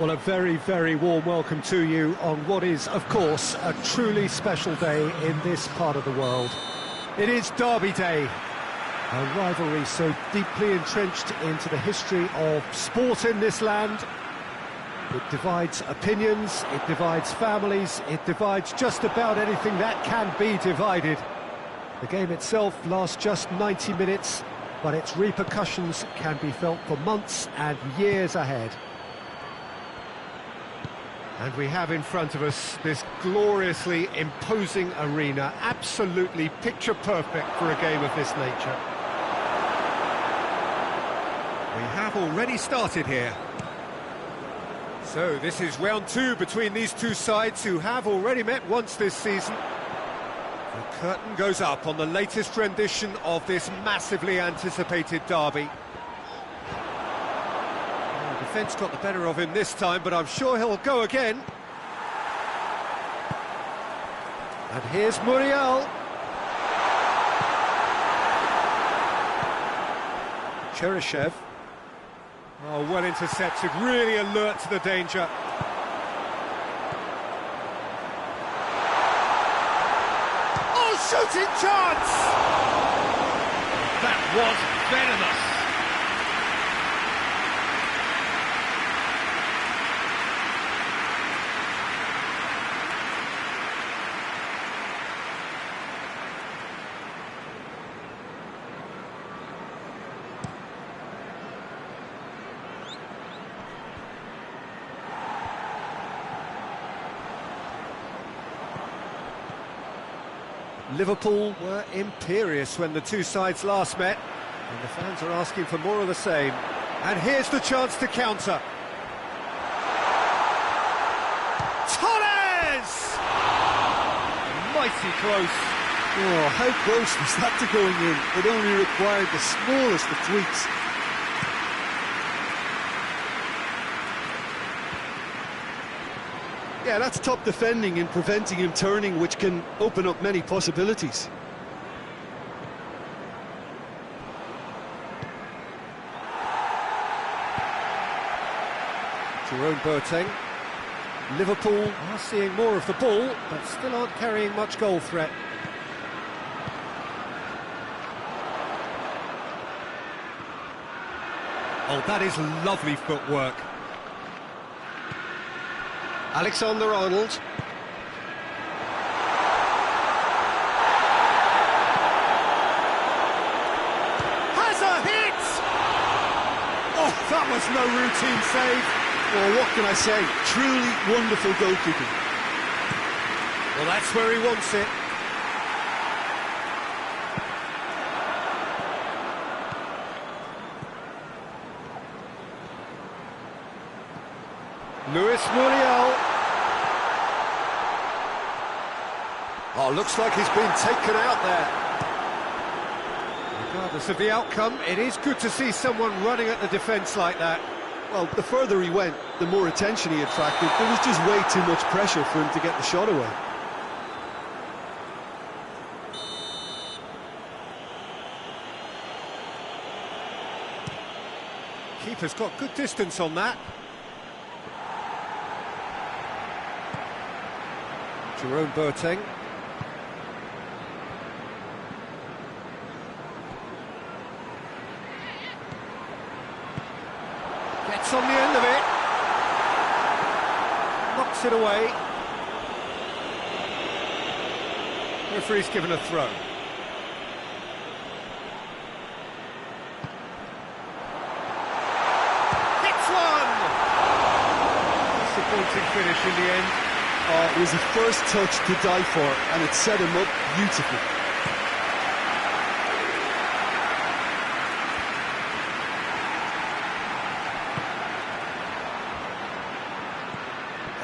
Well, a very, very warm welcome to you on what is, of course, a truly special day in this part of the world. It is Derby Day, a rivalry so deeply entrenched into the history of sport in this land. It divides opinions, it divides families, it divides just about anything that can be divided. The game itself lasts just 90 minutes, but its repercussions can be felt for months and years ahead. And we have in front of us this gloriously imposing arena, absolutely picture-perfect for a game of this nature. We have already started here. So this is round two between these two sides who have already met once this season. The curtain goes up on the latest rendition of this massively anticipated derby. The defence got the better of him this time, but I'm sure he'll go again. And here's Muriel. Cheryshev. Oh, well intercepted, really alert to the danger. Oh, shooting chance! That was venomous. Liverpool were imperious when the two sides last met, and the fans are asking for more of the same. And here's the chance to counter. Torres! Mighty close. Oh, how close was that to going in? It only required the smallest of tweaks. Yeah, that's top defending and preventing him turning, which can open up many possibilities. Jerome Boateng. Liverpool are seeing more of the ball, but still aren't carrying much goal threat. Oh, that is lovely footwork. Alexander-Arnold. Has a hit! Oh, that was no routine save. Well, what can I say? Truly wonderful goalkeeping. Well, that's where he wants it. Luis Muriel. Oh, looks like he's been taken out there. Regardless of the outcome, it is good to see someone running at the defence like that. Well, the further he went, the more attention he attracted. There was just way too much pressure for him to get the shot away. Keeper's got good distance on that. Jerome Boateng. Gets on the end of it. Knocks it away. Referee's given a throw. Hits one! Disappointing finish in the end. It was the first touch to die for, and it set him up beautifully.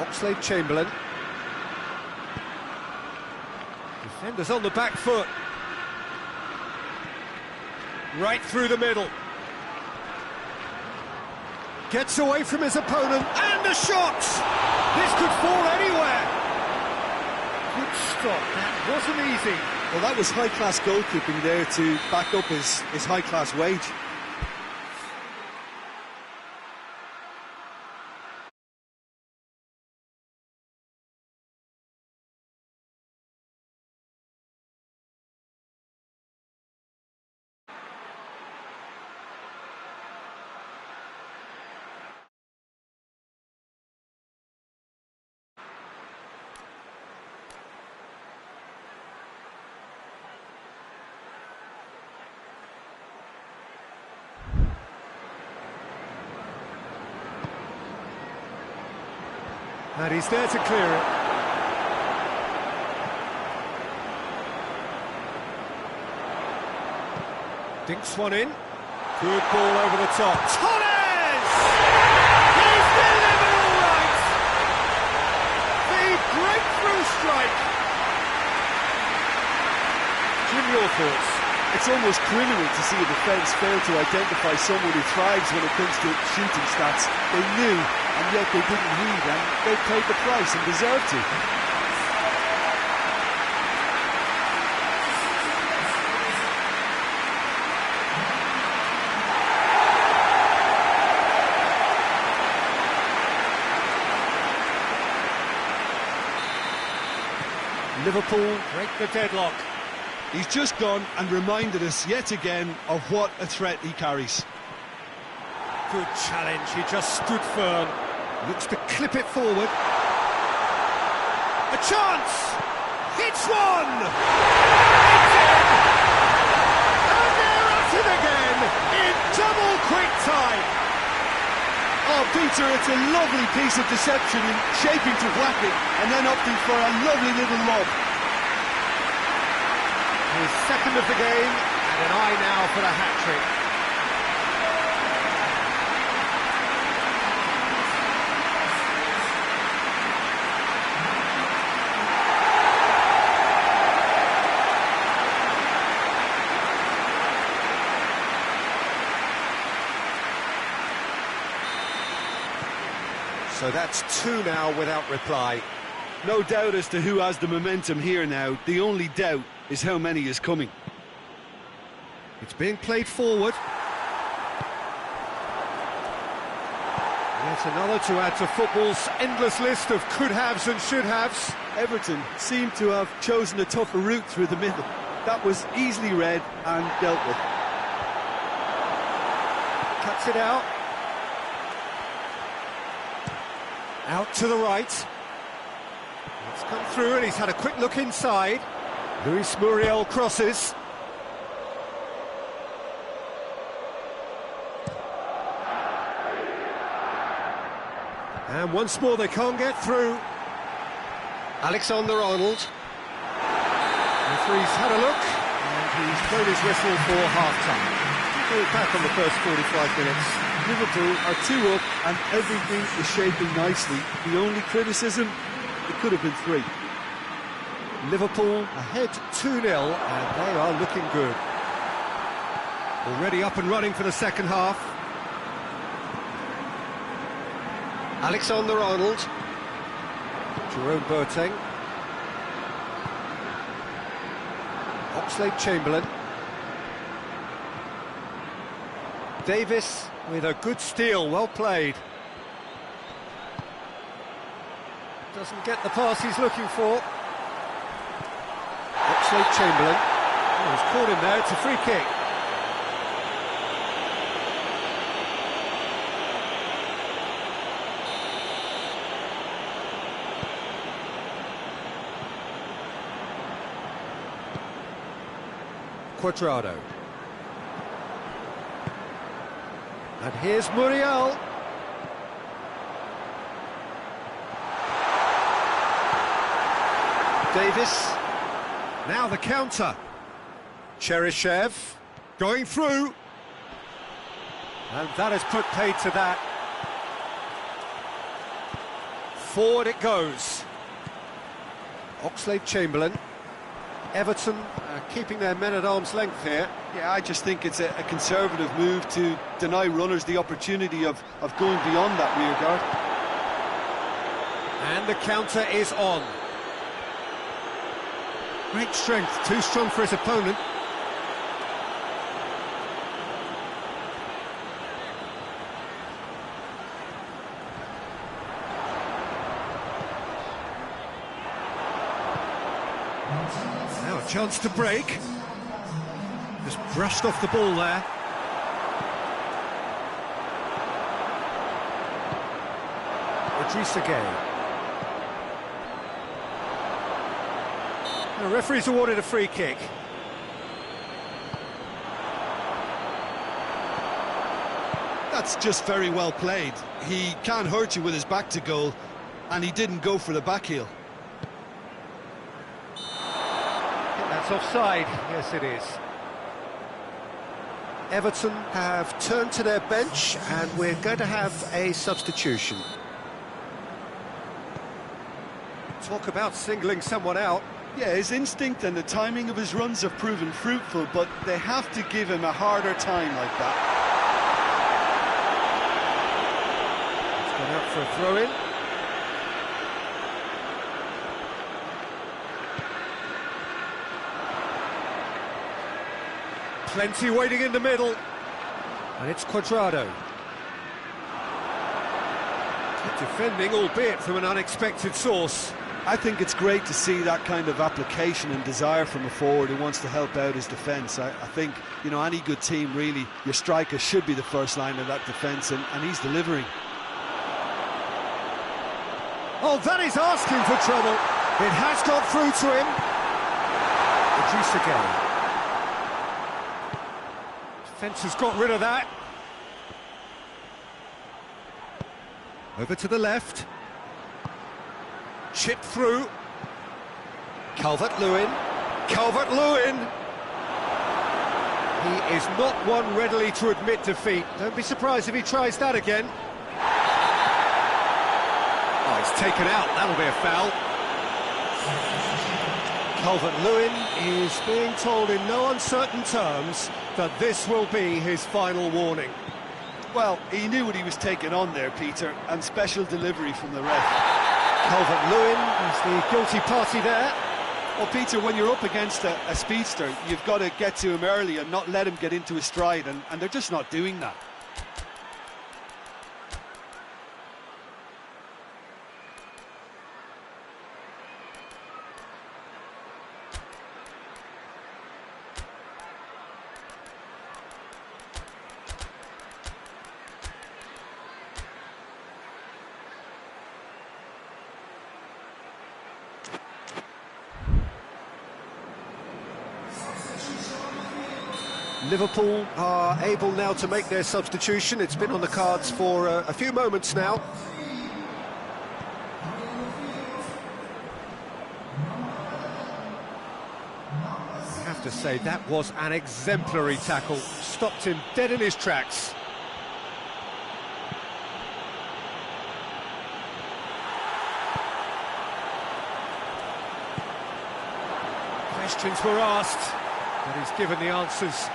Oxlade-Chamberlain. Defenders on the back foot. Right through the middle. Gets away from his opponent, and a shot! This could fall anywhere. Good stop, that wasn't easy. Well, that was high-class goalkeeping there to back up his high-class wage. And he's there to clear it. Dinks one in. Good ball over the top. Torres! He's delivered all right! The breakthrough strike! Jim, your thoughts? It's almost criminal to see a defence fail to identify someone who thrives when it comes to shooting stats. They knew, and yet they didn't heed, and they paid the price and deserved to. Liverpool break the deadlock. He's just gone and reminded us yet again of what a threat he carries. Good challenge, he just stood firm. Looks to clip it forward. A chance! Hits one! It's in! And they're at it again in double quick time. Oh, Peter, it's a lovely piece of deception in shaping to whack it and then opting for a lovely little lob. His second of the game, and an eye now for the hat-trick. So that's two now without reply. No doubt as to who has the momentum here now. The only doubt is how many is coming. It's being played forward. Yet another to add to football's endless list of could-haves and should-haves. Everton seem to have chosen a tougher route through the middle. That was easily read and dealt with. Cuts it out. Out to the right. It's come through and he's had a quick look inside. Luis Muriel crosses. And once more they can't get through. Alexander-Arnold. Referee's had a look and he's blown his whistle for half-time. We're back on the first 45 minutes. Liverpool are 2 up and everything is shaping nicely. The only criticism, it could have been 3. Liverpool ahead 2-0 and they are looking good. Already up and running for the second half. Alexander-Arnold. Jerome Boateng. Oxlade-Chamberlain. Davis with a good steal, well played. Doesn't get the pass he's looking for. Oxlade-Chamberlain. Oh, he's caught him there, it's a free kick. Cuadrado. And here's Muriel. Davis. Now the counter. Cheryshev going through. And that has put paid to that. Forward it goes. Oxlade-Chamberlain. Everton keeping their men at arm's length here. Yeah, I just think it's a conservative move to deny runners the opportunity of going beyond that rear guard. And the counter is on. Great strength, too strong for his opponent. Now a chance to break. Just brushed off the ball there. Idrissa Gueye. The referee's awarded a free kick. That's just very well played. He can't hurt you with his back to goal. And he didn't go for the back heel. I think that's offside. Yes, it is. Everton have turned to their bench, and we're going to have a substitution. Talk about singling someone out. Yeah, his instinct and the timing of his runs have proven fruitful, but they have to give him a harder time like that. He's gone out for a throw-in. Plenty waiting in the middle. And it's Cuadrado. Good defending, albeit from an unexpected source. I think it's great to see that kind of application and desire from a forward who wants to help out his defence. I think, you know, any good team, really, your striker should be the first line of that defence, and he's delivering. Oh, that is asking for trouble. It has got through to him. Reduce again. Defence has got rid of that. Over to the left. Chip through. Calvert-Lewin. Calvert-Lewin! He is not one readily to admit defeat. Don't be surprised if he tries that again. Oh, he's taken out. That'll be a foul. Calvert-Lewin is being told in no uncertain terms that this will be his final warning. Well, he knew what he was taking on there, Peter, and special delivery from the ref. Calvert-Lewin is the guilty party there. Well, Peter, when you're up against a speedster, you've got to get to him early and not let him get into his stride, and they're just not doing that. Liverpool are able now to make their substitution. It's been on the cards for a few moments now. I have to say, that was an exemplary tackle. Stopped him dead in his tracks. Questions were asked, but he's given the answers.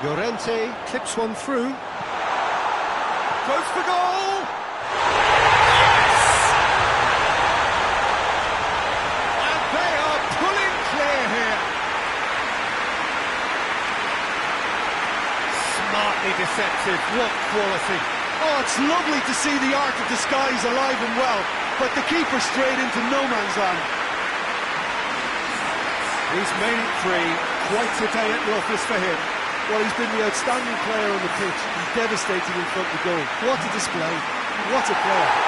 Llorente clips one through. Goes for goal! Yes! And they are pulling clear here. Smartly deceptive, what quality. Oh, it's lovely to see the art of disguise alive and well, but the keeper straight into no man's land. He's made it three. Quite a day at the office for him. Well, he's been the outstanding player on the pitch. He's devastating in front of the goal. What a display. What a player.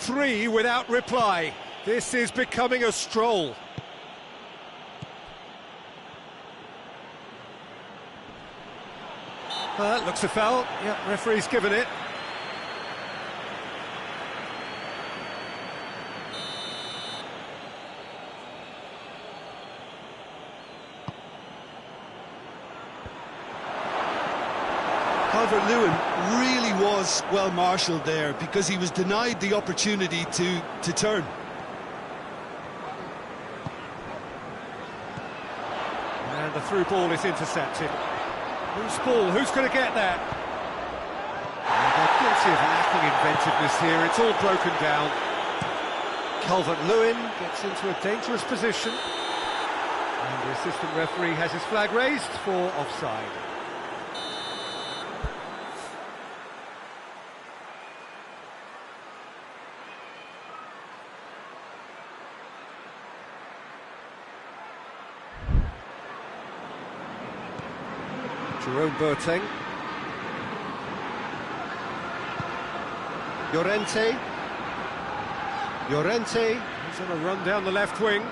3 without reply. This is becoming a stroll. Looks a foul. Yep, referee's given it. Calvert-Lewin really was well marshalled there because he was denied the opportunity to turn. And the through ball is intercepted. Who's ball? Who's going to get that? And they're guilty of lacking inventiveness here. It's all broken down. Calvert-Lewin gets into a dangerous position. And the assistant referee has his flag raised for offside. Jerome Boateng. Llorente. He's on a run down the left wing.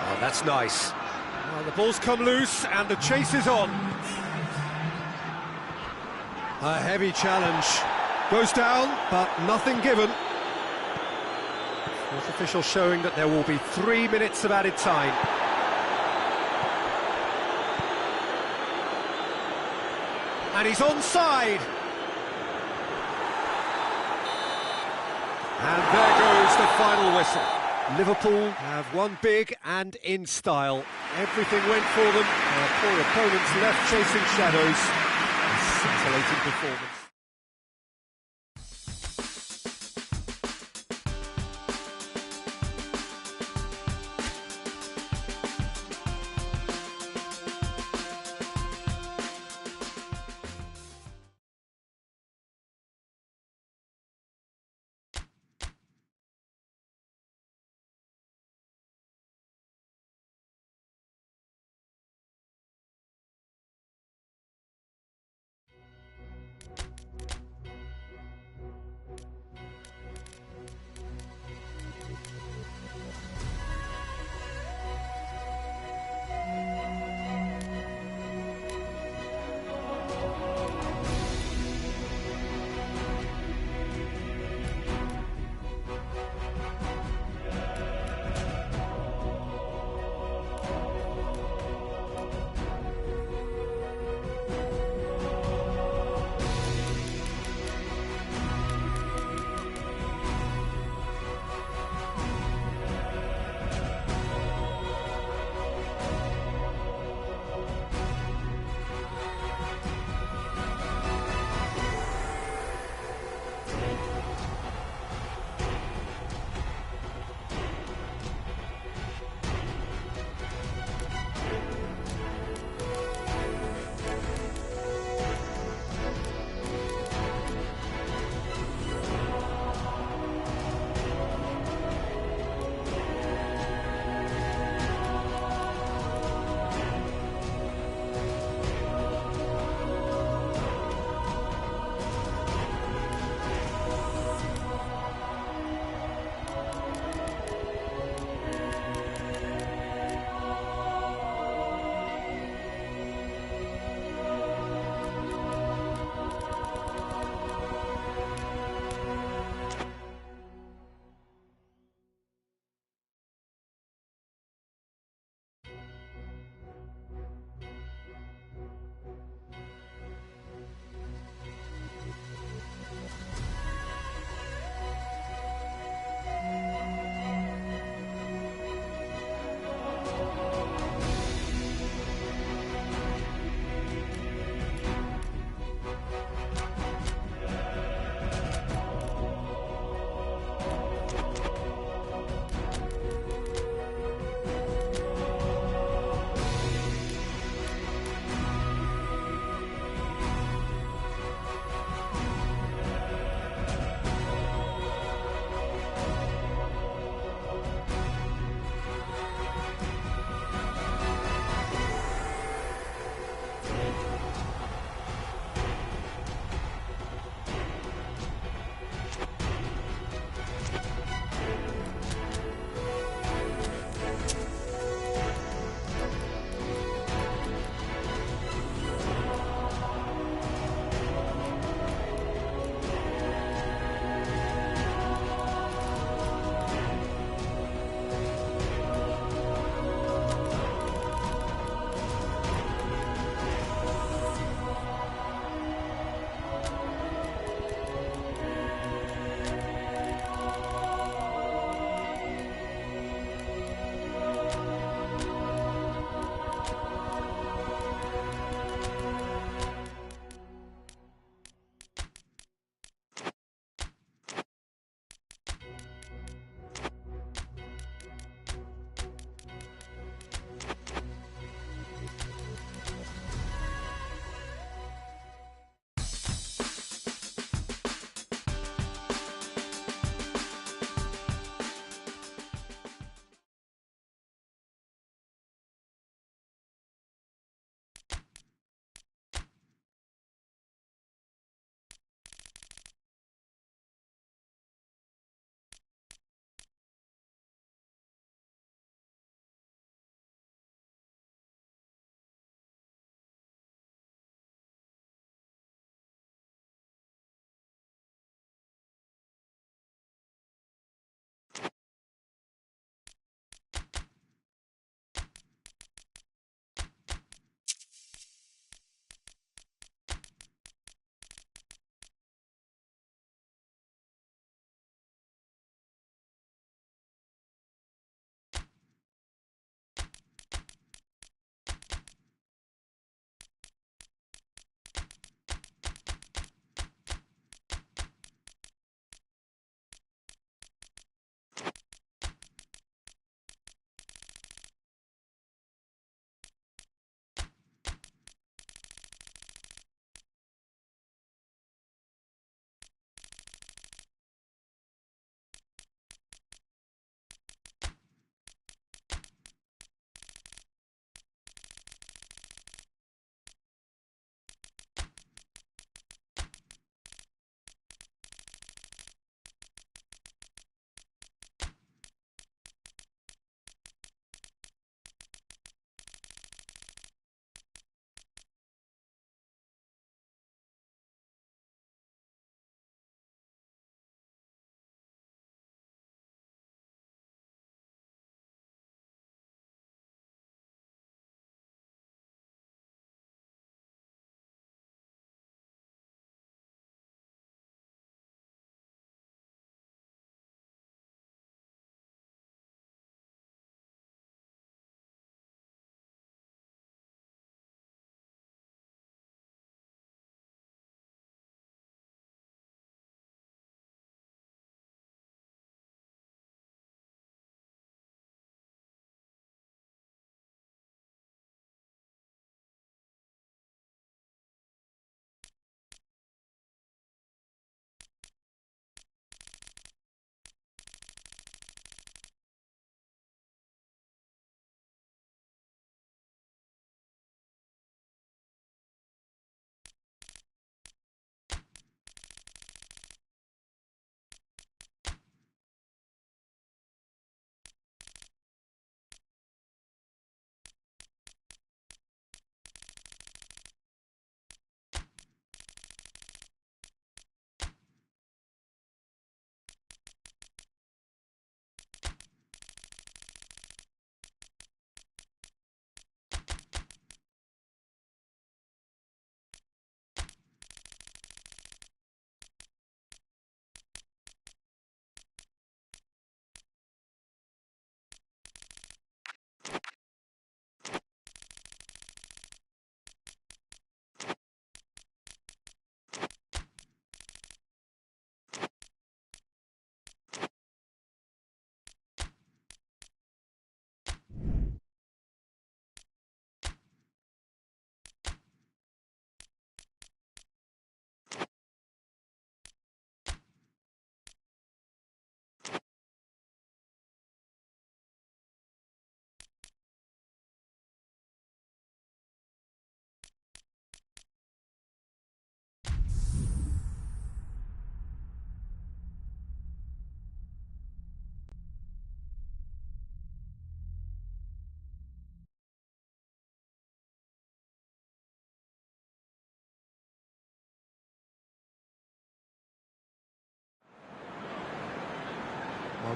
Oh, that's nice. Well, the ball's come loose and the chase is on. A heavy challenge. Goes down, but nothing given. Fourth official showing that there will be 3 minutes of added time. And he's onside. And there goes the final whistle. Liverpool have won big and in style. Everything went for them. Their poor opponents left chasing shadows. A scintillating performance.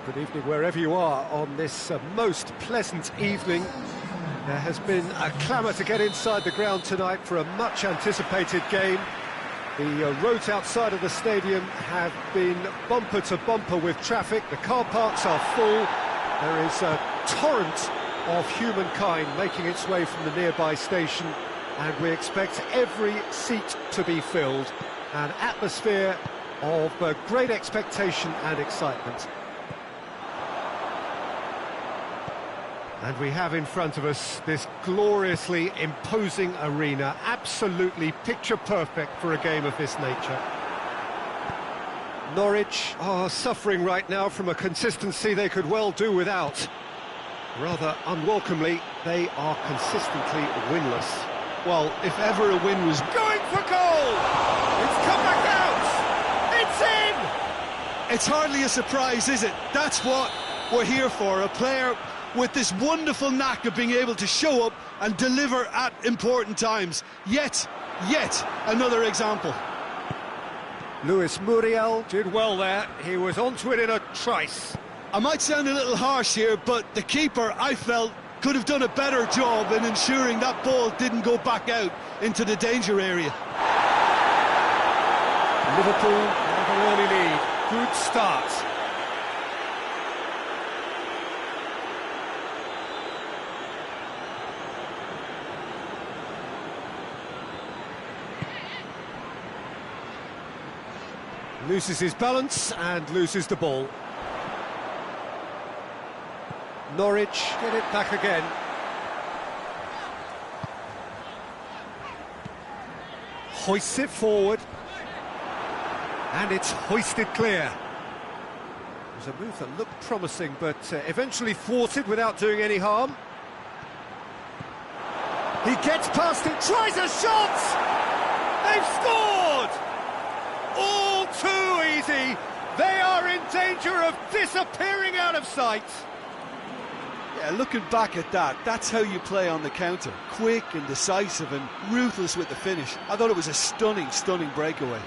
Good evening wherever you are on this most pleasant evening. There has been a clamour to get inside the ground tonight for a much anticipated game. The roads outside of the stadium have been bumper to bumper with traffic. The car parks are full. There is a torrent of humankind making its way from the nearby station, and we expect every seat to be filled. An atmosphere of great expectation and excitement. And we have in front of us this gloriously imposing arena, absolutely picture perfect for a game of this nature. Norwich are suffering right now from a consistency they could well do without. Rather unwelcomely, they are consistently winless. Well, if ever a win was going for goal! It's come back out! It's in! It's hardly a surprise, is it? That's what we're here for, a player with this wonderful knack of being able to show up and deliver at important times. Yet another example. Luis Muriel did well there. He was onto it in a trice. I might sound a little harsh here, but the keeper, I felt, could have done a better job in ensuring that ball didn't go back out into the danger area. Liverpool have an early lead. Good start. Loses his balance and loses the ball. Norwich get it back again. Hoists it forward. And it's hoisted clear. It was a move that looked promising, but eventually thwarted without doing any harm. He gets past it, tries a shot! They've scored! All too easy. They are in danger of disappearing out of sight. Yeah, looking back at that, that's how you play on the counter. Quick and decisive and ruthless with the finish. I thought it was a stunning breakaway.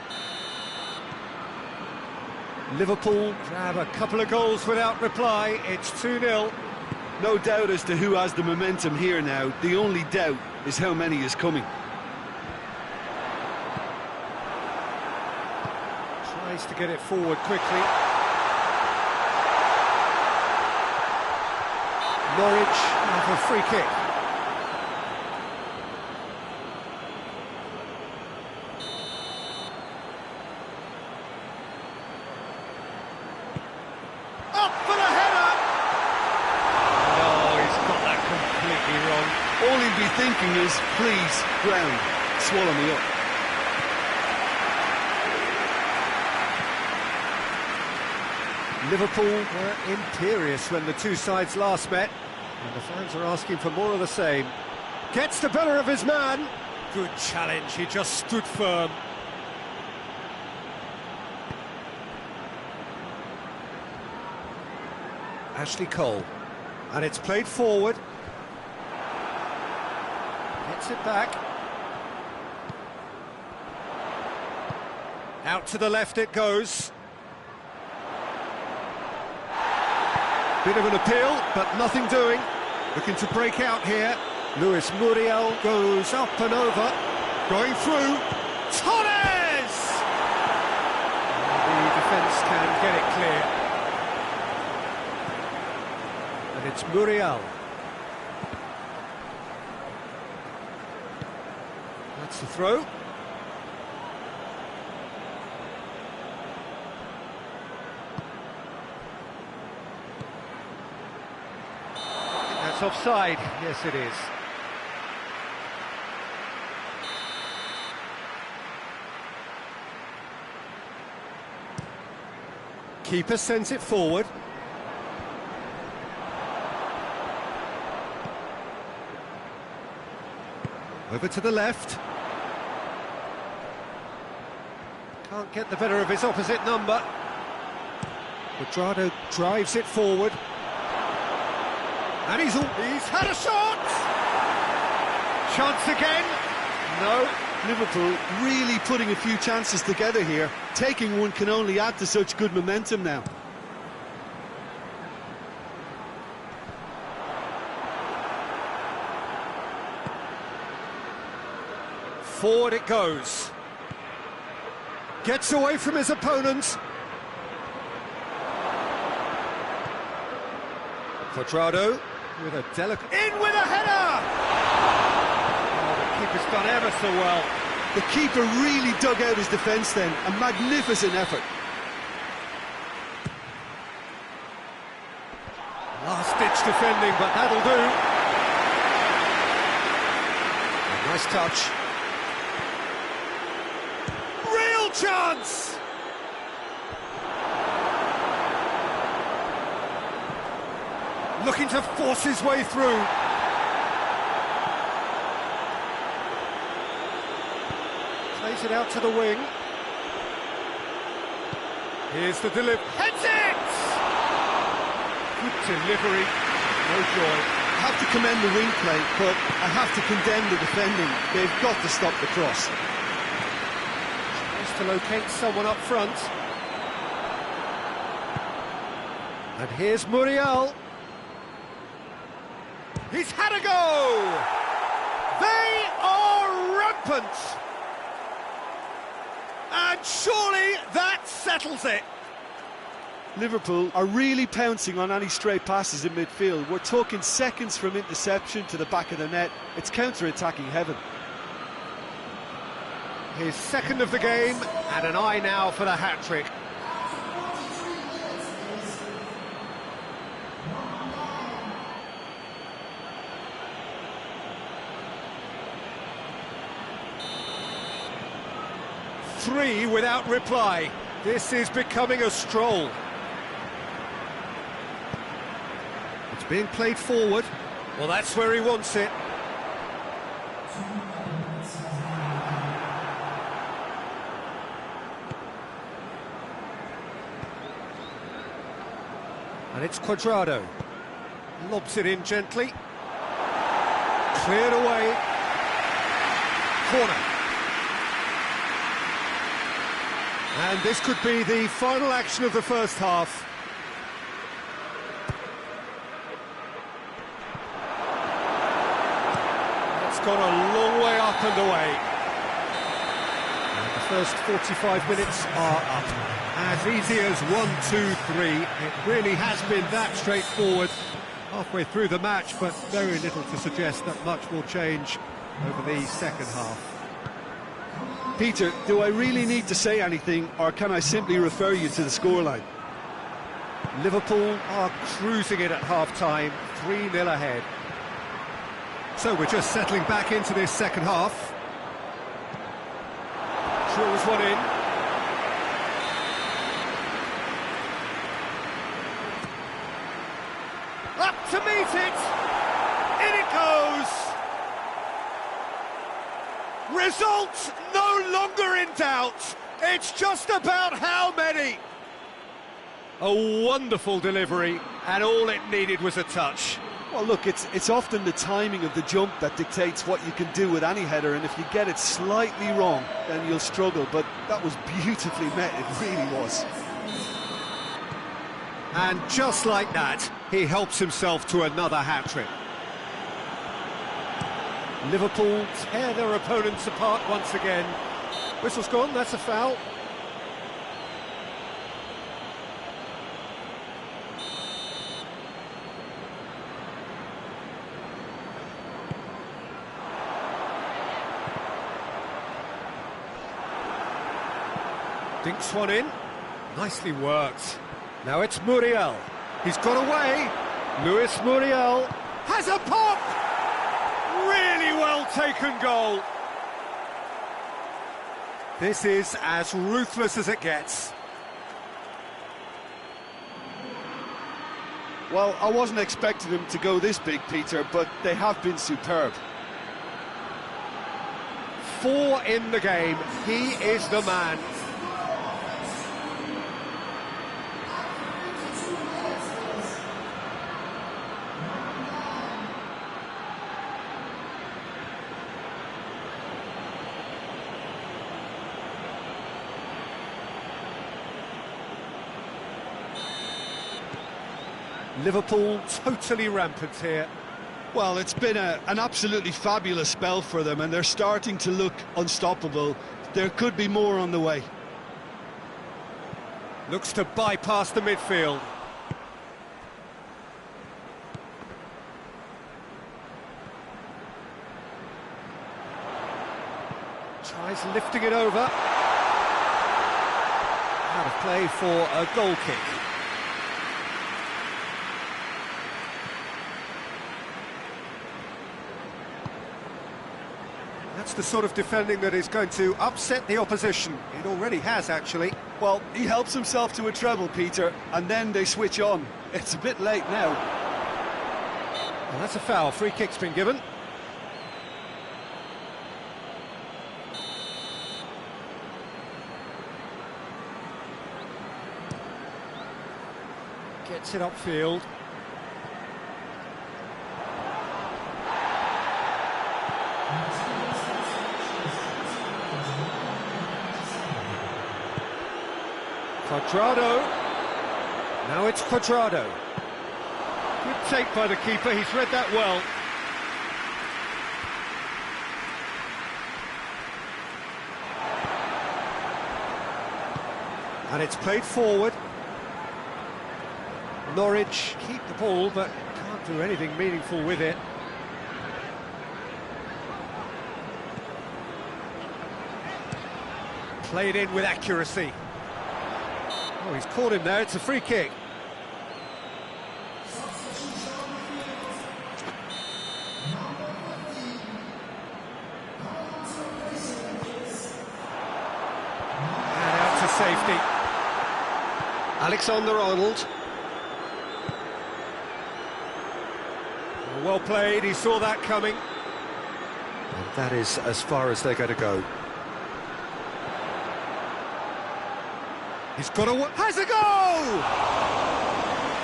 Liverpool grab a couple of goals without reply. It's 2-0. No doubt as to who has the momentum here now. The only doubt is how many is coming. Tries to get it forward quickly. Norwich have a free kick. Up for the header! No, he's got that completely wrong. All he'd be thinking is, please, ground, swallow me up. Liverpool were imperious when the two sides last met, and the fans are asking for more of the same. Gets the better of his man. Good challenge, he just stood firm. Ashley Cole, and it's played forward. Gets it back. Out to the left it goes. Bit of an appeal, but nothing doing. Looking to break out here. Luis Muriel goes up and over. Going through. Torres! And the defence can get it clear. And it's Muriel. That's the throw. Offside, yes it is. Keeper sends it forward. Over to the left. Can't get the better of his opposite number. Quadrado drives it forward. And he's had a shot! Chance again. No. Liverpool really putting a few chances together here. Taking one can only add to such good momentum now. Forward it goes. Gets away from his opponent. Cuadrado with a delicate... In with a header! Oh, the keeper's done ever so well. The keeper really dug out his defence then. A magnificent effort. Last-ditch defending, but that'll do. A nice touch. Real chance! Looking to force his way through. Plays it out to the wing. Here's the delivery. Heads it! Good delivery. No joy. I have to commend the wing play, but I have to condemn the defending. They've got to stop the cross. Tries to locate someone up front. And here's Muriel. He's had a go! They are rampant! And surely that settles it. Liverpool are really pouncing on any stray passes in midfield. We're talking seconds from interception to the back of the net. It's counter-attacking heaven. His second of the game, and an eye now for the hat-trick. Three without reply. This is becoming a stroll. It's being played forward. Well, that's where he wants it. And it's Cuadrado. Lobs it in gently. Cleared away. Corner. And this could be the final action of the first half. It's gone a long way up and away. And the first 45 minutes are up. As easy as 1, 2, 3. It really has been that straightforward halfway through the match, but very little to suggest that much will change over the second half. Peter, do I really need to say anything, or can I simply refer you to the scoreline? Liverpool are cruising it at half-time, 3-0 ahead. So we're just settling back into this second half. Drills one in. Up to meet it! In it goes! Results no longer in doubt. It's just about how many. A wonderful delivery, and all it needed was a touch. Well, look, it's often the timing of the jump that dictates what you can do with any header, and if you get it slightly wrong, then you'll struggle. But that was beautifully met, it really was. And just like that, he helps himself to another hat-trick. Liverpool tear their opponents apart once again. Whistle's gone, that's a foul. Dinks one in. Nicely worked. Now it's Muriel. He's got away. Luis Muriel has a pop! Really well taken goal. This is as ruthless as it gets. Well, I wasn't expecting them to go this big, Peter, but they have been superb. 4 in the game. He is the man. Liverpool totally rampant here. Well, it's been an absolutely fabulous spell for them, and they're starting to look unstoppable. There could be more on the way. Looks to bypass the midfield. Tries lifting it over. Out of play for a goal kick. That's the sort of defending that is going to upset the opposition. It already has, actually. Well, he helps himself to a treble, Peter, and then they switch on. It's a bit late now. Well, that's a foul. Free kick's been given. Gets it upfield. Quadrado. Now it's Quadrado. Good take by the keeper, he's read that well. And it's played forward. Norwich keep the ball, but can't do anything meaningful with it. Played in with accuracy. Oh, he's caught him there, it's a free kick. And out to safety. Alexander-Arnold. Well played, he saw that coming. And that is as far as they're going to go. He's got a... has a goal!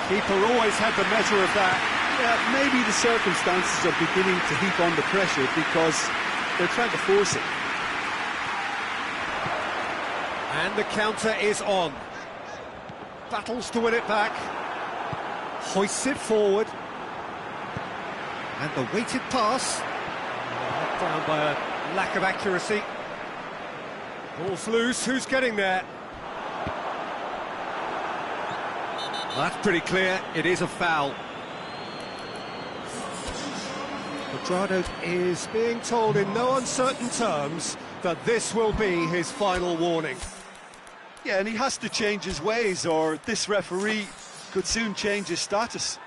Keeper always had the measure of that. Yeah, maybe the circumstances are beginning to heap on the pressure because they're trying to force it. And the counter is on. Battles to win it back. Hoists it forward. And the weighted pass. Knocked down by a lack of accuracy. Ball's loose, who's getting there? Well, that's pretty clear, it is a foul. Quadrado is being told in no uncertain terms that this will be his final warning. Yeah, and he has to change his ways, or this referee could soon change his status.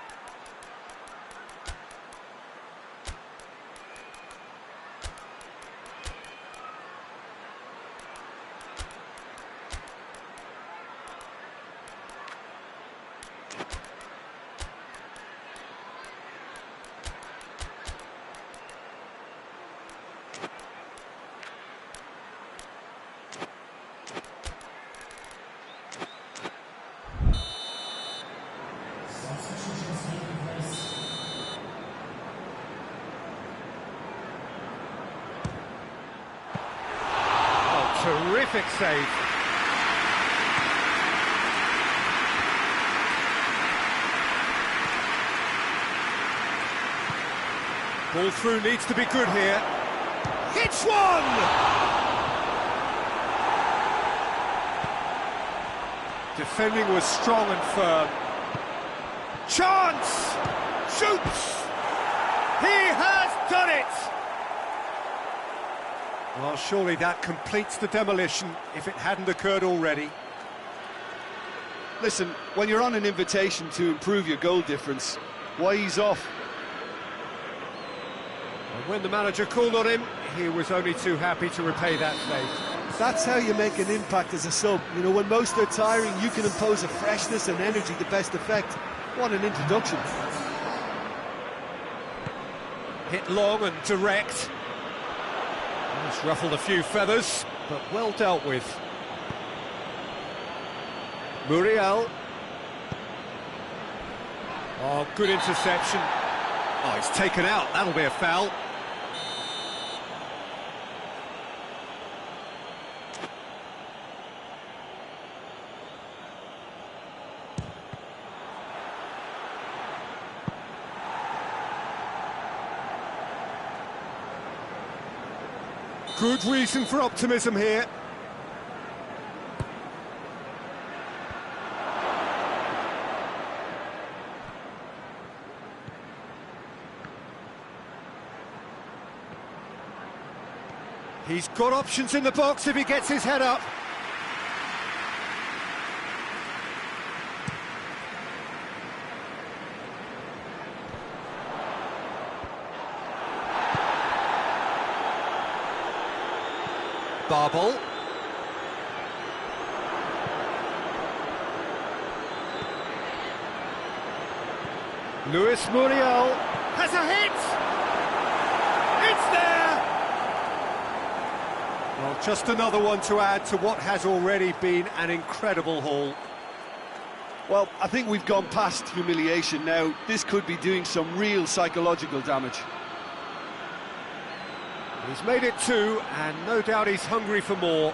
Terrific save. Ball through needs to be good here. Hits one! Defending was strong and firm. Chance! Shoots! He has done it! Well, surely that completes the demolition if it hadn't occurred already. Listen, when you're on an invitation to improve your goal difference, why ease off? And when the manager called on him, he was only too happy to repay that favour. That's how you make an impact as a sub. You know, when most are tiring, you can impose a freshness and energy to best effect. What an introduction. Hit long and direct. It's ruffled a few feathers, but well dealt with. Muriel. Oh, good interception. Oh, it's taken out. That'll be a foul. Good reason for optimism here. He's got options in the box if he gets his head up. Barbel. Luis Muriel has a hit! It's there! Well, just another one to add to what has already been an incredible haul. Well, I think we've gone past humiliation now. This could be doing some real psychological damage. He's made it 2, and no doubt he's hungry for more.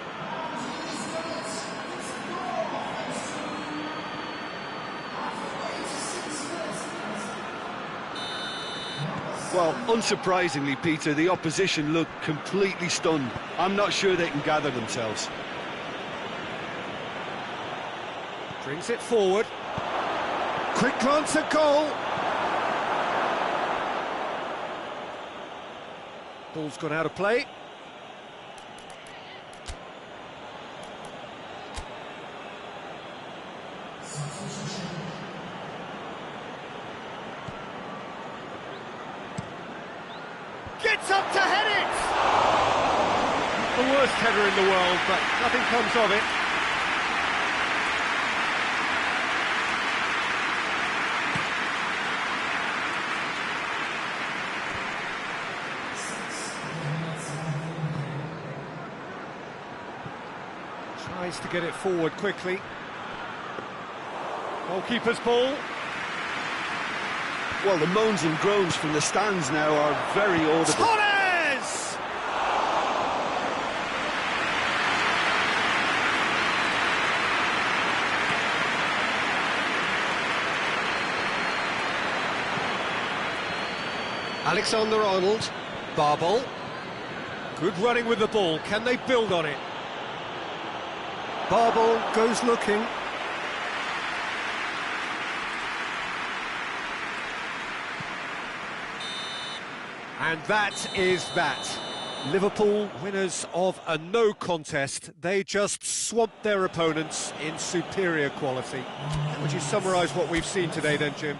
Well, unsurprisingly, Peter, the opposition look completely stunned. I'm not sure they can gather themselves. Brings it forward. Quick glance at goal. Ball's gone out of play. Gets up to head it! The worst header in the world, but nothing comes of it. Tries to get it forward quickly. Goalkeeper's ball. Well, the moans and groans from the stands now are very audible. Torres! Alexander-Arnold. Barbel. Good running with the ball. Can they build on it? Barbel goes looking. And that is that. Liverpool, winners of a no contest. They just swamped their opponents in superior quality. How would you summarise what we've seen today then, Jim?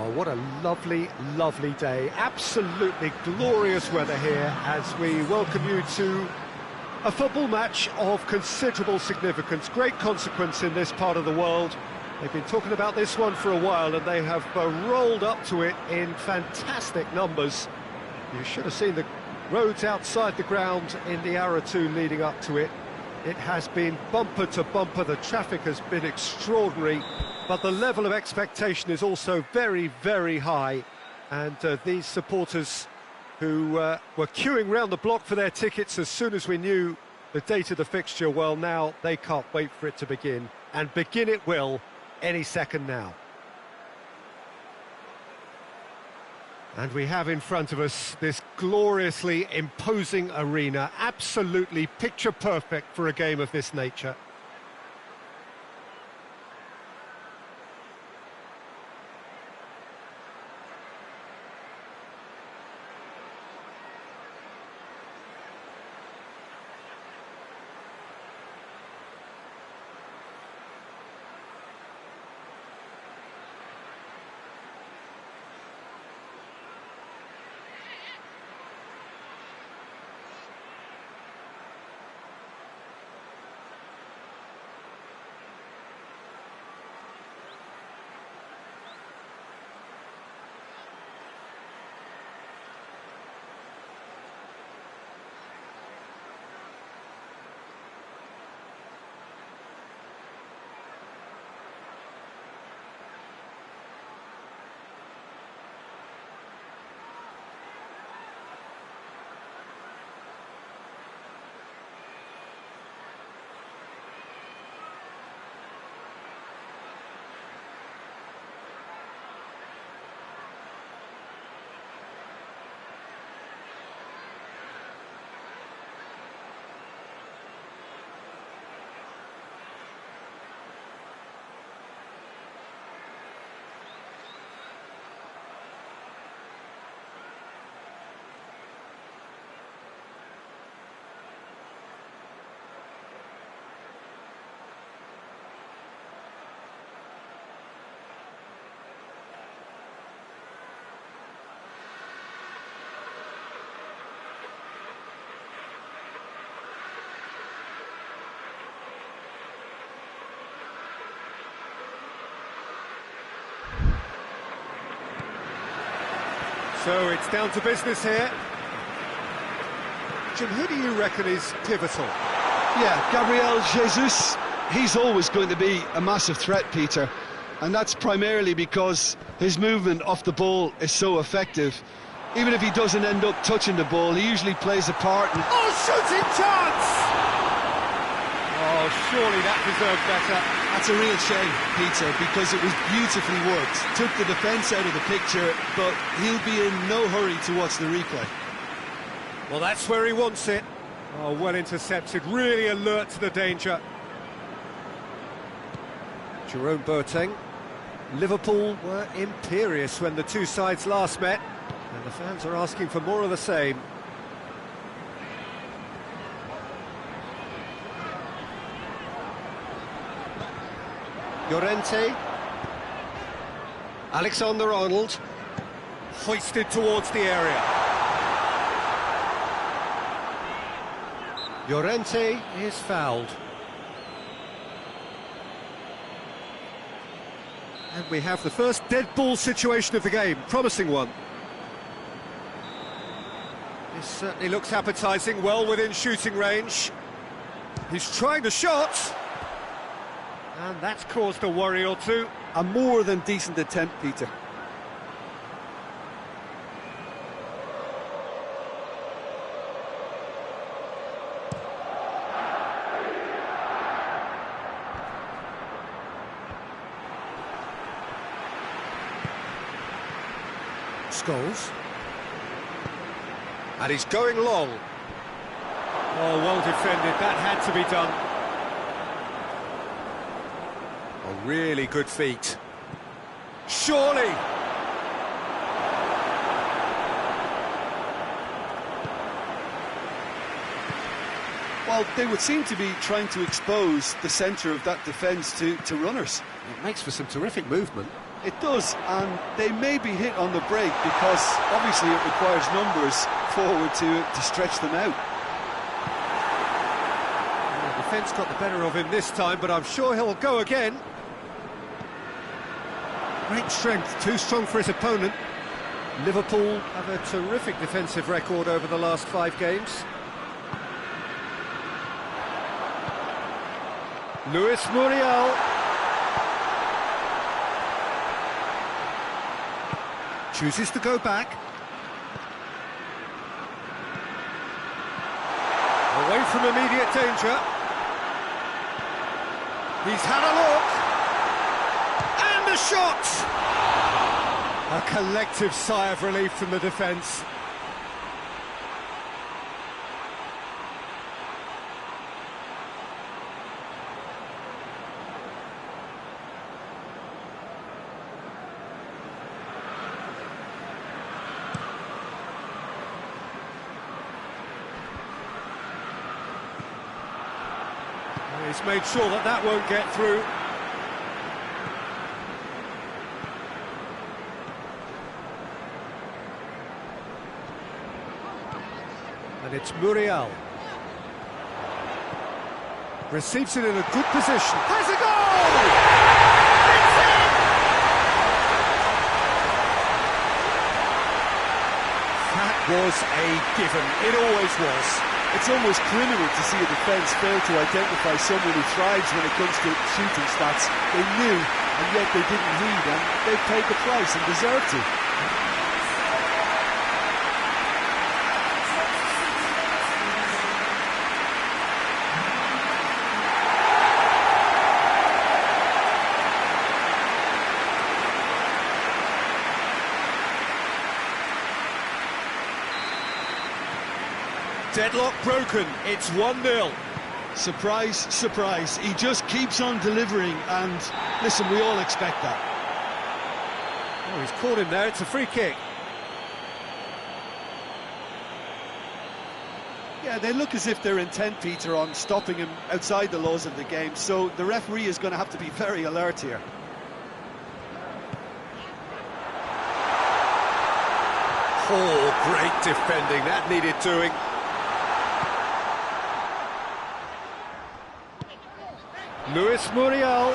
Well, what a lovely, lovely day. Absolutely glorious weather here as we welcome you to a football match of considerable significance, great consequence in this part of the world. They've been talking about this one for a while and they have rolled up to it in fantastic numbers. You should have seen the roads outside the ground in the hour or two leading up to it. It has been bumper to bumper, the traffic has been extraordinary, but the level of expectation is also very, very high. And these supporters who were queuing round the block for their tickets as soon as we knew the date of the fixture, well, now they can't wait for it to begin. And begin it will any second now. And we have in front of us this gloriously imposing arena, absolutely picture perfect for a game of this nature. So it's down to business here. Jim, who do you reckon is pivotal? Yeah, Gabriel Jesus, he's always going to be a massive threat, Peter. And that's primarily because his movement off the ball is so effective. Even if he doesn't end up touching the ball, he usually plays a part. Oh, shooting chance! Oh, surely that deserved better. That's a real shame, Peter, because it was beautifully worked. Took the defence out of the picture, but he'll be in no hurry to watch the replay. Well, that's where he wants it. Oh, well intercepted, really alert to the danger. Jerome Boateng. Liverpool were imperious when the two sides last met, and the fans are asking for more of the same. Llorente, Alexander-Arnold, hoisted towards the area. Llorente is fouled. And we have the first dead ball situation of the game, promising one. This certainly looks appetising, well within shooting range. He's trying the shot. And that's caused a worry or two. A more than decent attempt, Peter. Scholes. And he's going long. Oh, well defended, that had to be done. A really good feat. Surely! Well, they would seem to be trying to expose the centre of that defence to runners. It makes for some terrific movement. It does, and they may be hit on the break because obviously it requires numbers forward to stretch them out. The defence got the better of him this time, but I'm sure he'll go again. Great strength, too strong for his opponent. Liverpool have a terrific defensive record over the last 5 games. Luis Muriel. Chooses to go back. Away from immediate danger. He's had a look. And the shot! A collective sigh of relief from the defence. He's made sure that that won't get through. And it's Muriel. Receives it in a good position. Has a goal! It's in! That was a given. It always was. It's almost criminal to see a defence fail to identify someone who thrives when it comes to shooting stats. They knew, and yet they didn't read, and they've paid the price and deserve to. Deadlock broken, it's 1-0. Surprise, surprise, he just keeps on delivering, and listen, we all expect that. Oh, he's caught him there, it's a free kick. Yeah, they look as if they're intent, Peter, on stopping him outside the laws of the game, so the referee is going to have to be very alert here. Oh, great defending, that needed doing. Luis Muriel.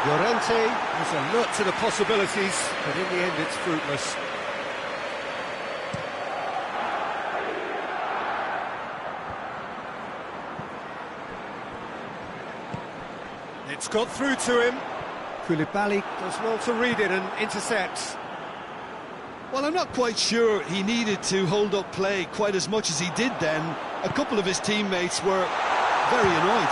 Llorente is alert to the possibilities, but in the end it's fruitless. It's got through to him. Koulibaly does well to read it and intercepts. Well, I'm not quite sure he needed to hold up play quite as much as he did then. A couple of his teammates were very annoyed.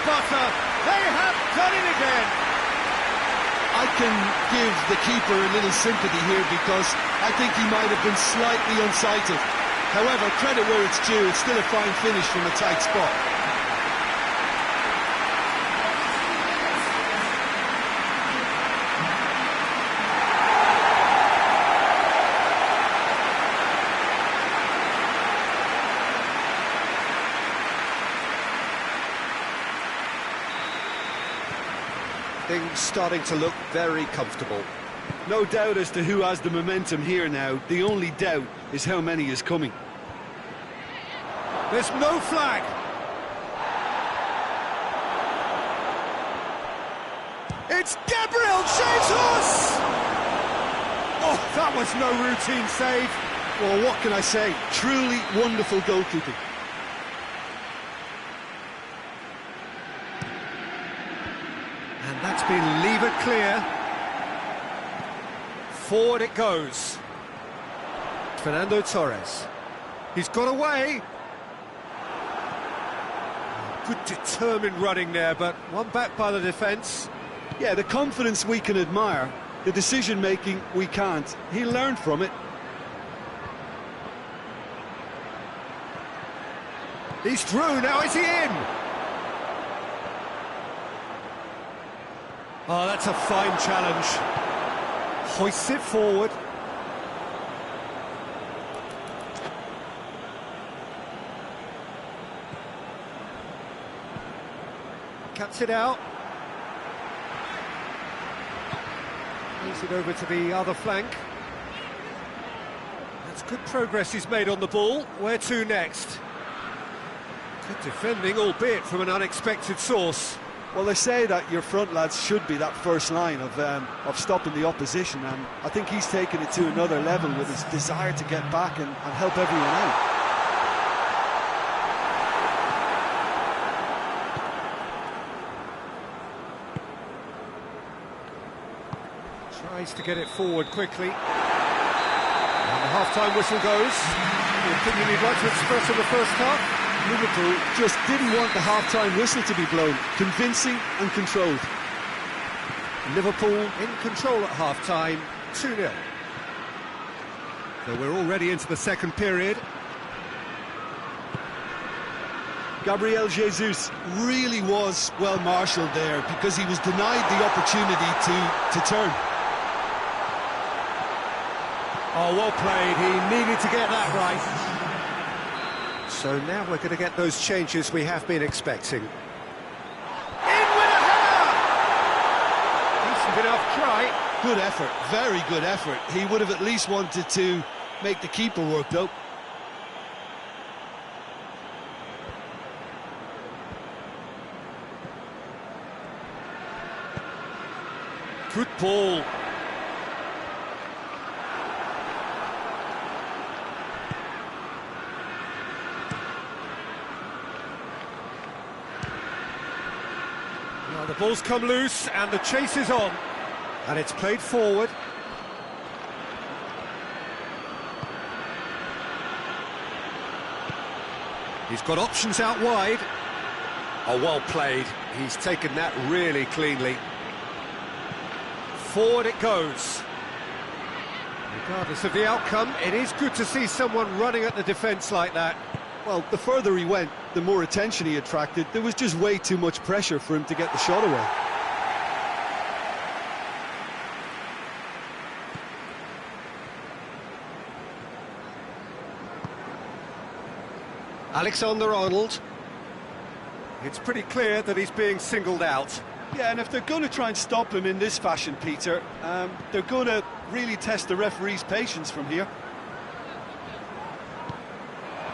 Butter, they have done it again. I can give the keeper a little sympathy here because I think he might have been slightly unsighted. However, credit where it's due, it's still a fine finish from a tight spot. Things starting to look very comfortable. No doubt as to who has the momentum here now. The only doubt is how many is coming. There's no flag. It's Gabriel Jesus! Oh, that was no routine save. Well, what can I say? Truly wonderful goalkeeping. And that's been levered clear. Forward it goes. Fernando Torres. He's got away. Good determined running there, but one back by the defence. Yeah, the confidence we can admire, the decision-making we can't. He learned from it. He's through, now is he in? Oh, that's a fine challenge. Hoists it forward. cuts it out. Moves it over to the other flank. That's good progress he's made on the ball. Where to next? Good defending, albeit from an unexpected source. Well, they say that your front lads should be that first line of stopping the opposition, and I think he's taken it to another level with his desire to get back and help everyone out. Tries to get it forward quickly. And the half-time whistle goes. The opinion you'd like to express on the first half? Liverpool just didn't want the half-time whistle to be blown. Convincing and controlled. Liverpool in control at half-time, 2-0. So we're already into the second period. Gabriel Jesus really was well marshalled there because he was denied the opportunity to turn. Oh, well played. He needed to get that right. So now we're going to get those changes we have been expecting. In with a header! Decent enough try. Good effort, very good effort. He would have at least wanted to make the keeper work, though. Good ball. Now the ball's come loose and the chase is on. And it's played forward. He's got options out wide. Oh, well played. He's taken that really cleanly. Forward it goes. Regardless of the outcome, it is good to see someone running at the defence like that. Well, the further he went, the more attention he attracted. There was just way too much pressure for him to get the shot away. Alexander-Arnold. It's pretty clear that he's being singled out. Yeah, and if they're going to try and stop him in this fashion, Peter, they're going to really test the referee's patience from here.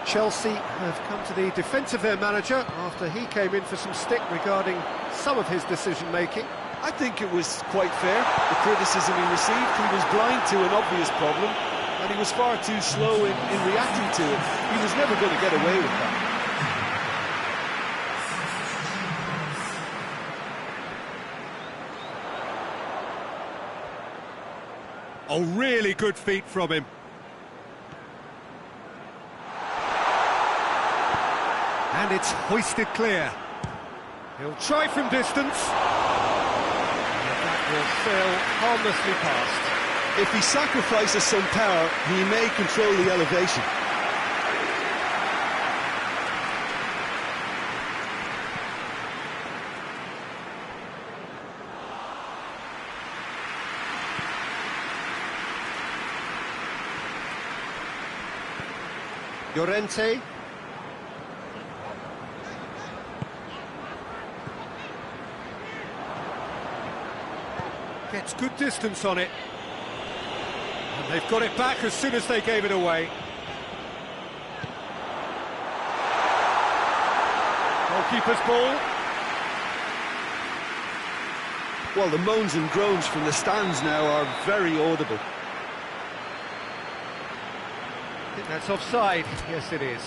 Chelsea have come to the defence of their manager after he came in for some stick regarding some of his decision-making. I think it was quite fair, the criticism he received. He was blind to an obvious problem, and he was far too slow in reacting to it. He was never going to get away with that. Oh, really good feet from him. And it's hoisted clear. He'll try from distance. And that will sail harmlessly past. If he sacrifices some power, he may control the elevation. Llorente. Gets good distance on it. And they've got it back as soon as they gave it away. Goalkeeper's ball. Well, the moans and groans from the stands now are very audible. I think that's offside. Yes, it is.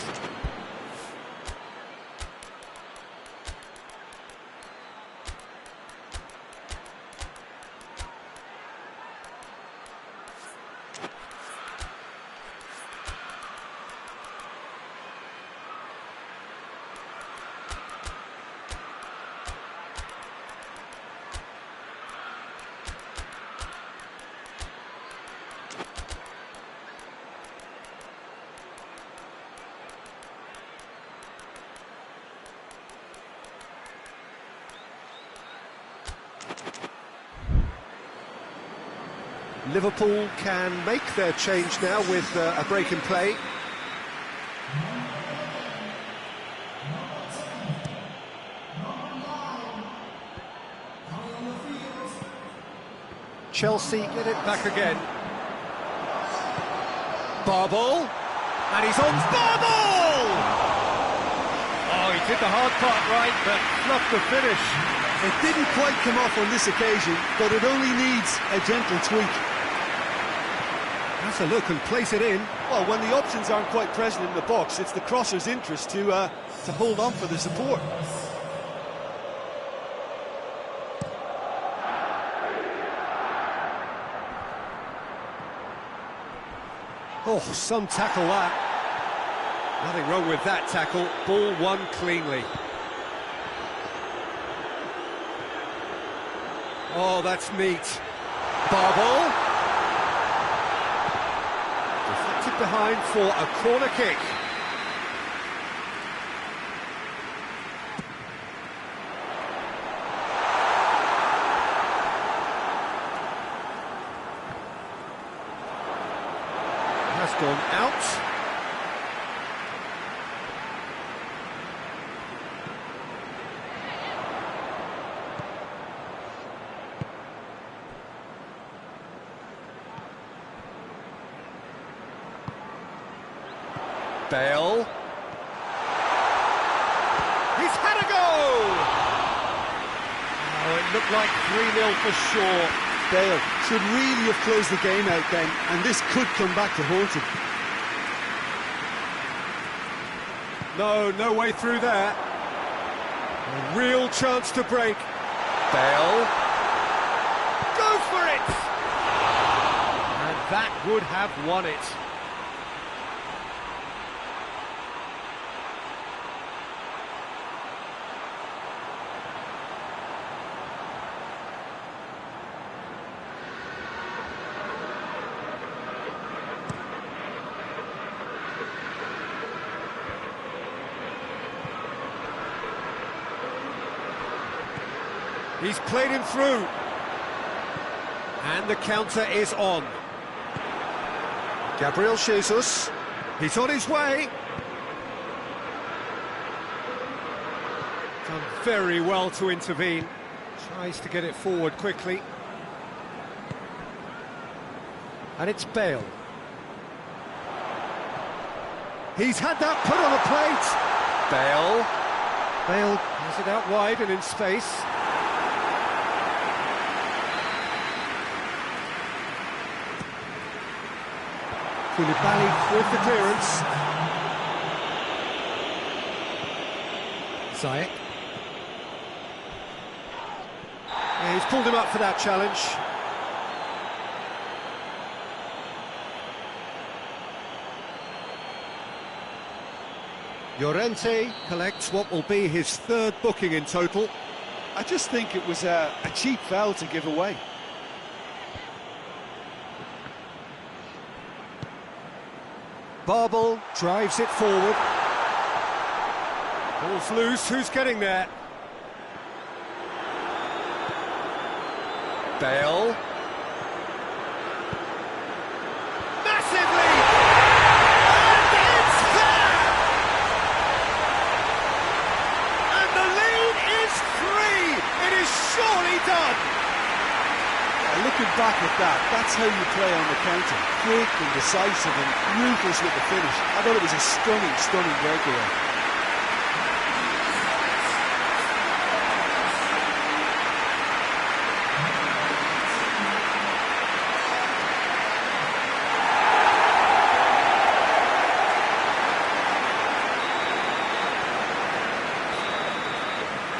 Liverpool can make their change now with a break in play. Chelsea get it back again. Barble, and he's on Barble! Oh, he did the hard part right, but fluffed the finish. It didn't quite come off on this occasion, but it only needs a gentle tweak. That's a look and place it in. Well, when the options aren't quite present in the box, it's the crosser's interest to hold on for the support. Oh, some tackle that. Nothing wrong with that tackle. Ball won cleanly. Oh, that's neat. Barble. Deflected behind for a corner kick. Has gone out. Bale. He's had a go! Oh, it looked like 3-0 for sure. Bale should really have closed the game out then, and this could come back to haunt him. No way through there. A real chance to break. Bale. Go for it! And that would have won it. He's played him through. And the counter is on. Gabriel Jesus. He's on his way. Done very well to intervene. Tries to get it forward quickly. And it's Bale. He's had that put on a plate. Bale. Bale has it out wide and in space. Koulibaly with the clearance. Ziyech. Yeah, he's pulled him up for that challenge. Llorente collects what will be his third booking in total. I just think it was a cheap foul to give away. Barble drives it forward. Ball's loose, who's getting there? Bale. Massively! And it's there! And the lead is 3! It is surely done! Looking back at that, that's how you play on the counter. Quick and decisive and ruthless with the finish. I thought it was a stunning breakaway.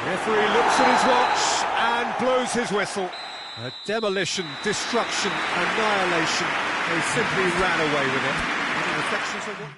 Referee looks at his watch and blows his whistle. A demolition, destruction, annihilation. They simply ran away with it. Any reflections on what...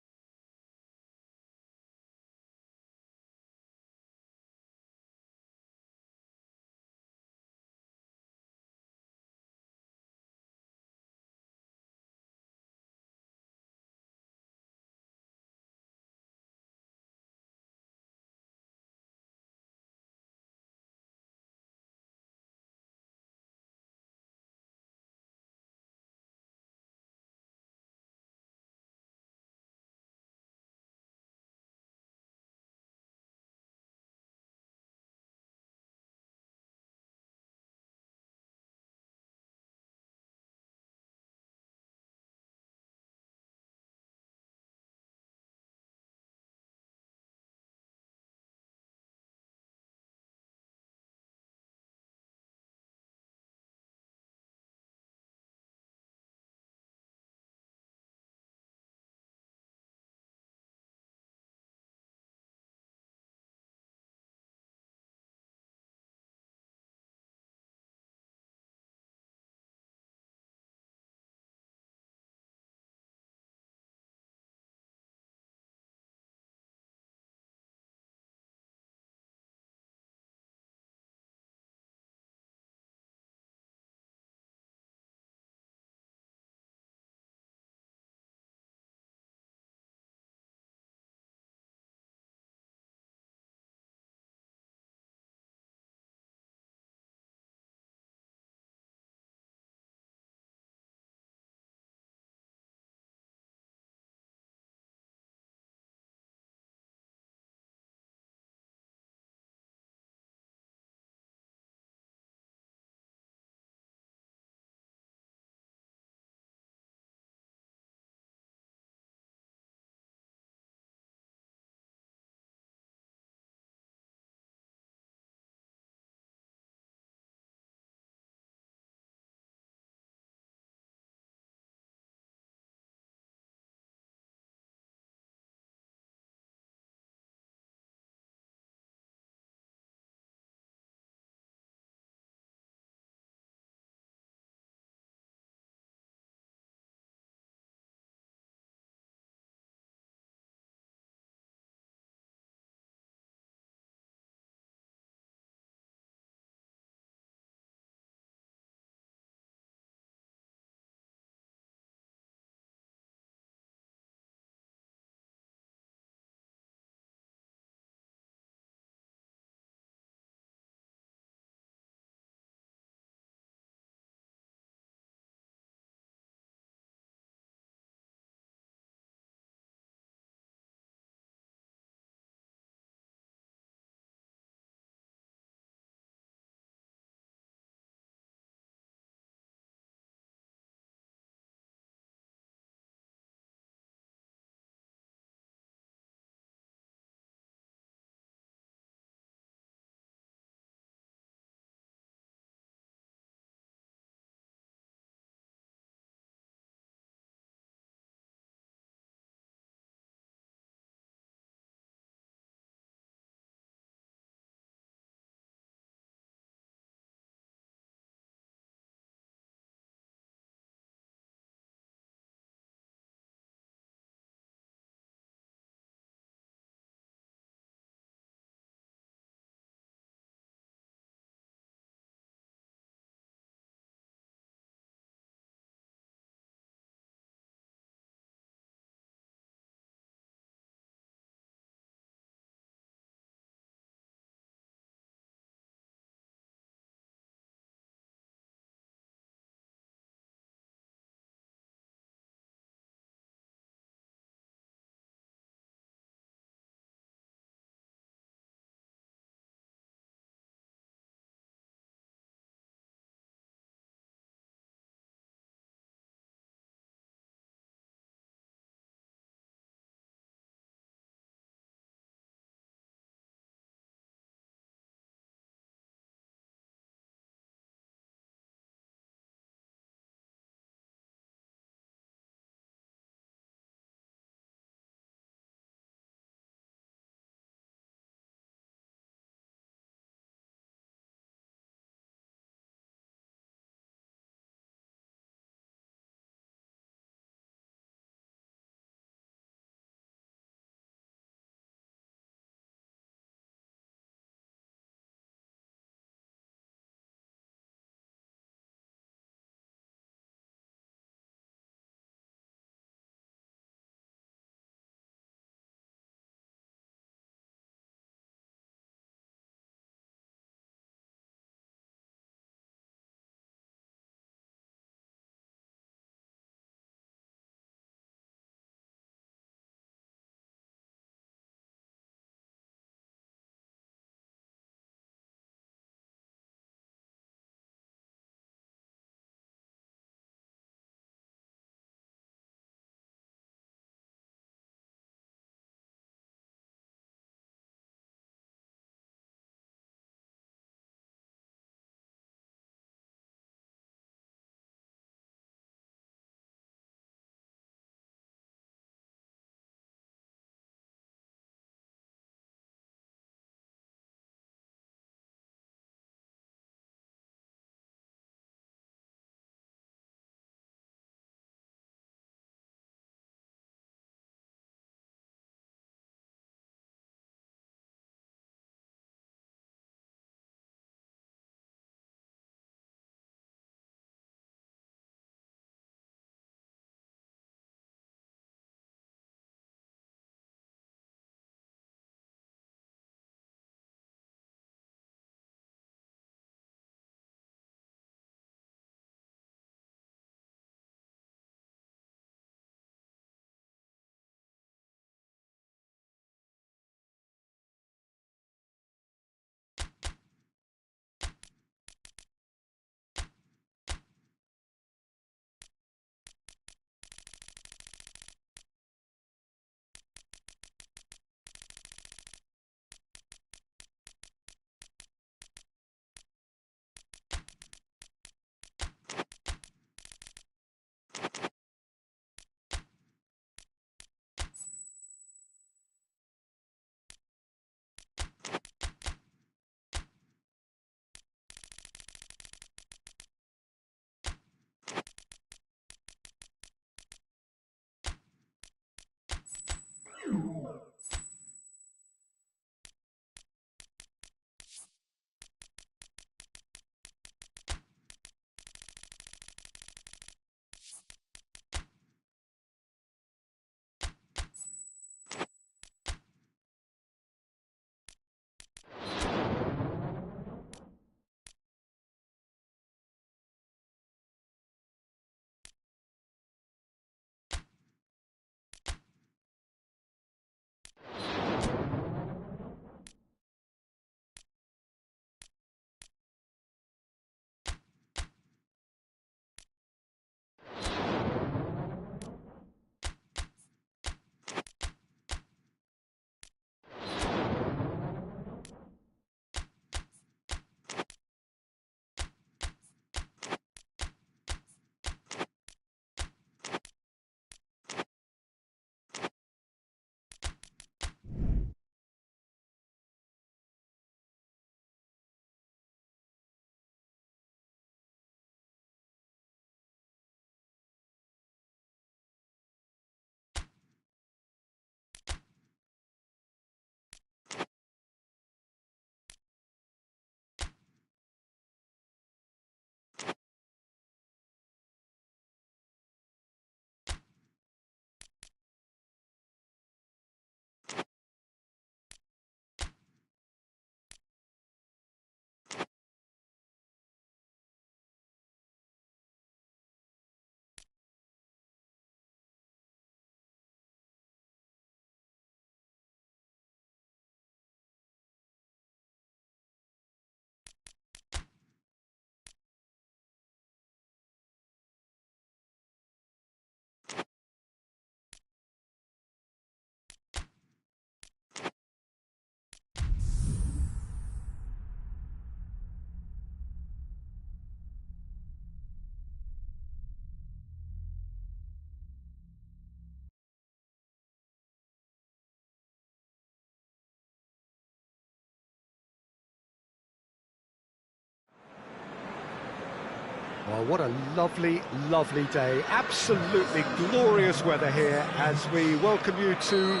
Well, what a lovely, lovely day. Absolutely glorious weather here as we welcome you to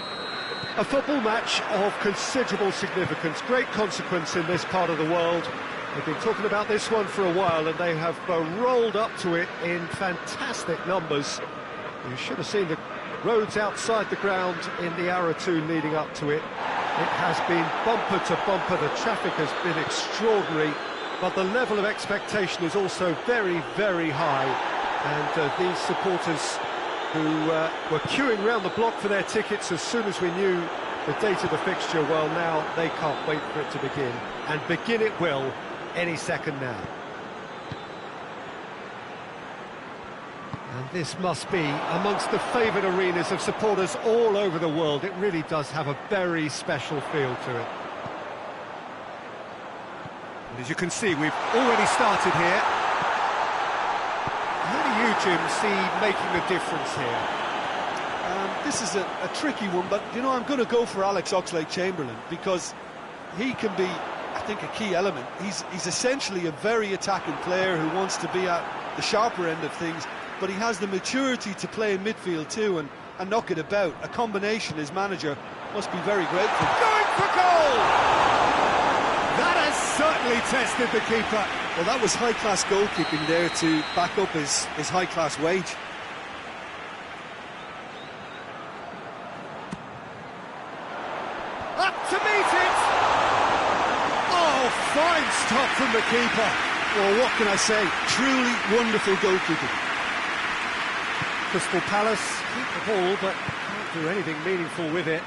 a football match of considerable significance, great consequence in this part of the world. They've been talking about this one for a while and they have rolled up to it in fantastic numbers. You should have seen the roads outside the ground in the hour or two leading up to it. It has been bumper to bumper, the traffic has been extraordinary. But the level of expectation is also very, very high. And these supporters who were queuing around the block for their tickets as soon as we knew the date of the fixture, well, now they can't wait for it to begin. And begin it will any second now. And this must be amongst the favoured arenas of supporters all over the world. It really does have a very special feel to it. As you can see, we've already started here. Who do you, Jim, see making the difference here? This is a tricky one, but, you know, I'm going to go for Alex Oxlade-Chamberlain because he can be, I think, a key element. He's essentially a very attacking player who wants to be at the sharper end of things, but he has the maturity to play in midfield too and knock it about. A combination his manager must be very grateful. Going for goal! That has certainly tested the keeper. Well, that was high-class goalkeeping there to back up his high-class wage. Up to meet it! Oh, fine stop from the keeper. Well, what can I say? Truly wonderful goalkeeping. Crystal Palace keep the ball, but can't do anything meaningful with it.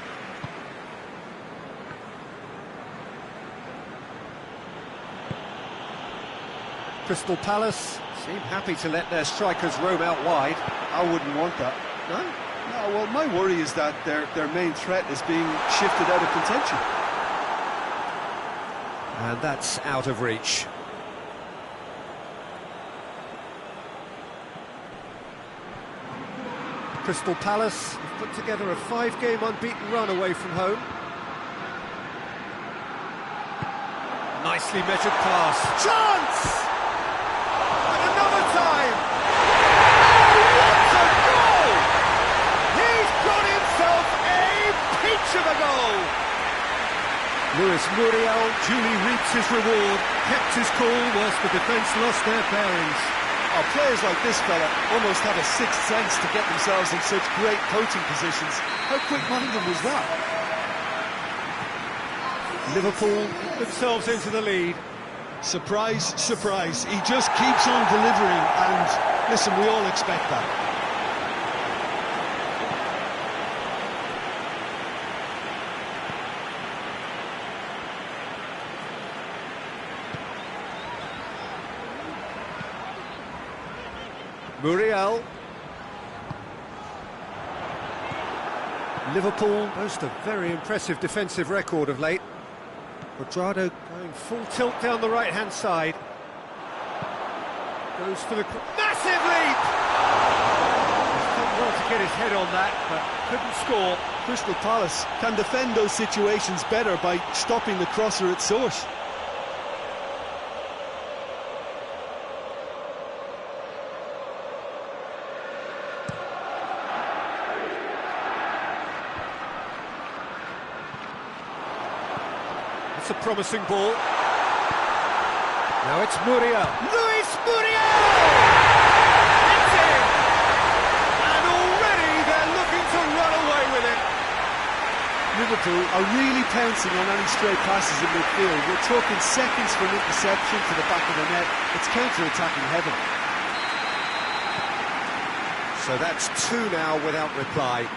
Crystal Palace seem happy to let their strikers roam out wide. I wouldn't want that. No? No, well, my worry is that their main threat is being shifted out of contention. And that's out of reach. Crystal Palace have put together a 5-game unbeaten run away from home. Nicely measured pass. Chance! And another time! Oh, what a goal! He's got himself a Luis Muriel duly reaps his reward, kept his cool whilst the defence lost their bearings. Oh, players like this fella almost have a sixth sense to get themselves in such great coaching positions. How quick-minded was that? Liverpool get themselves into the lead. Surprise, surprise. He just keeps on delivering, and listen, we all expect that. Muriel. Liverpool boast a very impressive defensive record of late. Quadrado going full tilt down the right-hand side. Goes for the massive leap! He's done well to get his head on that, but couldn't score. Crystal Palace can defend those situations better by stopping the crosser at source. It's a promising ball. Now it's Muriel. Luis Muriel! It's in! And already they're looking to run away with it. Liverpool are really pouncing on any stray passes in midfield. We're talking seconds from interception to the back of the net. It's counter-attacking heaven. So that's two now without reply.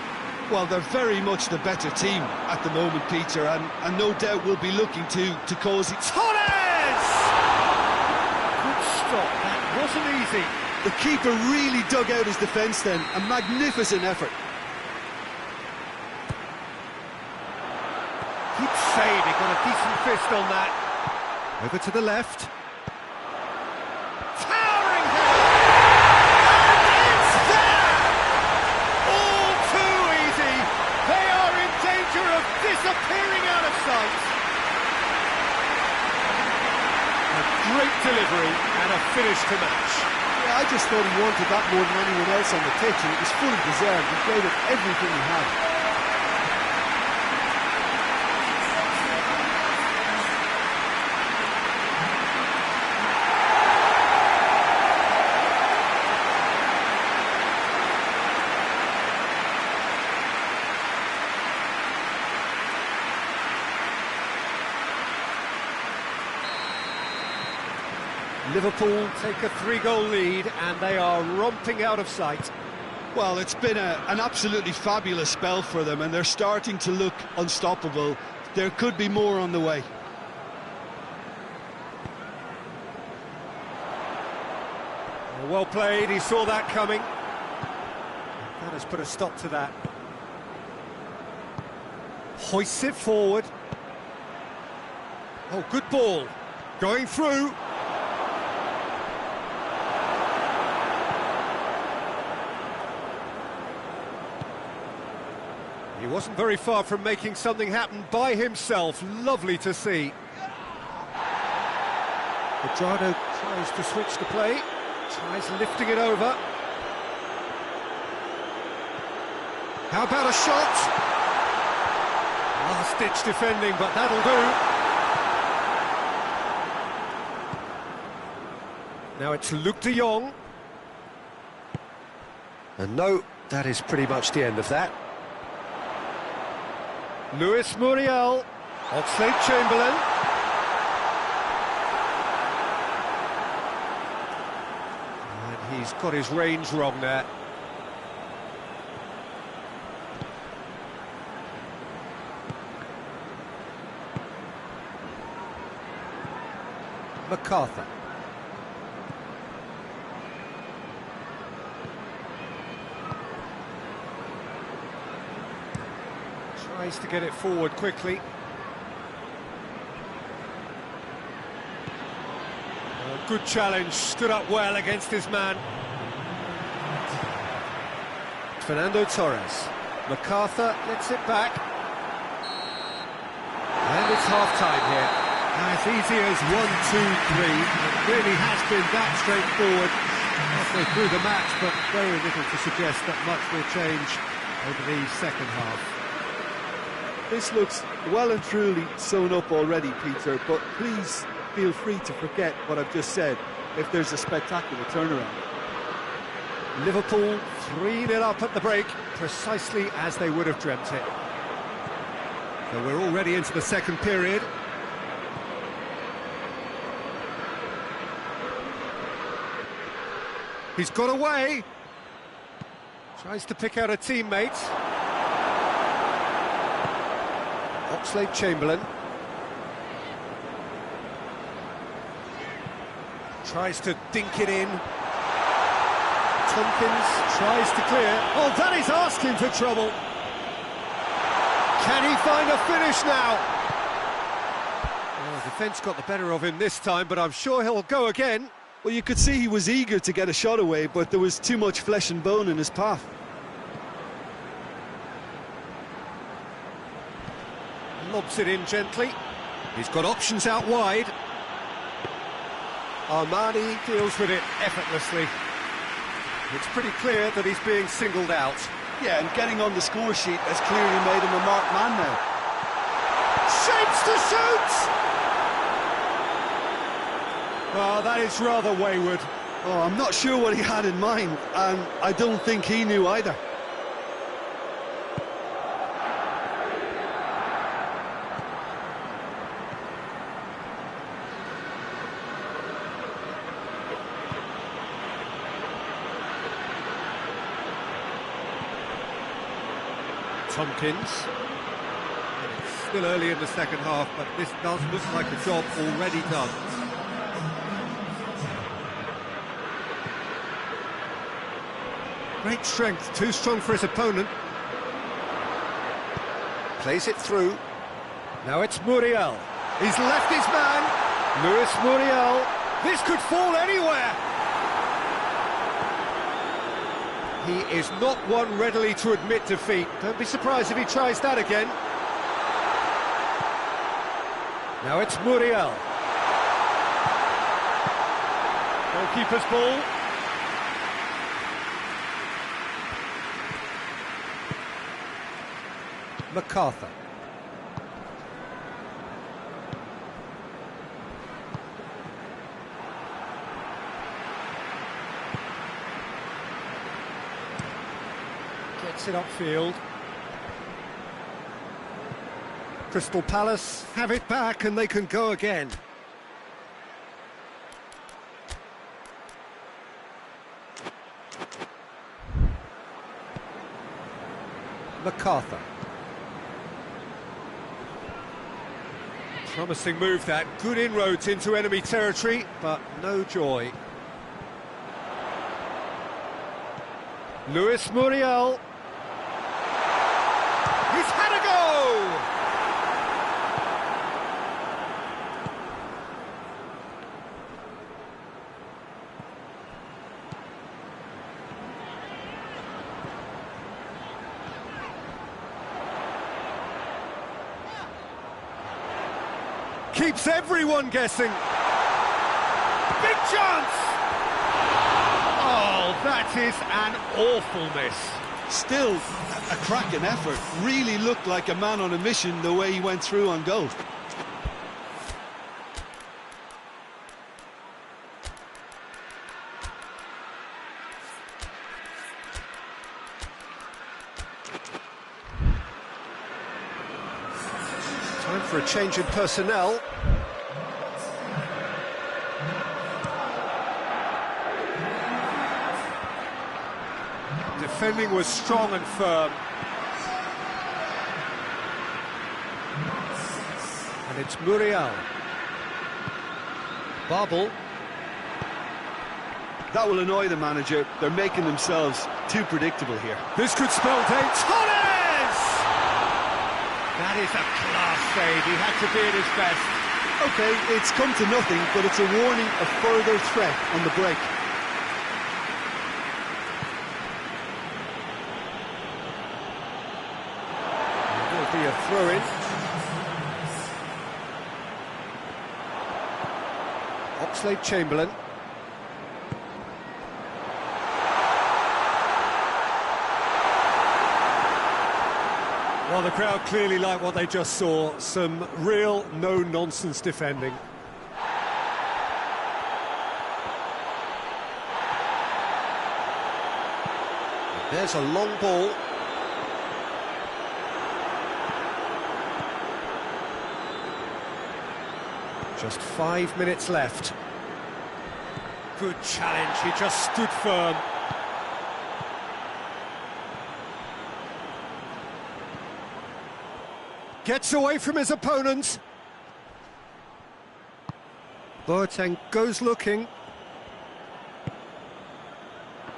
Well, they're very much the better team at the moment, Peter, and no doubt will be looking to cause it. Torres! Good stop, that wasn't easy. The keeper really dug out his defence then, a magnificent effort. Good save, he got a decent fist on that. Over to the left. Towering header! And it's there! All too easy. They are in danger of disappearing out of sight. A great delivery and a finish to match. Yeah, I just thought he wanted that more than anyone else on the pitch, and it was fully deserved. He gave it everything he had. Liverpool take a 3-goal lead and they are romping out of sight. Well, it's been an absolutely fabulous spell for them, and they're starting to look unstoppable. There could be more on the way. Well played, he saw that coming. That has put a stop to that. Hoists it forward. Oh, good ball. Going through. He wasn't very far from making something happen by himself. Lovely to see. Quadrado tries to switch the play. Tries lifting it over. How about a shot? Last-ditch defending, but that'll do. Now it's Luke de Jong. And no, that is pretty much the end of that. Luis Muriel, Oxlade-Chamberlain. And he's got his range wrong there. MacArthur. Tries to get it forward quickly. Good challenge, stood up well against his man. Fernando Torres. MacArthur gets it back. And it's half-time here. As easy as 1, 2, 3. It really has been that straightforward halfway through the match, but very little to suggest that much will change over the second half. This looks well and truly sewn up already, Peter, but please feel free to forget what I've just said if there's a spectacular turnaround. Liverpool 3-0 up at the break, precisely as they would have dreamt it. So we're already into the second period. He's got away. Tries to pick out a teammate. Oxlade-Chamberlain. Tries to dink it in. Tompkins tries to clear. Oh, that is asking for trouble. Can he find a finish now? Oh, defence got the better of him this time, but I'm sure he'll go again. Well, you could see he was eager to get a shot away, but there was too much flesh and bone in his path. Lobs it in gently. He's got options out wide. Armani deals with it effortlessly. It's pretty clear that he's being singled out. Yeah, and getting on the score sheet has clearly made him a marked man now. Shapes to shoot! Oh, that is rather wayward. Oh, I'm not sure what he had in mind, and I don't think he knew either. Tompkins. It's still early in the second half, but this does look like a job already done. Great strength, too strong for his opponent. Plays it through. Now it's Muriel. He's left his man. Luis Muriel. This could fall anywhere. He is not one readily to admit defeat. Don't be surprised if he tries that again. Now it's Muriel. Goalkeeper's ball. MacArthur. Gets it upfield. Crystal Palace have it back and they can go again. MacArthur. Promising move that, good inroads into enemy territory, but no joy. Luis Muriel. He's had a go! Keeps everyone guessing. Big chance! Oh, that is an awful miss. Still, a cracking effort. Really looked like a man on a mission the way he went through on goal. Time for a change in personnel. Defending was strong and firm. And it's Muriel. Babel. That will annoy the manager. They're making themselves too predictable here. This could spell danger. Torres! That is a class save. He had to be at his best. Okay, it's come to nothing, but it's a warning of further threat on the break. Be a throw-in. Oxlade-Chamberlain. Well, the crowd clearly like what they just saw. Some real no-nonsense defending. There's a long ball. Just 5 minutes left. Good challenge, he just stood firm. Gets away from his opponent. Boateng goes looking.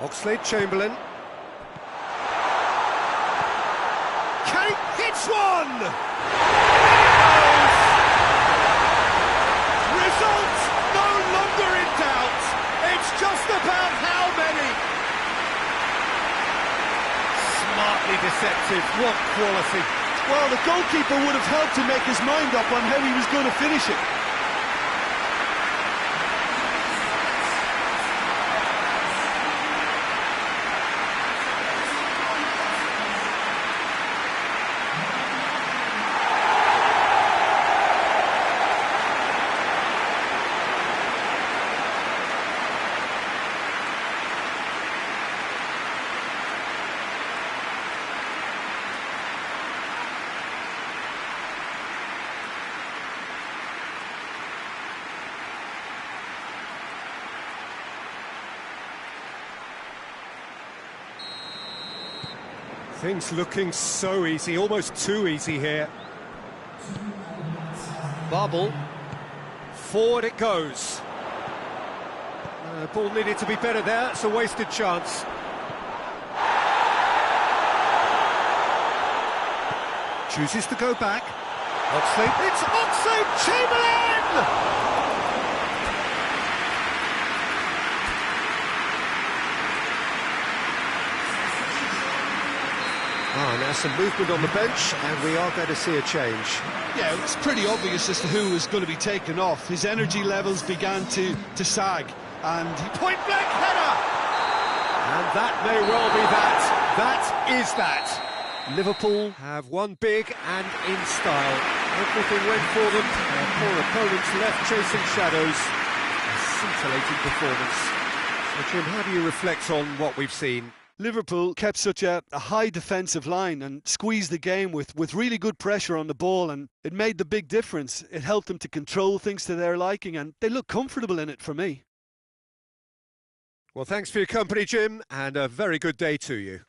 Oxlade-Chamberlain. Kane hits one! Result no longer in doubt. It's just about how many. Smartly deceptive, what quality. Well, the goalkeeper would have helped to make his mind up on how he was going to finish it. Things looking so easy, almost too easy here. Bubble. Forward it goes. Ball needed to be better there, it's a wasted chance. Chooses to go back. Oxlade, it's Oxlade-Chamberlain! Now some movement on the bench, and we are going to see a change. Yeah, it's pretty obvious as to who was going to be taken off. His energy levels began to sag, and point-blank header! And that may well be that. That is that. Liverpool have won big and in style. Everything went for them. Their poor opponents left chasing shadows. A scintillating performance. So, Jim, how do you reflect on what we've seen? Liverpool kept such a high defensive line and squeezed the game with really good pressure on the ball, and it made the big difference. It helped them to control things to their liking, and they look comfortable in it for me. Well, thanks for your company, Jim, and a very good day to you.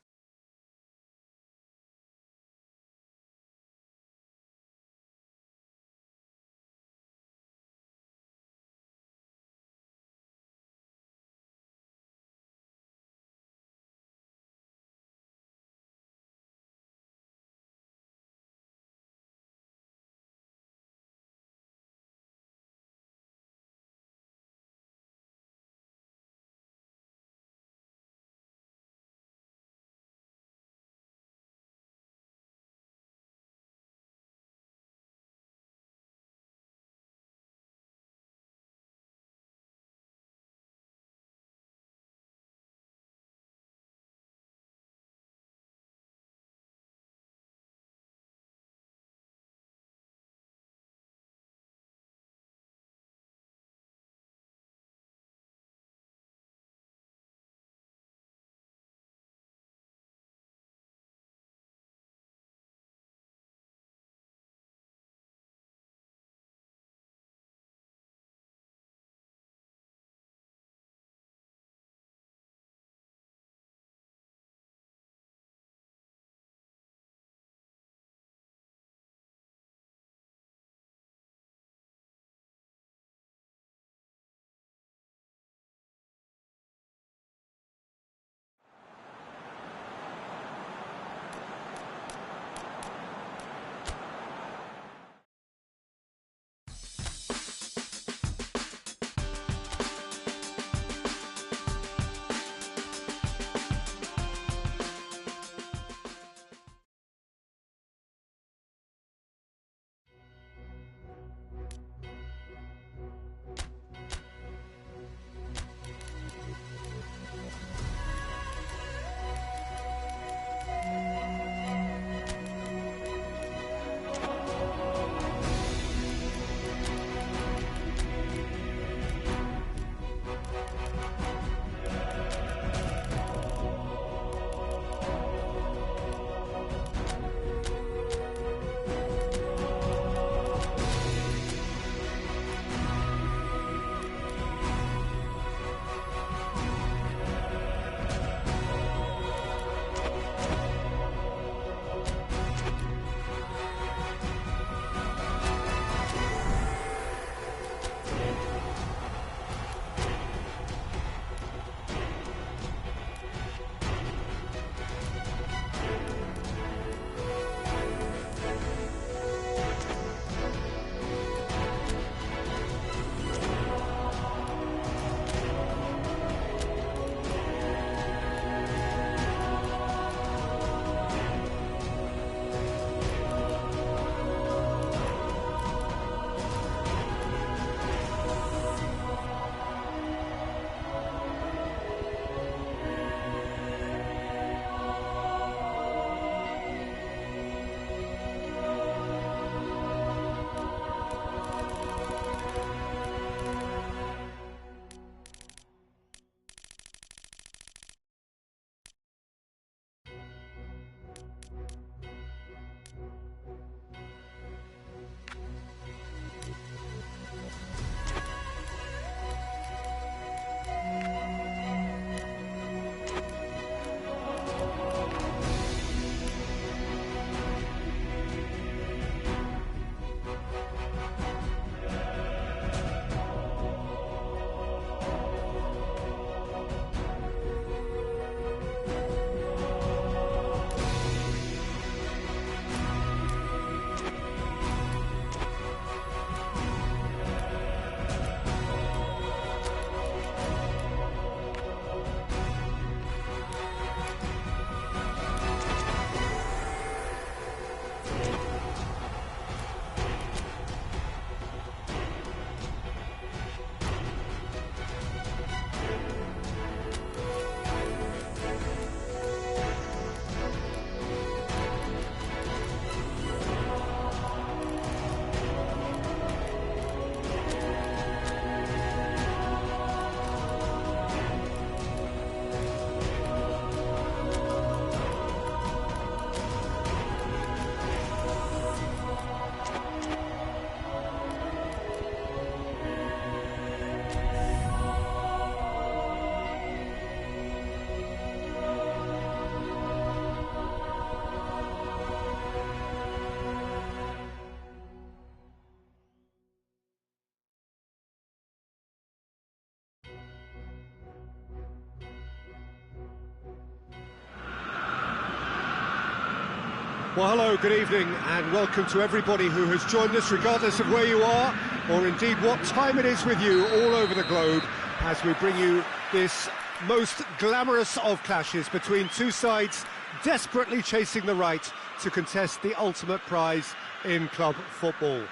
Well, hello, good evening, and welcome to everybody who has joined us, regardless of where you are, or indeed what time it is with you all over the globe, as we bring you this most glamorous of clashes between two sides desperately chasing the right to contest the ultimate prize in club football.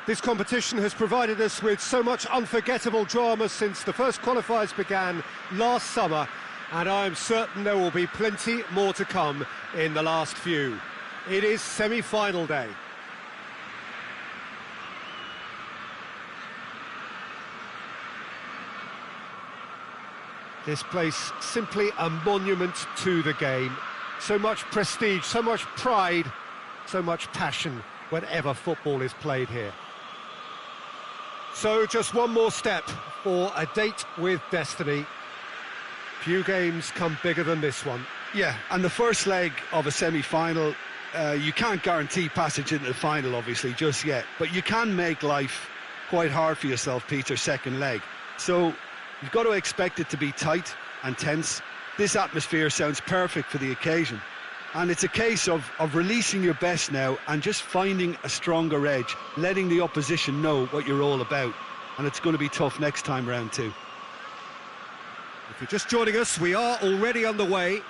This competition has provided us with so much unforgettable drama since the first qualifiers began last summer, and I am certain there will be plenty more to come in the last few. It is semi-final day. This place simply a monument to the game. So much prestige, so much pride, so much passion whenever football is played here. So just one more step for a date with destiny. Few games come bigger than this one. Yeah, and the first leg of a semi-final, you can't guarantee passage into the final, obviously, just yet. But you can make life quite hard for yourself, Peter, second leg. So you've got to expect it to be tight and tense. This atmosphere sounds perfect for the occasion. And it's a case of releasing your best now and just finding a stronger edge, letting the opposition know what you're all about. And it's going to be tough next time round too. If you're just joining us, we are already underway.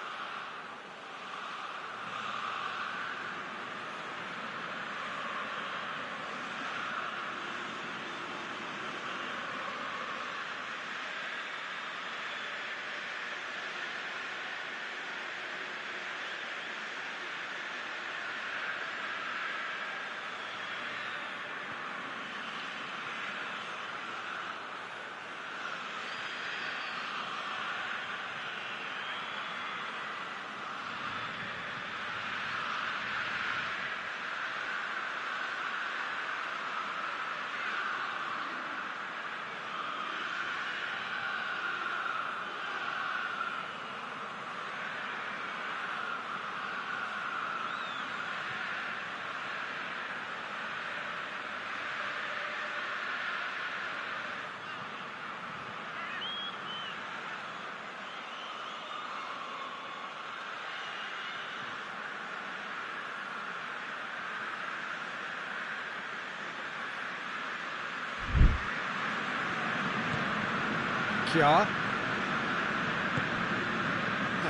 I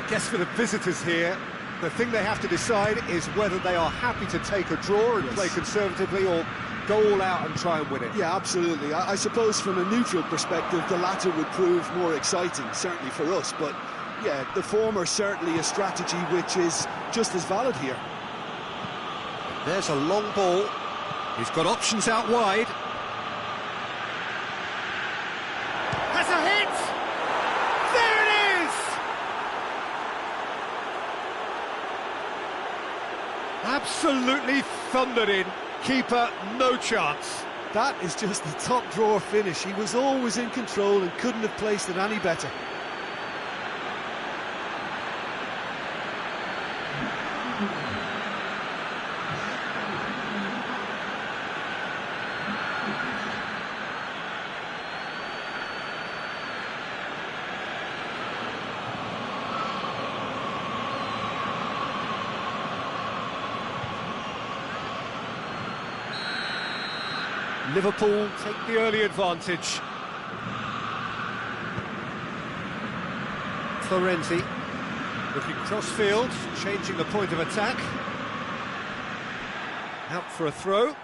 guess for the visitors here, the thing they have to decide is whether they are happy to take a draw and play conservatively or go all out and try and win it. Yeah, absolutely. I suppose from a neutral perspective, the latter would prove more exciting, certainly for us. But yeah, the former certainly a strategy which is just as valid here. There's a long ball. He's got options out wide. Has a hit! There it is! Absolutely thundered in. Keeper, no chance. That is just the top drawer finish. He was always in control and couldn't have placed it any better. Liverpool take the early advantage. Florenzi looking cross-field, changing the point of attack. Out for a throw.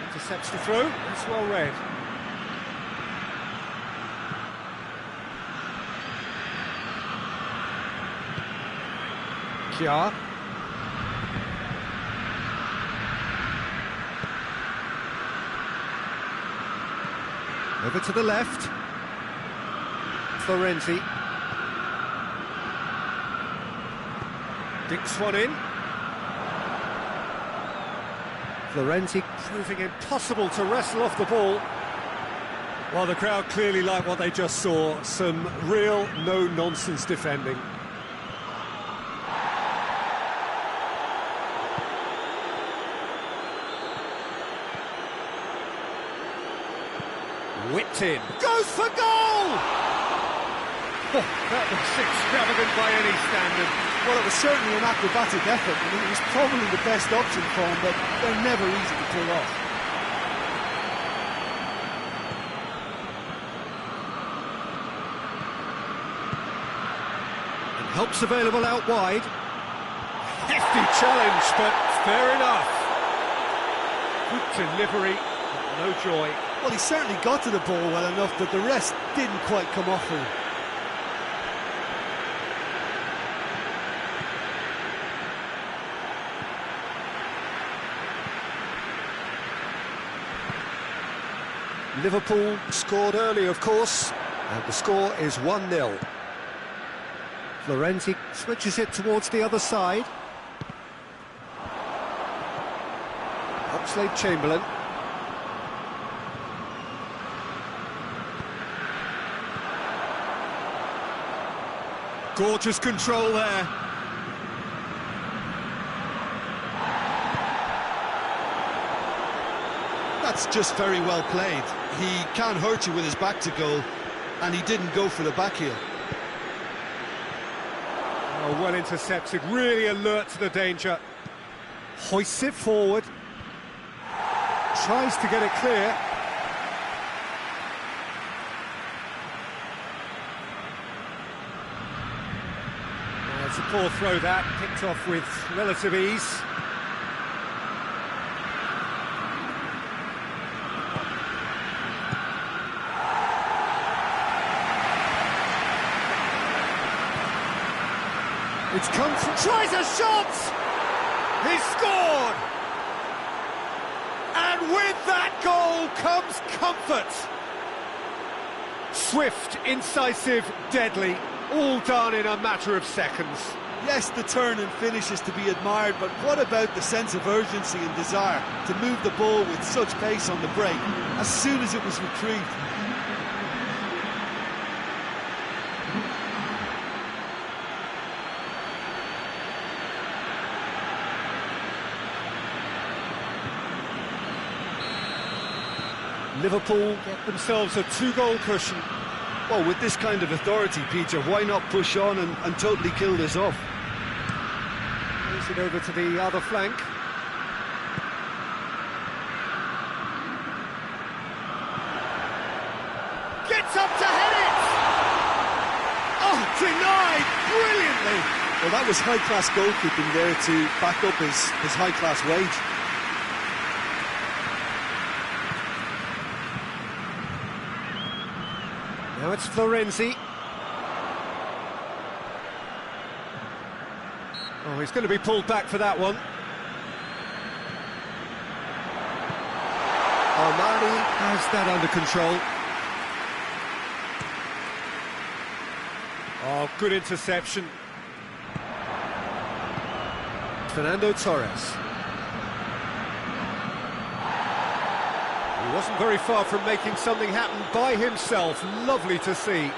Intercepts the throw, that's well read. Kjaer. Over to the left. Florenzi. Dinks one in. Florenzi proving impossible to wrestle off the ball. Well, the crowd clearly like what they just saw. Some real no-nonsense defending. Whipped in. Goes for goal! Oh, that looks extravagant by any standard. Well, it was certainly an acrobatic effort. I mean, it was probably the best option for him, but they're never easy to pull off. And help's available out wide. Hefty challenge, but fair enough. Good delivery, no joy. Well, he certainly got to the ball well enough, but the rest didn't quite come off for him. Liverpool scored early, of course, and the score is 1-0. Florenzi switches it towards the other side. Oxlade-Chamberlain. Gorgeous control there. That's just very well played. He can't hurt you with his back to goal, and he didn't go for the back heel. Oh, well intercepted, really alert to the danger. Hoists it forward. Tries to get it clear. It's a poor throw that, picked off with relative ease. It's come from... tries a shot! He's scored! And with that goal comes comfort. Swift, incisive, deadly, all done in a matter of seconds. Yes, the turn and finish is to be admired, but what about the sense of urgency and desire to move the ball with such pace on the break as soon as it was retrieved? Liverpool get themselves a 2-goal cushion. Well, with this kind of authority, Peter, why not push on and totally kill this off? Moves it over to the other flank. Gets up to head it! Oh, denied brilliantly! Well, that was high-class goalkeeping there to back up his high-class wage. Now it's Florenzi. Oh, he's going to be pulled back for that one. Armani has that under control. Oh, good interception. Fernando Torres. He wasn't very far from making something happen by himself. Lovely to see.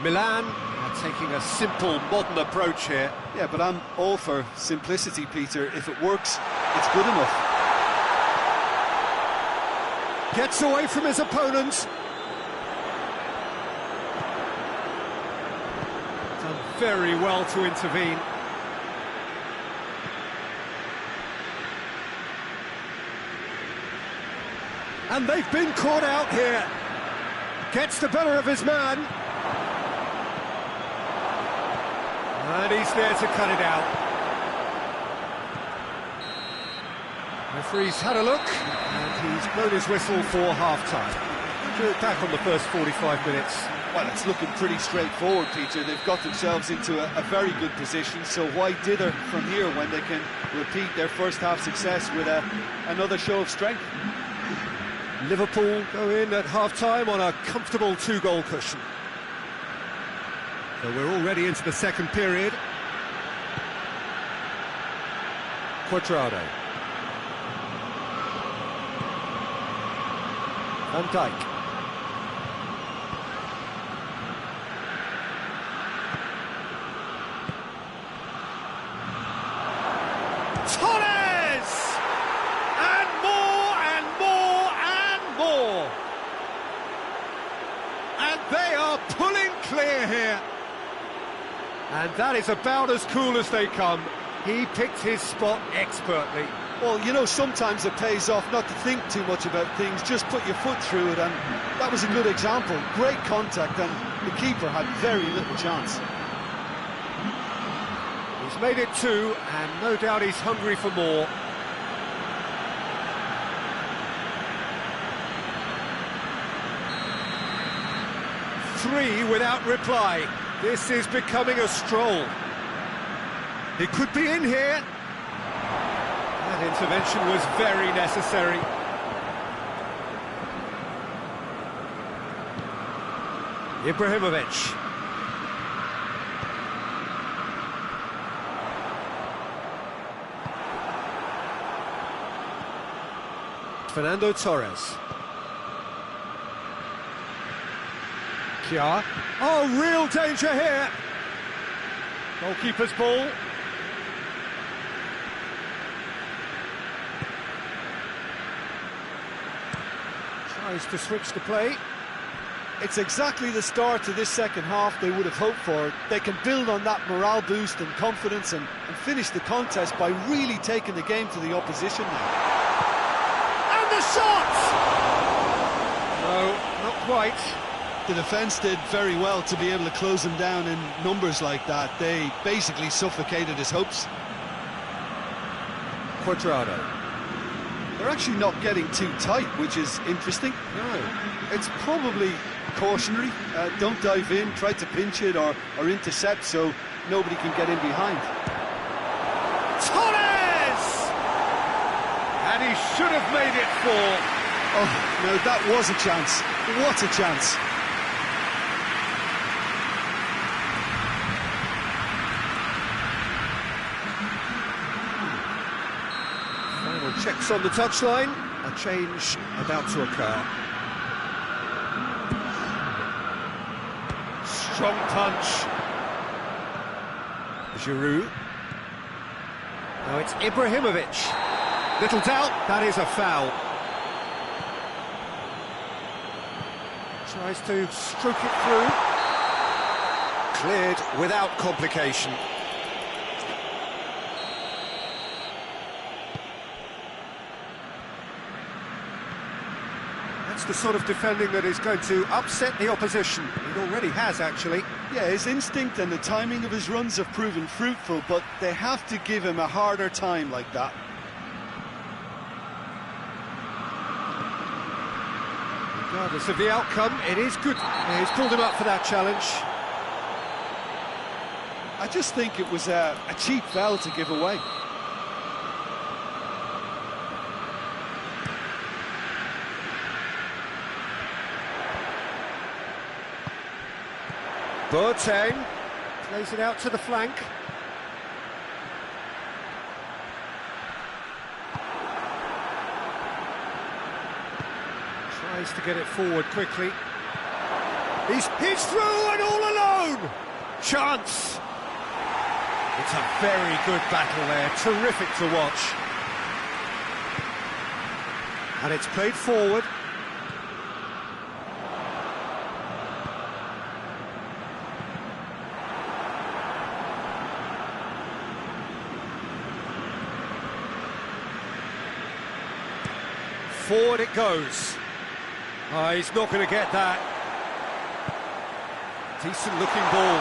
Milan are taking a simple, modern approach here. Yeah, but I'm all for simplicity, Peter. If it works, it's good enough. Gets away from his opponent. Done very well to intervene. And they've been caught out here. Gets the better of his man. And he's there to cut it out. Referee's had a look, and he's blown his whistle for half-time. Back on the first 45 minutes. Well, it's looking pretty straightforward, Peter. They've got themselves into a very good position, so why dither from here when they can repeat their first half success with another show of strength? Liverpool go in at half-time on a comfortable 2-goal cushion. So we're already into the second period. Cuadrado. Van Dijk. Torres! And more and more and more. And they are pulling clear here. And that is about as cool as they come. He picked his spot expertly. Well, you know, sometimes it pays off not to think too much about things, just put your foot through it, and that was a good example. Great contact, and the keeper had very little chance. He's made it 2, and no doubt he's hungry for more. Three without reply. This is becoming a stroll. It could be in here. That intervention was very necessary. Ibrahimovic. Fernando Torres. Kia. Oh, real danger here. Goalkeeper's ball. Tries to switch the play. It's exactly the start to this second half they would have hoped for. They can build on that morale boost and confidence and finish the contest by really taking the game to the opposition now. And the shot! No, not quite. The defence did very well to be able to close him down in numbers like that. They basically suffocated his hopes. Cuadrado. They're actually not getting too tight, which is interesting. No. It's probably cautionary. Don't dive in, try to pinch it or intercept so nobody can get in behind. Torres! And he should have made it 4. Oh, no, that was a chance. What a chance. Final checks on the touchline. A change about to occur. Strong punch. Giroud. Now it's Ibrahimovic. Little doubt, that is a foul. Tries to stroke it through. Cleared without complication. That's the sort of defending that is going to upset the opposition. It already has, actually. Yeah, his instinct and the timing of his runs have proven fruitful, but they have to give him a harder time like that. Regardless of the outcome, it is good. Yeah, he's pulled him up for that challenge. I just think it was a cheap foul to give away. Boateng plays it out to the flank. Tries to get it forward quickly. He's through and all alone! Chance! It's a very good battle there, terrific to watch. And it's played forward. Forward it goes. Oh, he's not going to get that. Decent looking ball.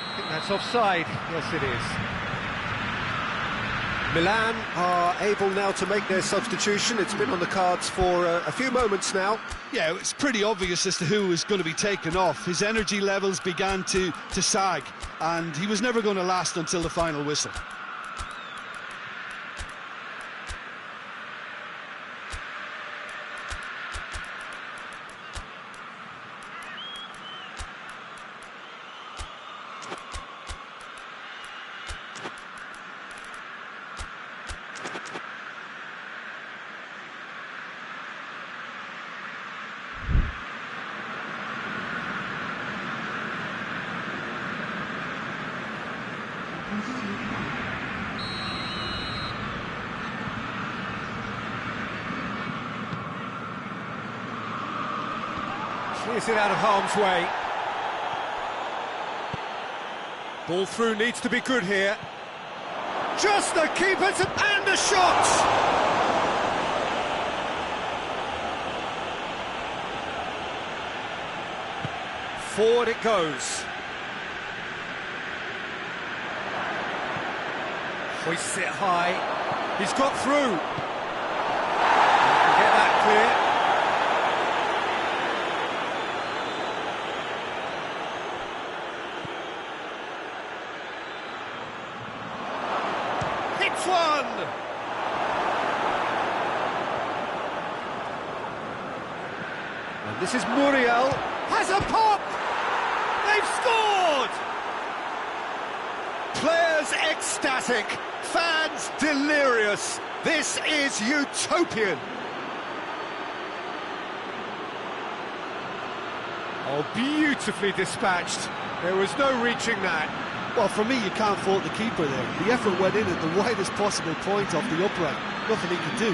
I think that's offside. Yes, it is. Milan are able now to make their substitution. It's been on the cards for a few moments now. Yeah, it's pretty obvious as to who was going to be taken off. His energy levels began to sag, and he was never going to last until the final whistle. Clears it out of harm's way. Ball through needs to be good here. Just the keeper and the shot! Forward it goes. Hoists it high. He's got through. Get that clear. Hits one! And this is Muriel. Has a pop! They've scored! Players ecstatic, fans delirious. This is utopian. Oh, beautifully dispatched. There was no reaching that. Well, for me, you can't fault the keeper there. The effort went in at the widest possible point off the upright. Nothing he could do.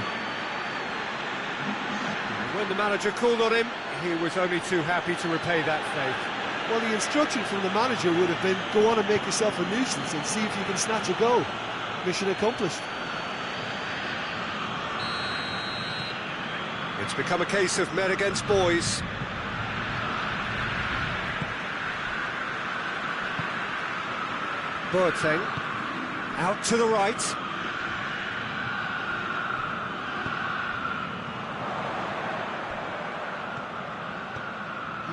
When the manager called on him, he was only too happy to repay that faith. Well, the instruction from the manager would have been, go on and make yourself a nuisance and see if you can snatch a goal. Mission accomplished. It's become a case of men against boys. Boateng, out to the right.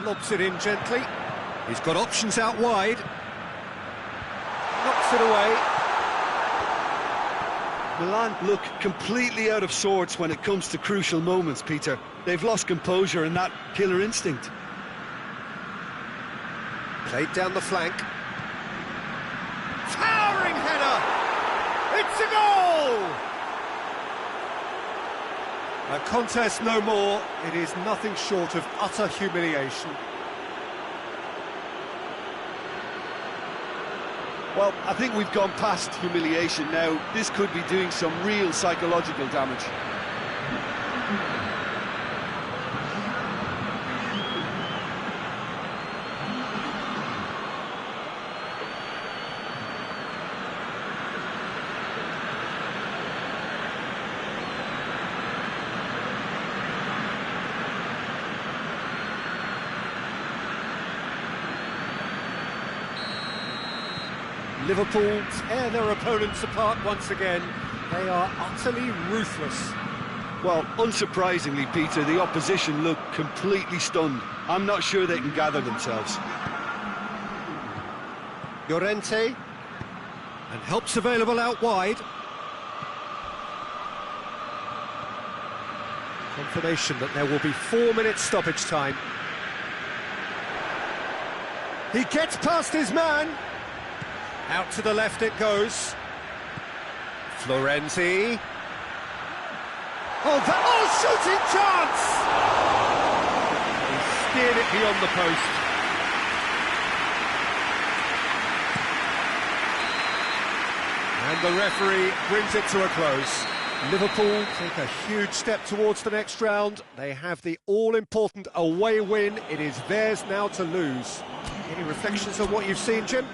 Lobs it in gently. He's got options out wide. Knocks it away. Milan look completely out of sorts when it comes to crucial moments, Peter. They've lost composure and that killer instinct. Played down the flank. Towering header! It's a goal! A contest no more. It is nothing short of utter humiliation. Well, I think we've gone past humiliation now. This could be doing some real psychological damage. Liverpool tear their opponents apart once again. They are utterly ruthless. Well, unsurprisingly, Peter, the opposition look completely stunned. I'm not sure they can gather themselves. Llorente, and help's available out wide. Confirmation that there will be 4 minutes stoppage time. He gets past his man. Out to the left it goes. Florenzi. Oh, shooting chance! He steered it beyond the post. And the referee brings it to a close. Liverpool take a huge step towards the next round. They have the all-important away win. It is theirs now to lose. Any reflections on what you've seen, Jim?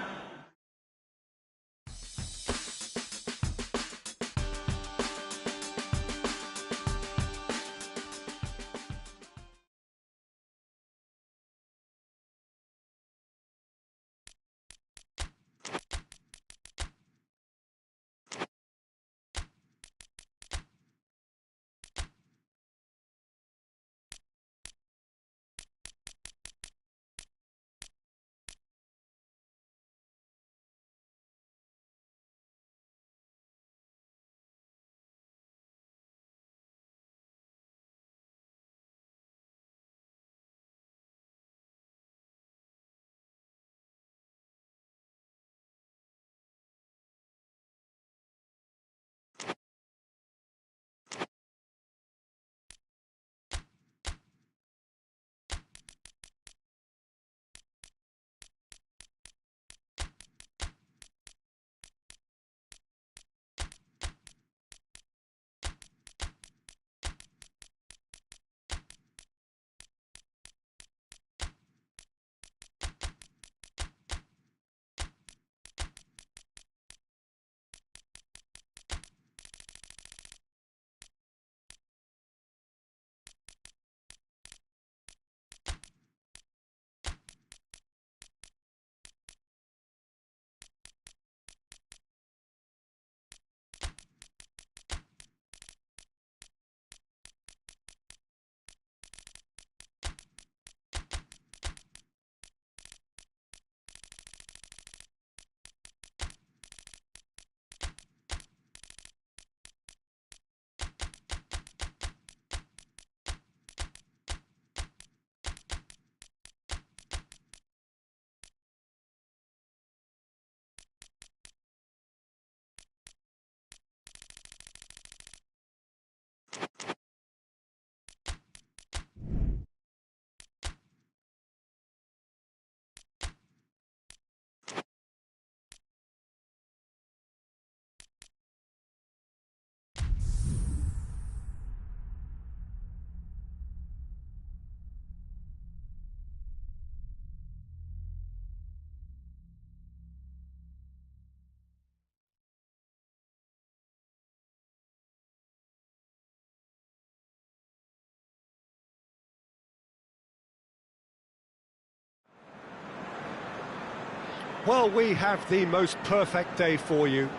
Well, we have the most perfect day for you.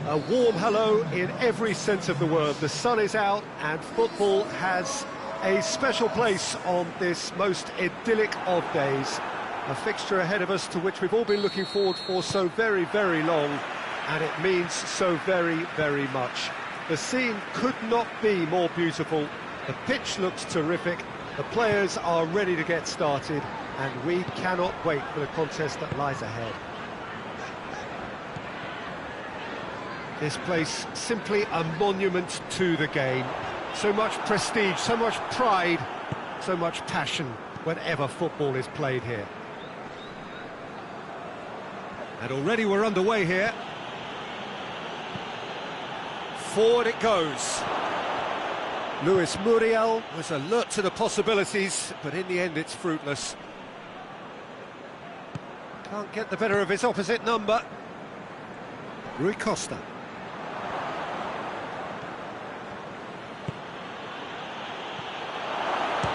A warm hello in every sense of the word. The sun is out and football has a special place on this most idyllic of days. A fixture ahead of us to which we've all been looking forward for so very, very long, and it means so very, very much. The scene could not be more beautiful. The pitch looks terrific. The players are ready to get started, and we cannot wait for the contest that lies ahead. This place, simply a monument to the game. So much prestige, so much pride, so much passion whenever football is played here. And already we're underway here. Forward it goes. Luis Muriel was alert to the possibilities, but in the end it's fruitless. Can't get the better of his opposite number. Rui Costa.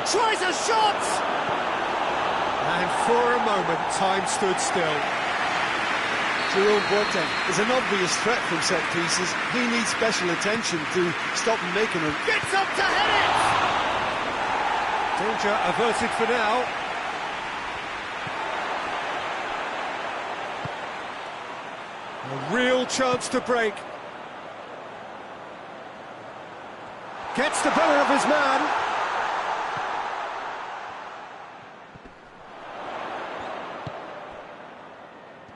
Tries a shot! And for a moment, time stood still. Jerome Boateng is an obvious threat from set pieces. He needs special attention to stop him making them. Gets up to head it! Danger averted for now. A real chance to break. Gets the better of his man.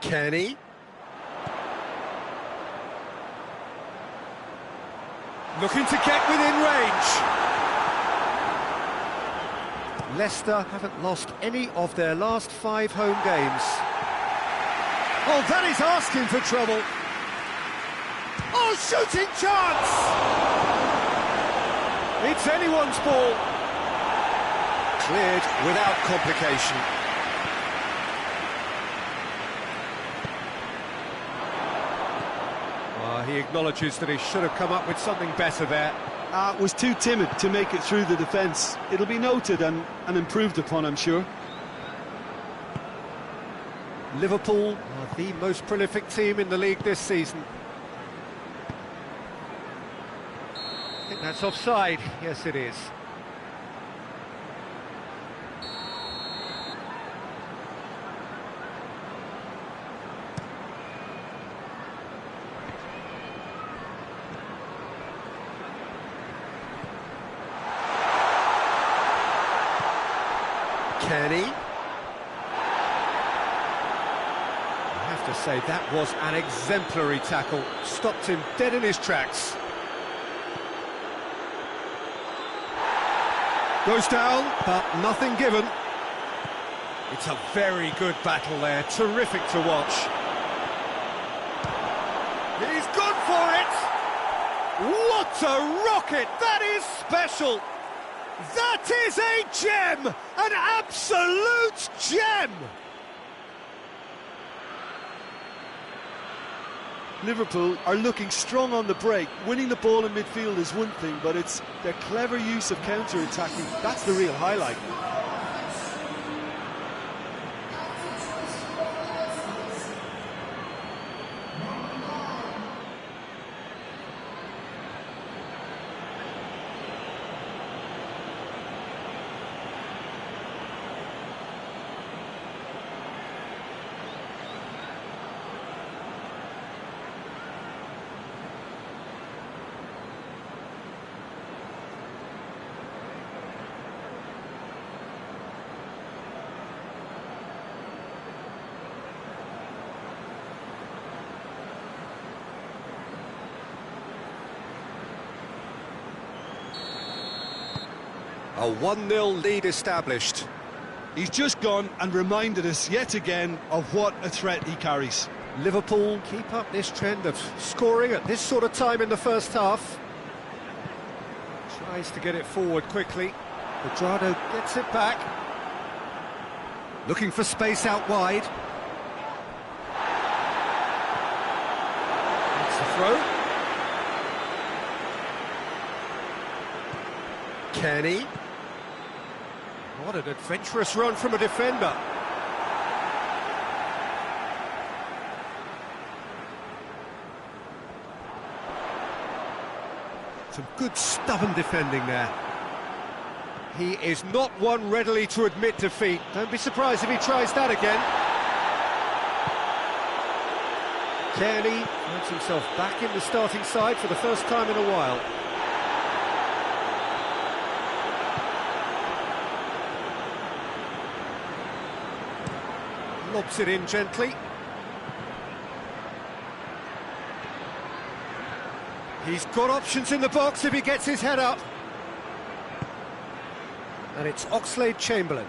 Kenny. Looking to get within range. Leicester haven't lost any of their last 5 home games. Oh, that is asking for trouble. Oh, shooting chance! It's anyone's ball. Cleared without complication. He acknowledges that he should have come up with something better there. Was too timid to make it through the defence. It'll be noted and improved upon, I'm sure. Liverpool are the most prolific team in the league this season. I think that's offside. Yes, it is. Kenny. I have to say, that was an exemplary tackle. Stopped him dead in his tracks. Goes down, but nothing given. It's a very good battle there. Terrific to watch. He's gone for it! What a rocket! That is special! That is a gem! An absolute gem! Liverpool are looking strong on the break. Winning the ball in midfield is one thing, but it's their clever use of counter-attacking. That's the real highlight. A 1-0 lead established. He's just gone and reminded us yet again of what a threat he carries. Liverpool keep up this trend of scoring at this sort of time in the first half. Tries to get it forward quickly. Cuadrado gets it back. Looking for space out wide. That's the throw. Kenny. What an adventurous run from a defender. Some good stubborn defending there. He is not one readily to admit defeat. Don't be surprised if he tries that again. Kearney finds himself back in the starting side for the first time in a while. Lobs it in gently. He's got options in the box if he gets his head up. And it's Oxlade-Chamberlain.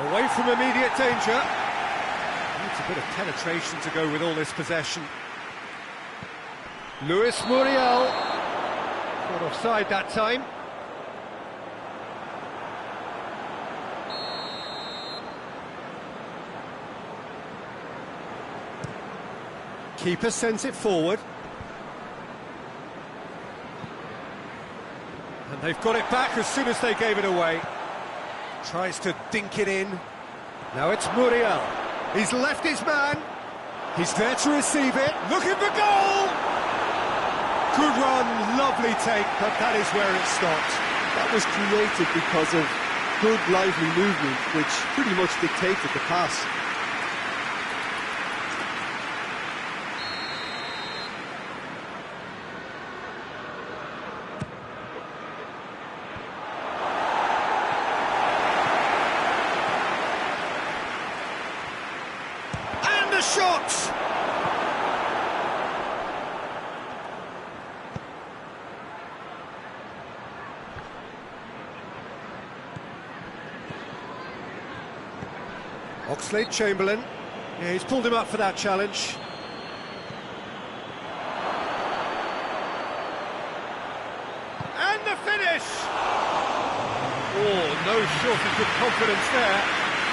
Away from immediate danger. Needs a bit of penetration to go with all this possession. Luis Muriel. Not offside that time. Keeper sends it forward. And they've got it back as soon as they gave it away. Tries to dink it in. Now it's Muriel. He's left his man. He's there to receive it. Looking for goal! Good run, lovely take, but that is where it stopped. That was created because of good, lively movement, which pretty much dictated the pass. Shot! Oxlade-Chamberlain. Yeah, he's pulled him up for that challenge. And the finish! Oh, no shortage of confidence there.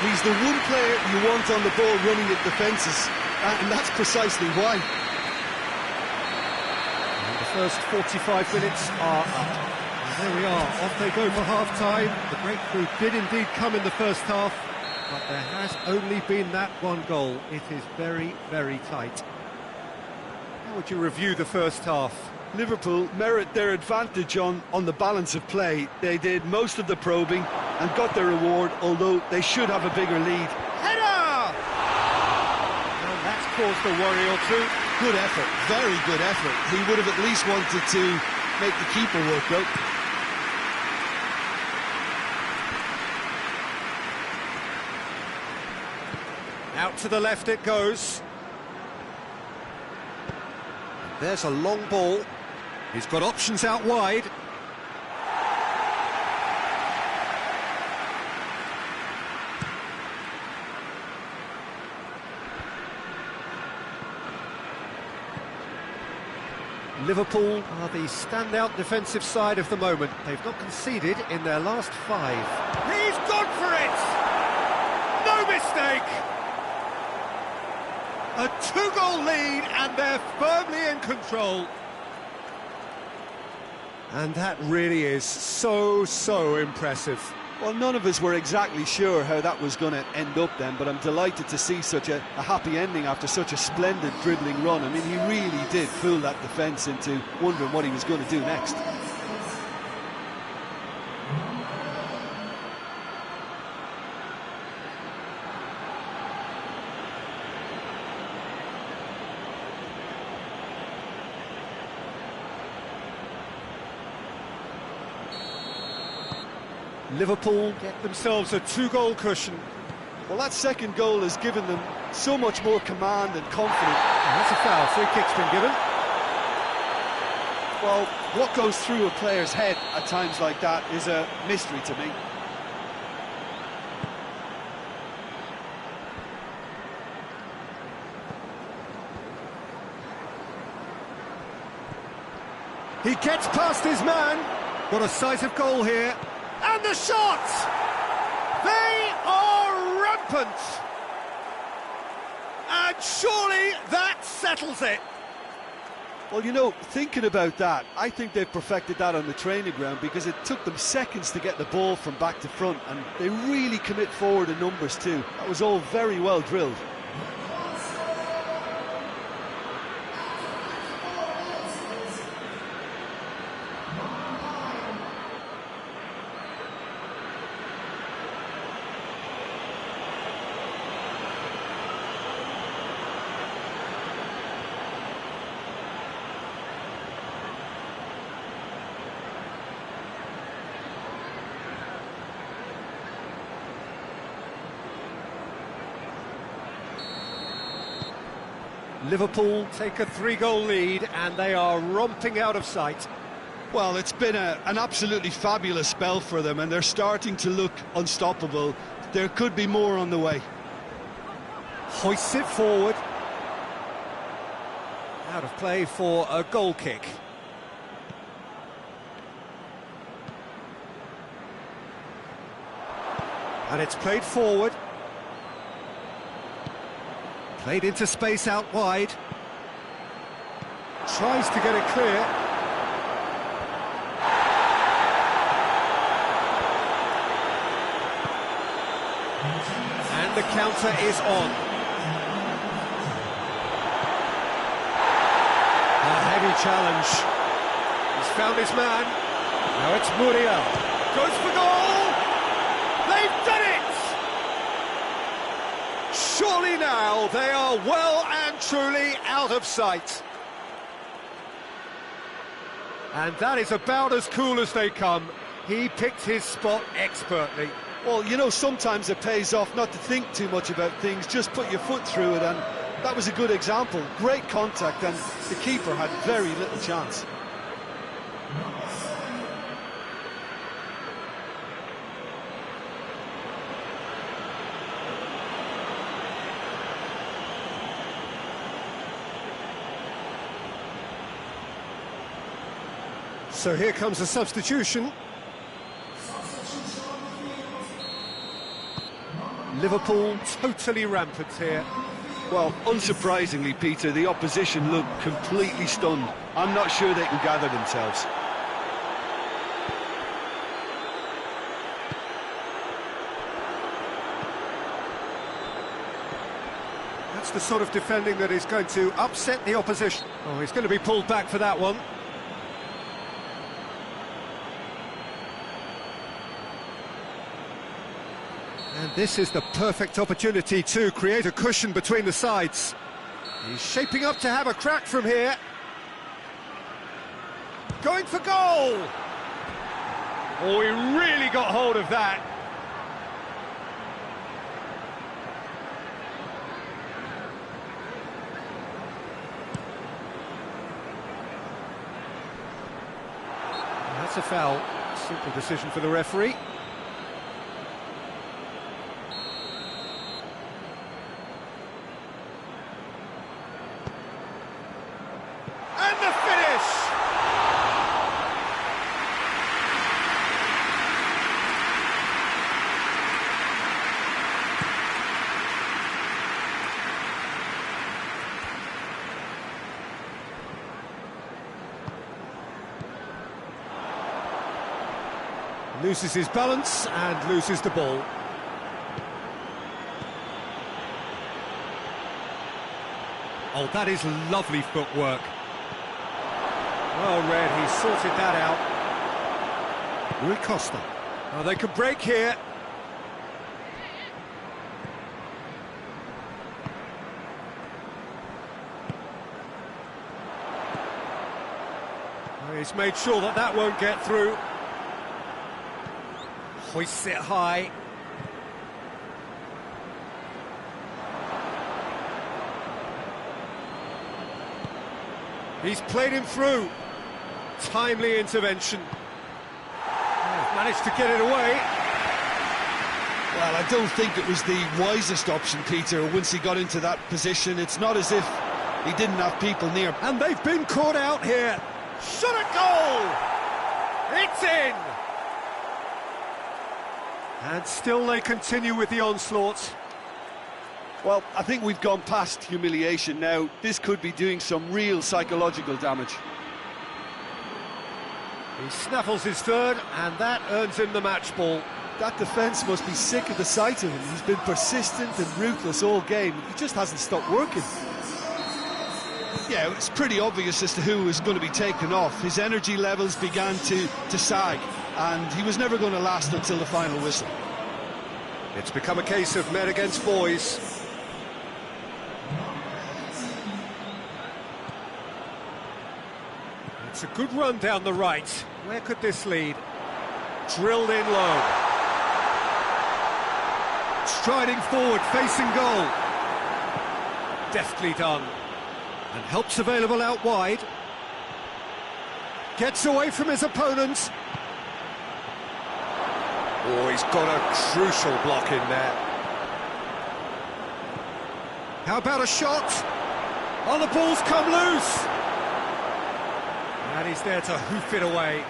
He's the one player you want on the ball running at defences, and that's precisely why. And the first 45 minutes are up. And there we are, off they go for half-time. The breakthrough did indeed come in the first half, but there has only been that one goal. It is very, very tight. How would you review the first half? Liverpool merit their advantage on the balance of play. They did most of the probing and got their reward, although they should have a bigger lead. Header! And that's caused a worry or two. Good effort, very good effort. He would have at least wanted to make the keeper work, though. Out to the left it goes. There's a long ball. He's got options out wide. Liverpool are the standout defensive side of the moment. They've not conceded in their last 5. He's gone for it! No mistake! A 2-goal lead and they're firmly in control. And that really is so impressive. Well, none of us were exactly sure how that was going to end up then, but I'm delighted to see such a happy ending after such a splendid dribbling run. I mean, he really did fool that defence into wondering what he was going to do next. Liverpool get themselves a 2-goal cushion. Well, that second goal has given them so much more command and confidence. And that's a foul. Free kick's been given. Well, what goes through a player's head at times like that is a mystery to me. He gets past his man. Got a sight of goal here. And the shot! They are rampant! And Surely that settles it. Well, you know, thinking about that, I think they've perfected that on the training ground, because it took them seconds to get the ball from back to front, and they really commit forward in numbers too. That was all very well drilled. Liverpool take a 3-goal lead and they are romping out of sight. Well, it's been an absolutely fabulous spell for them, and they're starting to look unstoppable. There could be more on the way. Hoists it forward. Out of play for a goal kick. And it's played forward. Played into space out wide. Tries to get it clear. And the counter is on. A heavy challenge. He's found his man. Now it's Muriel. Goes for goal! They've done it! Surely now they are well and truly out of sight. And that is about as cool as they come. He picked his spot expertly. Well, you know, sometimes it pays off not to think too much about things, just put your foot through it, and that was a good example. Great contact, and the keeper had very little chance. So here comes a substitution. Liverpool totally rampant here. Well, unsurprisingly, Peter, the opposition look completely stunned. I'm not sure they can gather themselves. That's the sort of defending that is going to upset the opposition. Oh, he's going to be pulled back for that one. And this is the perfect opportunity to create a cushion between the sides. He's shaping up to have a crack from here. Going for goal! Oh, he really got hold of that. That's a foul. Simple decision for the referee. And the finish! Loses his balance and loses the ball. Oh, that is lovely footwork. Well read, he sorted that out. Rui Costa. Oh, they could break here. Oh, he's made sure that that won't get through. Hoists it high. He's played him through. Timely intervention. Oh, managed to get it away. Well, I don't think it was the wisest option, Peter, once he got into that position. It's not as if he didn't have people near. And they've been caught out here. Shot a goal! It's in! And still they continue with the onslaught. Well, I think we've gone past humiliation now. This could be doing some real psychological damage. He snaffles his third, and that earns him the match ball. That defence must be sick of the sight of him. He's been persistent and ruthless all game. He just hasn't stopped working. Yeah, it's pretty obvious as to who was going to be taken off. His energy levels began to sag, and he was never going to last until the final whistle. It's become a case of men against boys. It's a good run down the right. Where could this lead? Drilled in low. Striding forward, facing goal. Deftly done. And help's available out wide. Gets away from his opponent. Oh, he's got a crucial block in there. How about a shot? Oh, the ball's come loose. And he's there to hoof it away.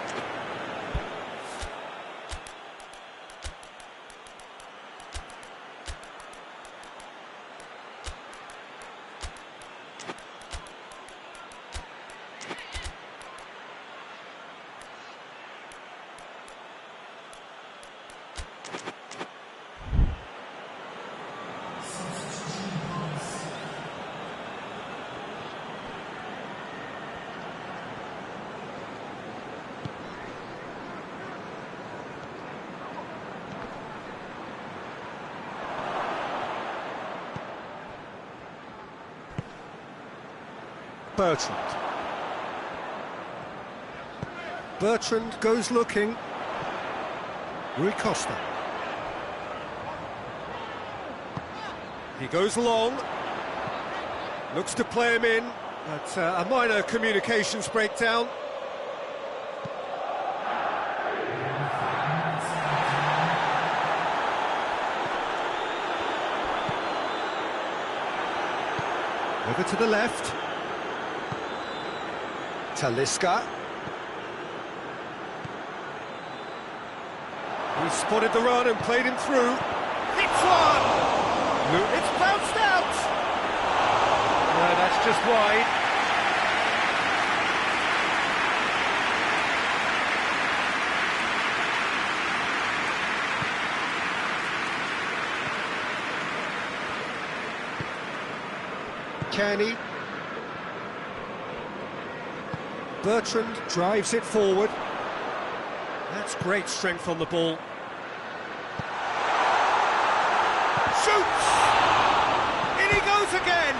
Bertrand goes looking. Rui Costa. He goes long. Looks to play him in, but a minor communications breakdown. Over to the left. Talisca. He spotted the run and played him through. It's one! It's bounced out! No, that's just wide. Kenny. Bertrand drives it forward. That's great strength on the ball. Shoots! In he goes again!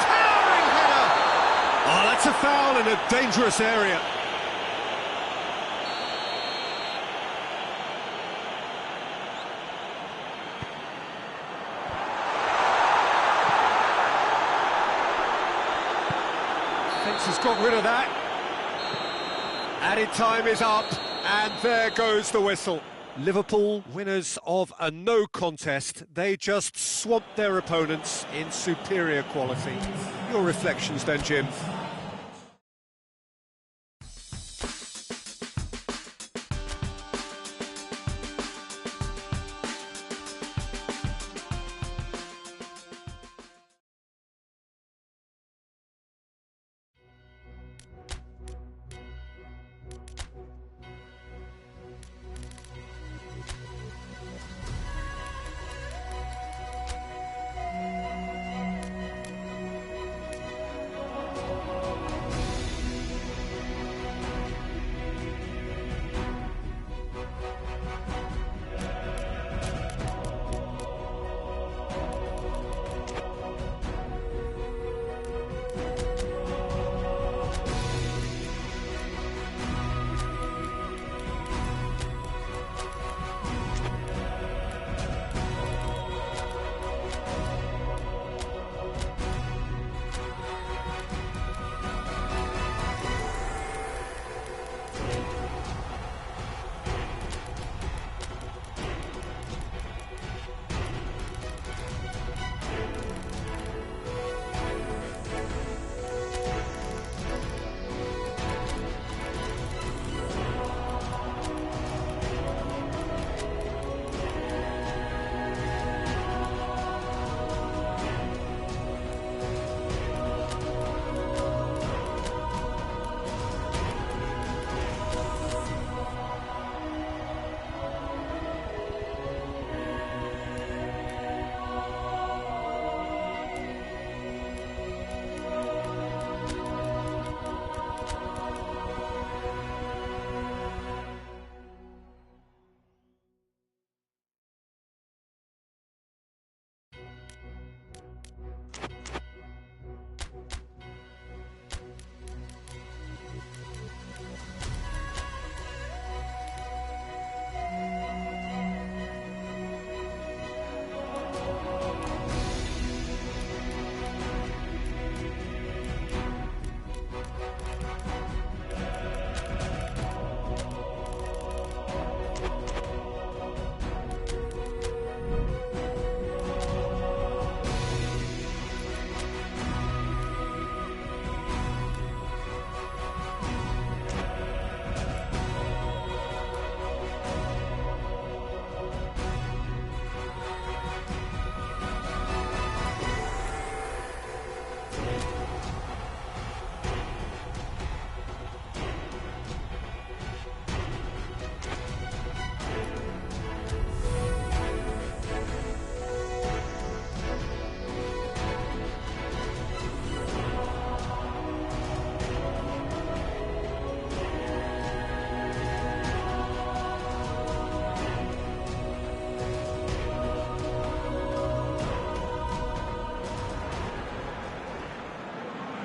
Towering header! Oh, that's a foul in a dangerous area. Has got rid of that. Added time is up, and there goes the whistle. Liverpool, winners of a no contest. They just swamped their opponents in superior quality. Your reflections then, Jim?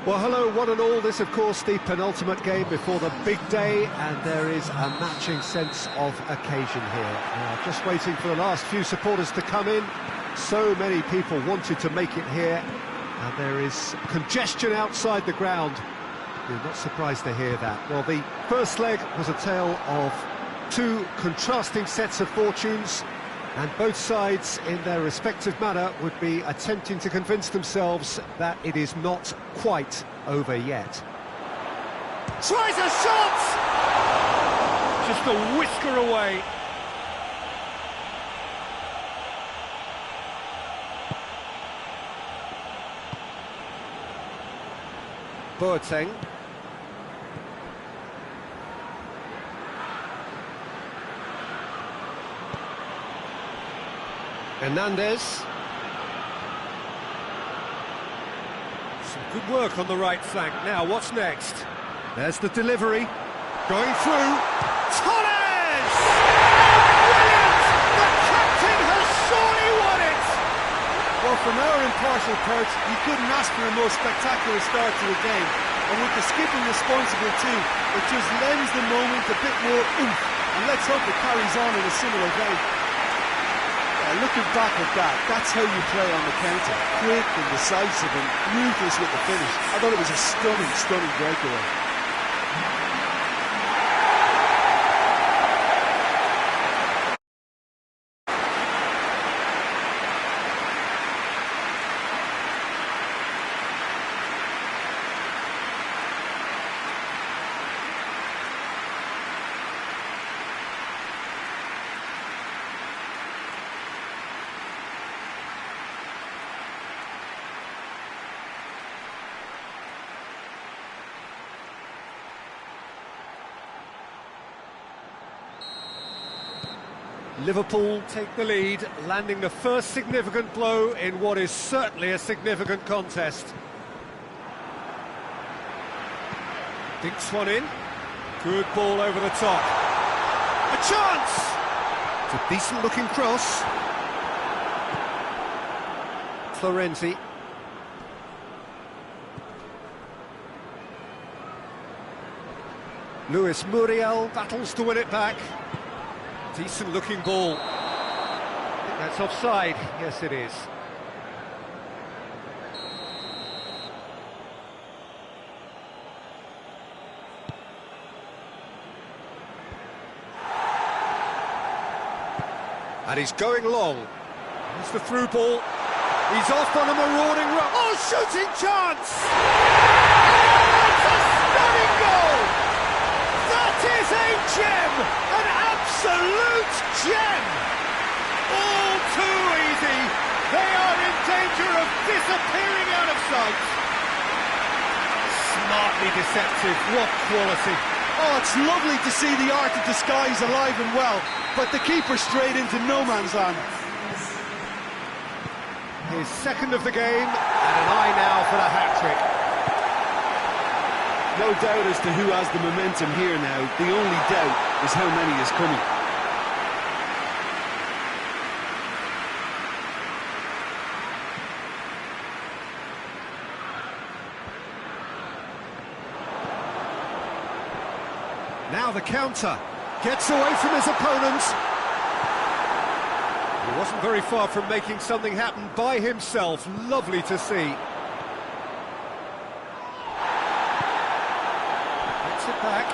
Well, hello, one and all. This, of course, the penultimate game before the big day, and there is a matching sense of occasion here. Now, just waiting for the last few supporters to come in. So many people wanted to make it here, and there is congestion outside the ground. You're not surprised to hear that. Well, the first leg was a tale of two contrasting sets of fortunes, and both sides, in their respective manner, would be attempting to convince themselves that it is not quite over yet. Tries a shot! Just a whisker away. Boateng. Hernandez. Some good work on the right flank. Now, what's next? There's the delivery. Going through. Torres! Brilliant! The captain has surely won it! Well, from our impartial perch, you couldn't ask for a more spectacular start to the game. And with the skipping responsible too, it just lends the moment a bit more oomph. And let's hope it carries on in a similar vein. Looking back at that, that's how you play on the counter. Quick and decisive and ruthless with the finish. I thought it was a stunning breakaway. Liverpool take the lead, landing the first significant blow in what is certainly a significant contest. Dinks one in. Good ball over the top. A chance! It's a decent-looking cross. Florenzi. Luis Muriel battles to win it back. Decent-looking ball. I think that's offside. Yes, it is. And he's going long. Here's the through ball. He's off on a marauding run. Oh, shooting chance! That's a stunning goal! That is a gem! An absolute gem! All too easy. They are in danger of disappearing out of sight. Smartly deceptive. What quality. Oh, it's lovely to see the art of disguise alive and well, but the keeper straight into no man's land. His second of the game, and an eye now for the hat-trick. No doubt as to who has the momentum here now. The only doubt is how many is coming. Now the counter. Gets away from his opponents. He wasn't very far from making something happen by himself. Lovely to see. Gets it back.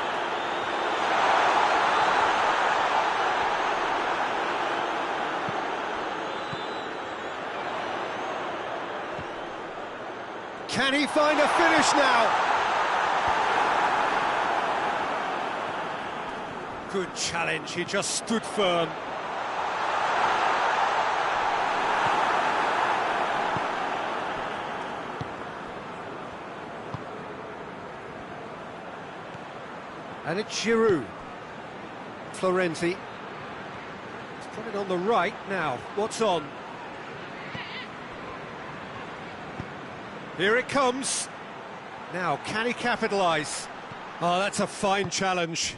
Can he find a finish now? Good challenge, he just stood firm. And it's Giroud. Florenzi. He's got it on the right now. What's on? Here it comes. Now, can he capitalise? Oh, that's a fine challenge.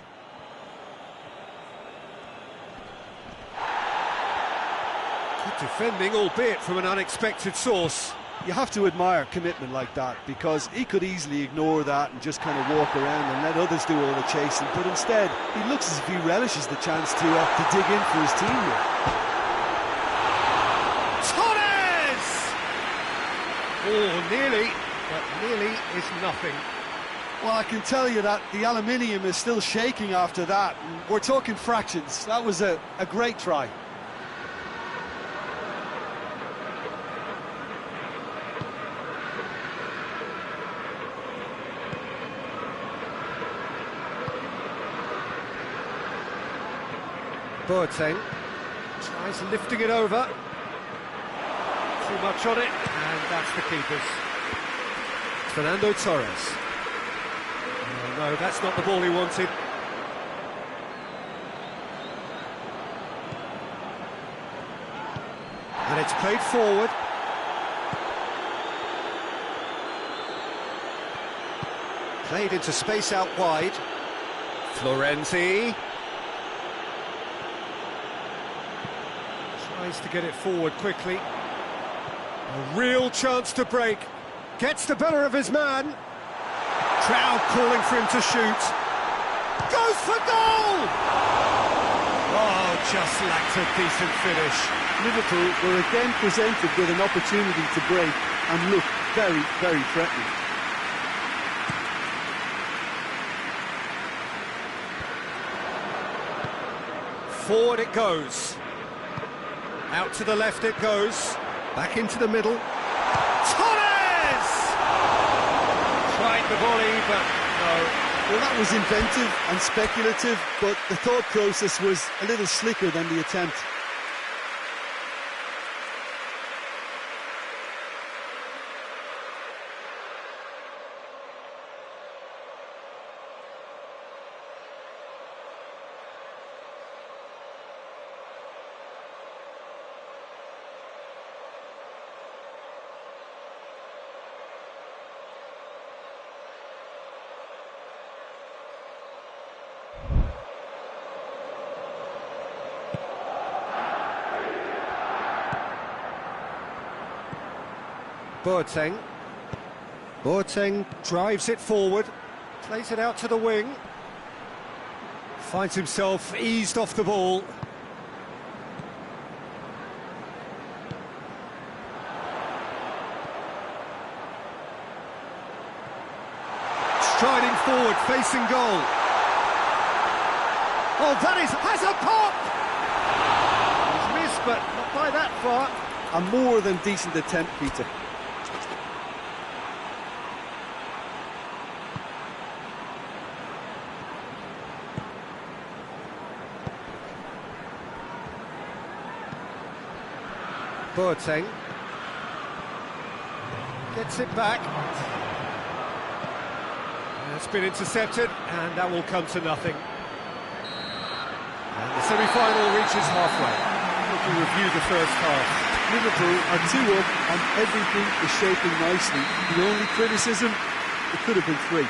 Good defending, albeit from an unexpected source. You have to admire commitment like that, because he could easily ignore that and just kind of walk around and let others do all the chasing, but instead he looks as if he relishes the chance to dig in for his team here. Torres! Oh, nearly, but nearly is nothing. Well, I can tell you that the aluminium is still shaking after that. We're talking fractions. That was a great try. Boateng tries lifting it over. Too much on it, and that's the keeper's. Fernando Torres. Oh, no, that's not the ball he wanted. And it's played forward. Played into space out wide. Florenzi. Tries to get it forward quickly. A real chance to break. Gets the better of his man. Crowd calling for him to shoot. Goes for goal! Oh, just lacked a decent finish. Liverpool were again presented with an opportunity to break and look very, very threatening. Forward it goes. Out to the left it goes. Back into the middle. Torres! Tried the volley, but no. Well, that was inventive and speculative, but the thought process was a little slicker than the attempt. Boateng. Boateng drives it forward, plays it out to the wing. Finds himself eased off the ball. Striding forward, facing goal. Oh, that has a pop! He's missed, but not by that far. A more than decent attempt, Peter. Boateng gets it back. It's been intercepted, and that will come to nothing. And the semi-final reaches halfway. We'll review the first half. Liverpool are 2 up and everything is shaping nicely. The only criticism, it could have been 3.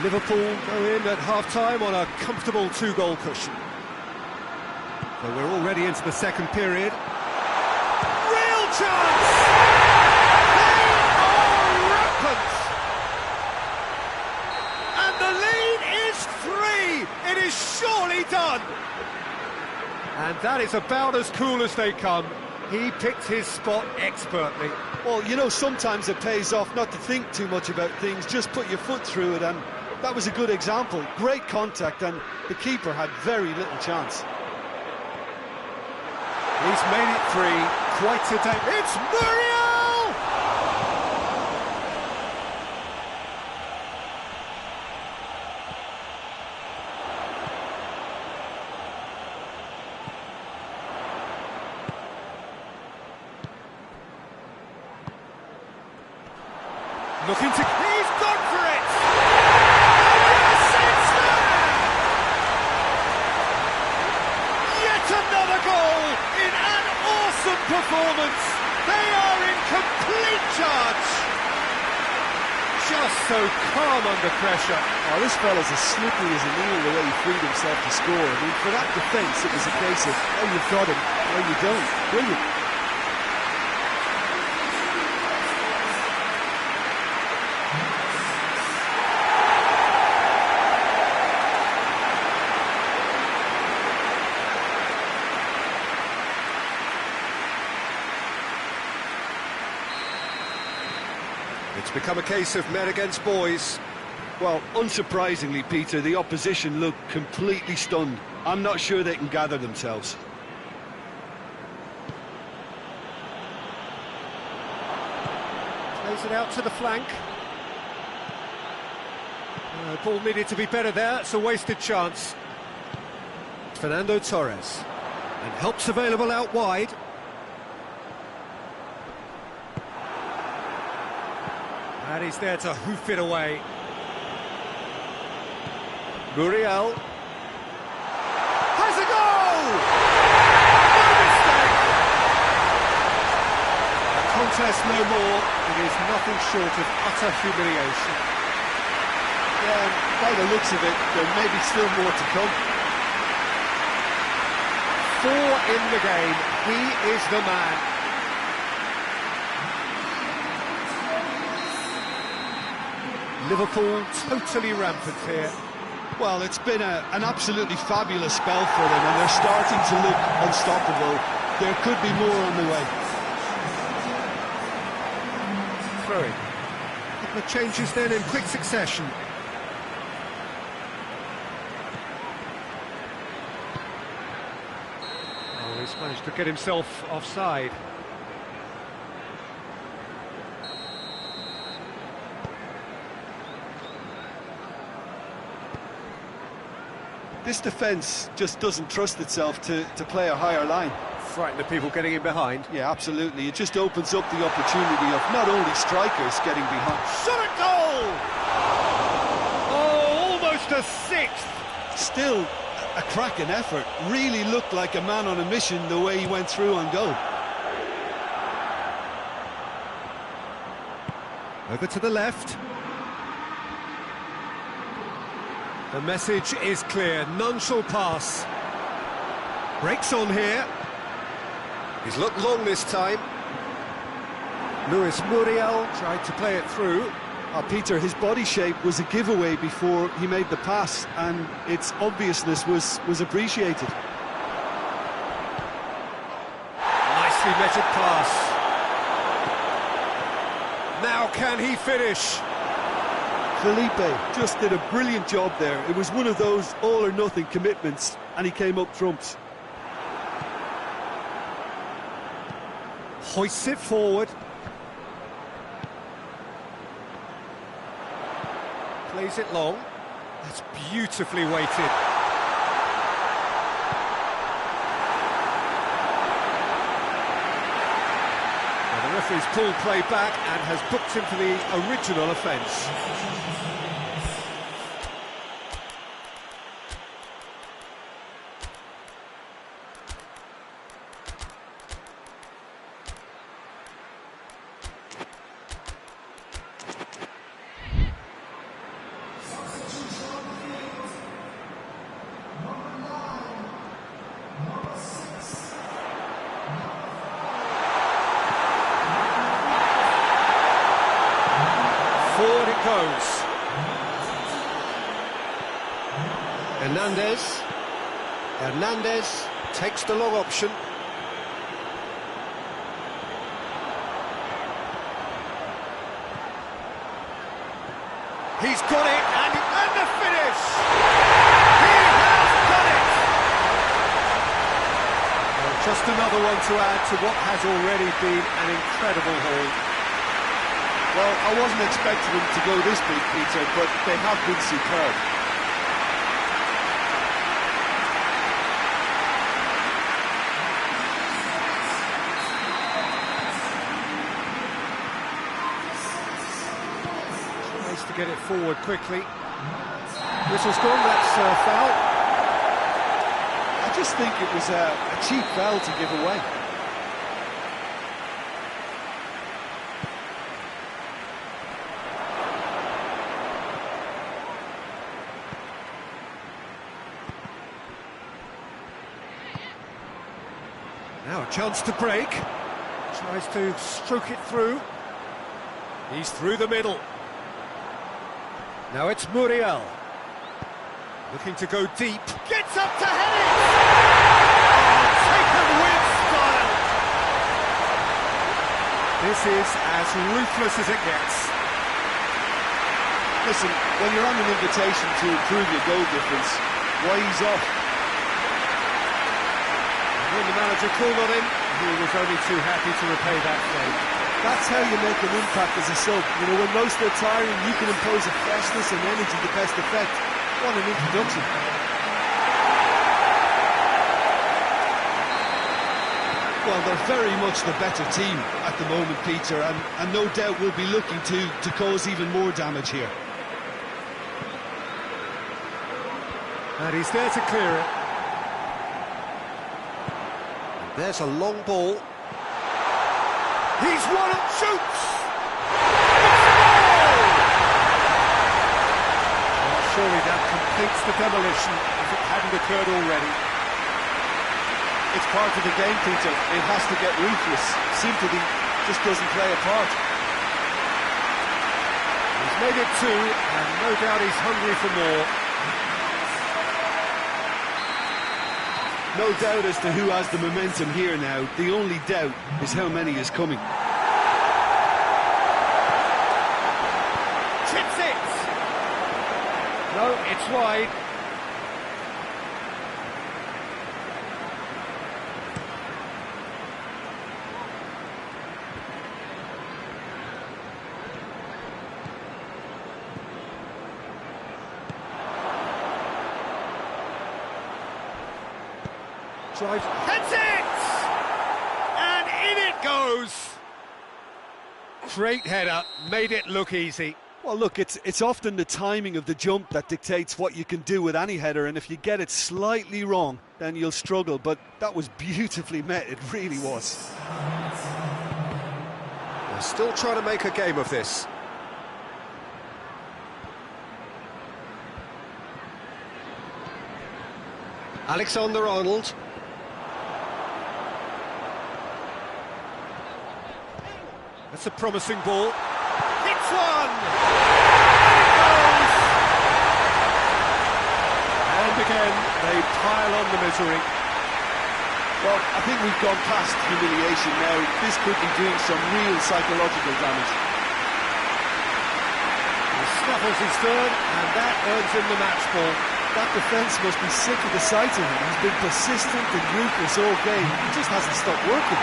Liverpool go in at half-time on a comfortable 2-goal cushion. So we're already into the second period. Real chance! They are rampant! And the lead is 3! It is surely done! And that is about as cool as they come. He picked his spot expertly. Well, you know, sometimes it pays off not to think too much about things, just put your foot through it, and that was a good example. Great contact, and the keeper had very little chance. He's made it 3, quite a day. It's Muriel! Looking to... He's gone for it! Yes, it's there! Yet another goal in an awesome performance. They are in complete charge. Just so calm under pressure. Oh, this fella's as slippery as an eel the way he freed himself to score. I mean, for that defence, it was a case of, oh, you've got him, oh, you don't. Brilliant. It's become a case of men against boys. Well, unsurprisingly, Peter, the opposition look completely stunned. I'm not sure they can gather themselves. Plays it out to the flank. Ball needed to be better there, it's a wasted chance. Fernando Torres. And help's available out wide. And he's there to hoof it away. Muriel. Has a goal! No mistake! A contest no more. It is nothing short of utter humiliation. Yeah, by the looks of it, there may be still more to come. 4 in the game. He is the man. Liverpool totally rampant here. Well, it's been an absolutely fabulous spell for them, and they're starting to look unstoppable. There could be more on the way. Throwing. A couple of changes then in quick succession. Oh, he's managed to get himself offside. This defence just doesn't trust itself to play a higher line. Frightened of people getting in behind. Yeah, absolutely. It just opens up the opportunity of not only strikers getting behind. Shot a goal! Oh, almost a sixth! Still a cracking effort. Really looked like a man on a mission the way he went through on goal. Over to the left. The message is clear, none shall pass. Breaks on here. He's looked long this time. Luis Muriel tried to play it through. Peter, his body shape was a giveaway before he made the pass, and its obviousness was appreciated. Nicely measured pass. Now can he finish? Felipe just did a brilliant job there. It was one of those all-or-nothing commitments, and he came up trumps. Hoists it forward. Plays it long. That's beautifully weighted. Well, the referee's pulled play back and has booked him for the original offence. Forward it goes. Hernandez takes the long option. He's got it, and the finish! He has done it! Well, just another one to add to what has already been an incredible haul. Well, I wasn't expecting them to go this big, Peter, but they have been superb. Tries to get it forward quickly. Whistle's gone, that's a foul. I just think it was a cheap foul to give away. Now a chance to break. Tries to stroke it through. He's through the middle. Now it's Muriel. Looking to go deep. Gets up to head it! Oh, taken with style! This is as ruthless as it gets. Listen, when you're on an invitation to improve your goal difference, why ease off? When the manager called on him, he was only too happy to repay that favour. That's how you make an impact as a sub. You know, when most are tiring, you can impose a freshness and energy to best effect. What an introduction. Well, they're very much the better team at the moment, Peter, and no doubt will be looking to cause even more damage here. And he's there to clear it. And there's a long ball. He's won and shoots! Well, surely that completes the demolition if it hadn't occurred already. It's part of the game, Peter. It has to get ruthless. Sympathy just doesn't play a part. He's made it two, and no doubt he's hungry for more. No doubt as to who has the momentum here now. The only doubt is how many is coming. Chips it! No, it's wide. Drives, heads it! And in it goes! Great header, made it look easy. Well, look, it's often the timing of the jump that dictates what you can do with any header, and if you get it slightly wrong, then you'll struggle, but that was beautifully met, it really was. They're still trying to make a game of this. Alexander-Arnold. That's a promising ball. Hits one! And again, they pile on the misery. Well, I think we've gone past humiliation now. This could be doing some real psychological damage. He snuffles his third, and that earns him the match ball. That defence must be sick of the sight of him. He's been persistent and ruthless all game. He just hasn't stopped working.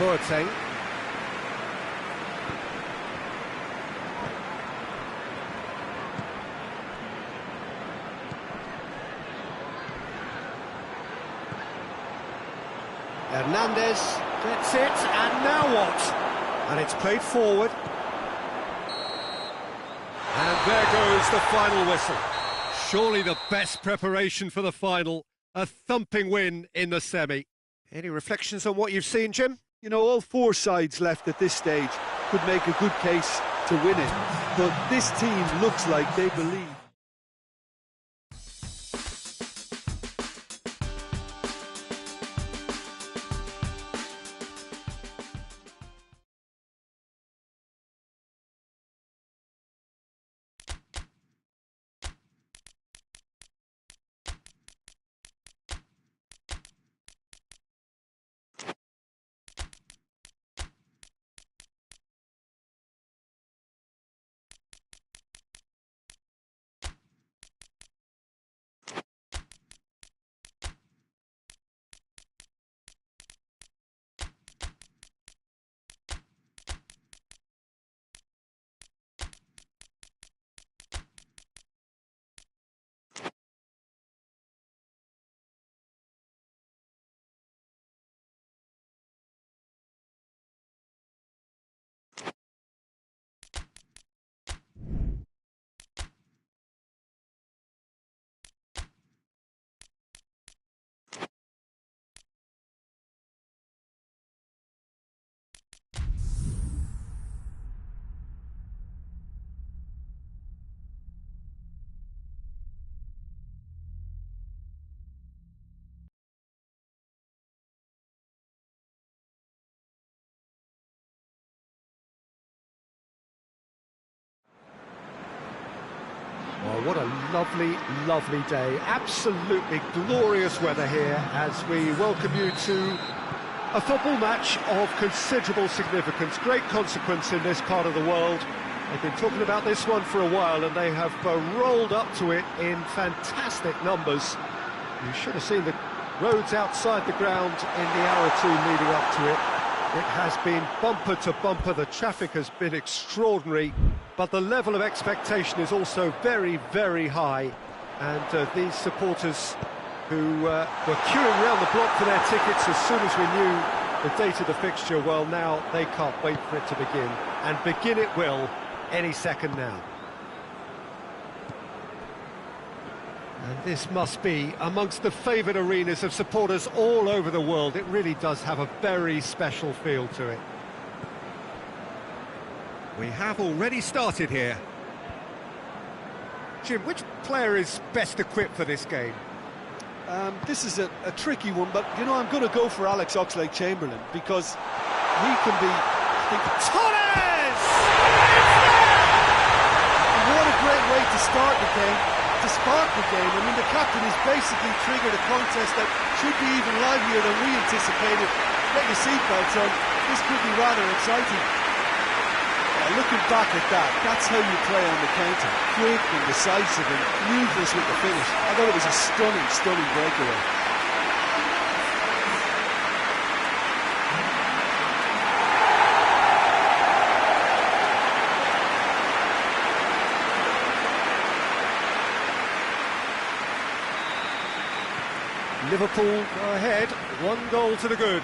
Boateng. Hernandez gets it, and now what? And it's played forward. And there goes the final whistle. Surely the best preparation for the final. A thumping win in the semi. Any reflections on what you've seen, Jim? You know, all four sides left at this stage could make a good case to win it, but this team looks like they believe. Well, what a lovely, lovely day. Absolutely glorious weather here as we welcome you to a football match of considerable significance, great consequence in this part of the world. They've been talking about this one for a while and they have rolled up to it in fantastic numbers. You should have seen the roads outside the ground in the hour or two leading up to it. It has been bumper to bumper, the traffic has been extraordinary, but the level of expectation is also very, very high. And these supporters who were queuing around the block for their tickets as soon as we knew the date of the fixture, well, now they can't wait for it to begin. And begin it will any second now. And this must be amongst the favoured arenas of supporters all over the world. It really does have a very special feel to it. We have already started here. Jim, which player is best equipped for this game? This is a tricky one, but, you know, I'm going to go for Alex Oxlade-Chamberlain because he can be... Torres! What a great way to start the game, to spark the game. I mean, the captain has basically triggered a contest that should be even livelier than we anticipated. Get your seatbelts on, this could be rather exciting. Looking back at that, that's how you play on the counter. Quick and decisive and ruthless with the finish. I thought it was a stunning, stunning breakaway. Liverpool go ahead, 1 goal to the good.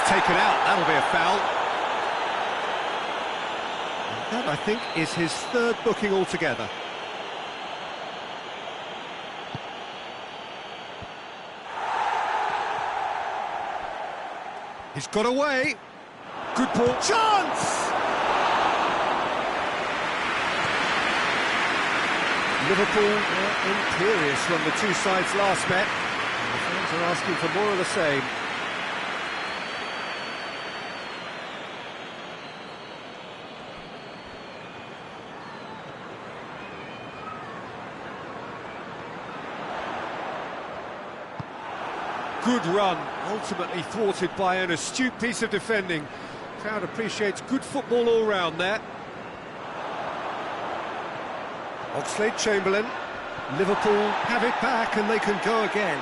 Taken out, that'll be a foul. And that, I think, is his third booking altogether. He's got away. Good ball. Chance! Liverpool were imperious when the two sides last met. And the fans are asking for more of the same. Good run, ultimately thwarted by an astute piece of defending. Crowd appreciates good football all round there. Oxlade-Chamberlain. Liverpool have it back and they can go again.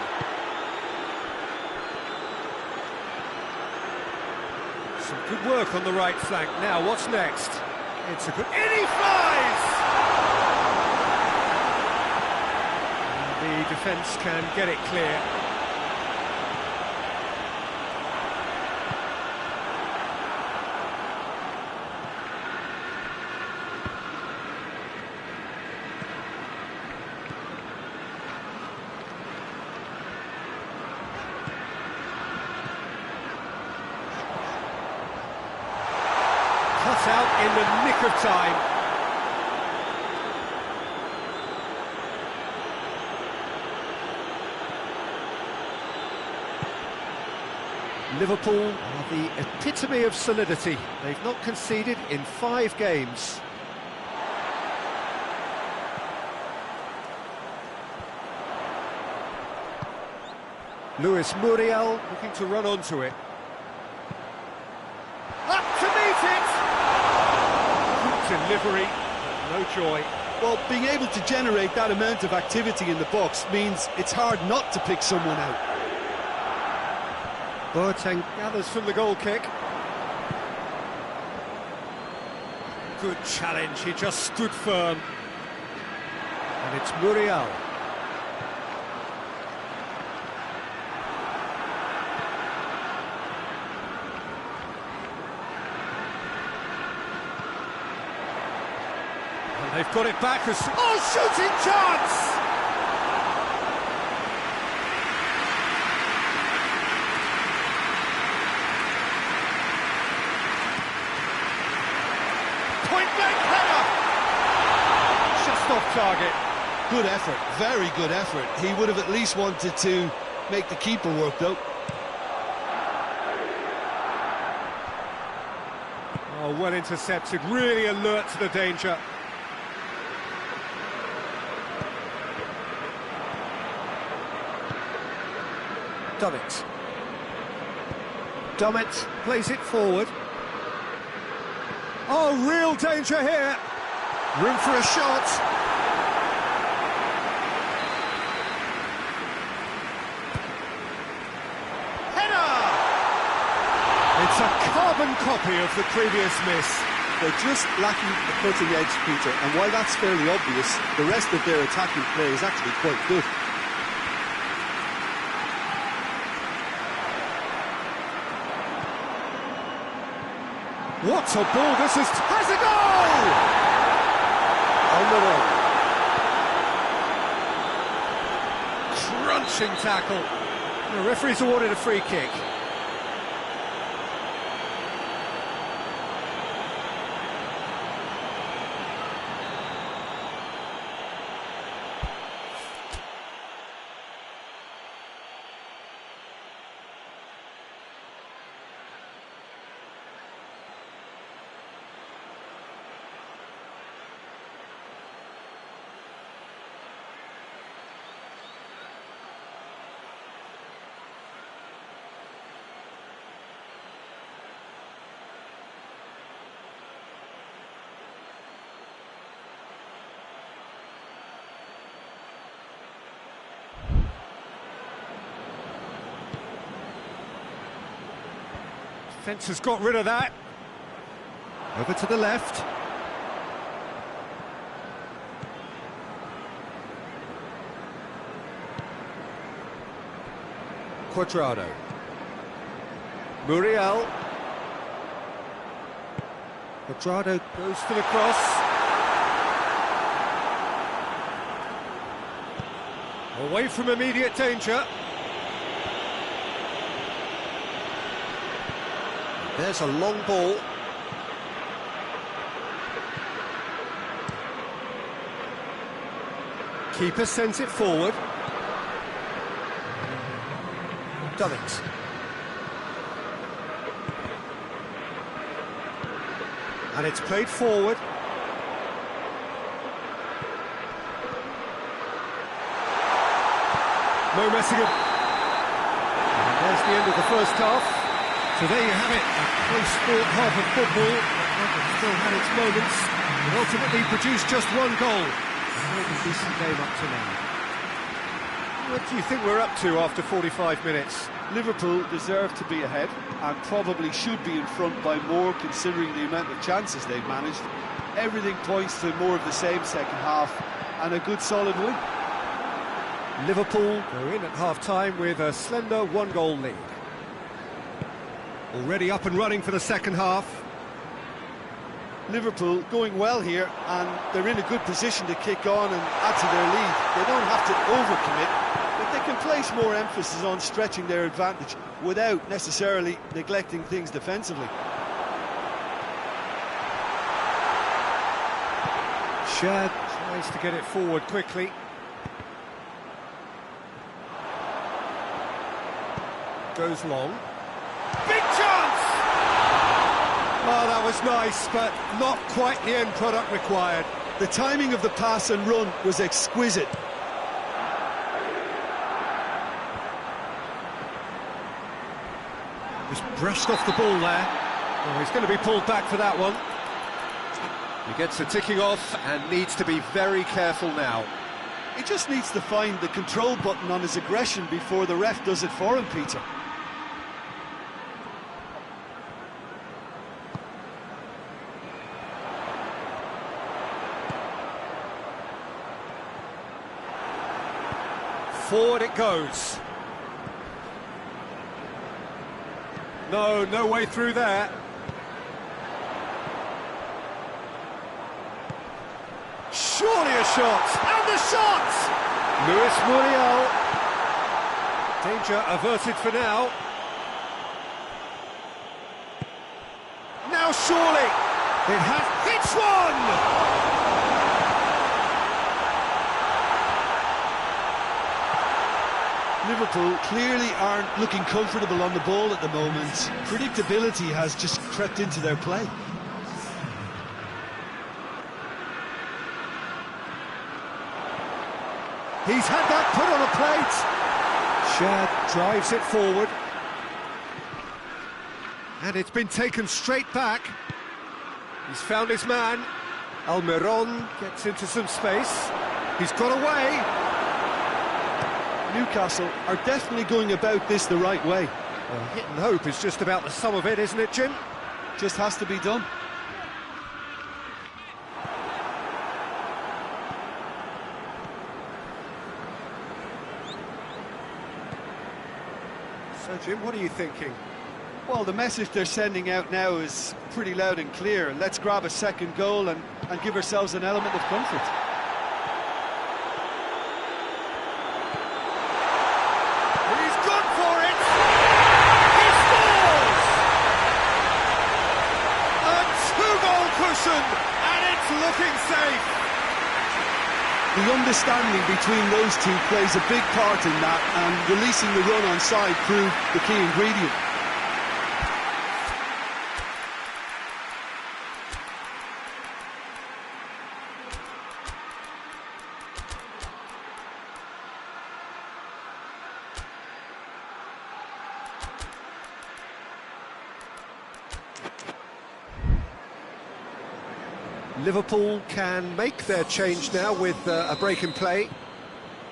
Some good work on the right flank. Now, what's next? It's a good... In he flies! And the defence can get it clear. Cut out in the nick of time. Liverpool are the epitome of solidity. They've not conceded in 5 games. Luis Muriel looking to run onto it. Up to meet it! Good delivery, but no joy. Well, being able to generate that amount of activity in the box means it's hard not to pick someone out. Boateng gathers from the goal kick. Good challenge, he just stood firm. And it's Muriel. And they've got it back as... Oh, shooting chance! Point-blank header! Just off target. Good effort, very good effort. He would have at least wanted to make the keeper work, though. Oh, well intercepted, really alert to the danger. Dummett plays it forward. Oh, real danger here. Room for a shot. Header! It's a carbon copy of the previous miss. They're just lacking the cutting edge, Peter, and while that's fairly obvious, the rest of their attacking play is actually quite good. What a ball this is! Has a goal! On the wall. Crunching tackle. The referee's awarded a free kick. Defence has got rid of that. Over to the left. Quadrado. Muriel. Quadrado goes for the cross. Away from immediate danger. There's a long ball. Keeper sends it forward. Dummett. And it's played forward. No messing up. And there's the end of the first half. So there you have it, a close-fought half of football that still had its moments, but ultimately produced just one goal. A very decent game up to now. What do you think we're up to after 45 minutes? Liverpool deserve to be ahead and probably should be in front by more considering the amount of chances they've managed. Everything points to more of the same second half and a good solid win. Liverpool go in at half-time with a slender one-goal lead. Already up and running for the second half. Liverpool going well here, and they're in a good position to kick on and add to their lead. They don't have to overcommit, but they can place more emphasis on stretching their advantage without necessarily neglecting things defensively. Shad tries to get it forward quickly. Goes long. Big chance! Oh, that was nice, but not quite the end product required. The timing of the pass and run was exquisite. Just brushed off the ball there. Oh, he's going to be pulled back for that one. He gets the ticking off and needs to be very careful now. He just needs to find the control button on his aggression before the ref does it for him, Peter. Forward it goes. No way through there. Surely a shot! And the shot! Luis Muriel. Danger averted for now. Now surely! It has hits one! Liverpool clearly aren't looking comfortable on the ball at the moment. Predictability has just crept into their play. He's had that put on a plate. Shad drives it forward. And it's been taken straight back. He's found his man. Almiron gets into some space. He's got away. Newcastle are definitely going about this the right way. Well, hit and hope is just about the sum of it, isn't it, Jim? Just has to be done. So, Jim, what are you thinking? Well, the message they're sending out now is pretty loud and clear. Let's grab a second goal and give ourselves an element of comfort. He's gone for it! He scores! A two-goal cushion, and it's looking safe. The understanding between those two plays a big part in that, and releasing the run on side proved the key ingredient. Liverpool can make their change now with a break in play.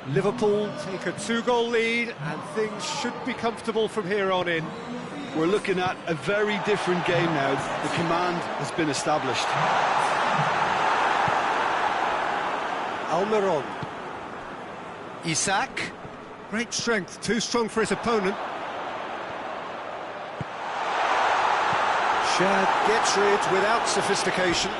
Liverpool take a two-goal lead and things should be comfortable from here on in. We're looking at a very different game now. The command has been established. Almiron. Isak. Great strength, too strong for his opponent. Shad gets rid without sophistication.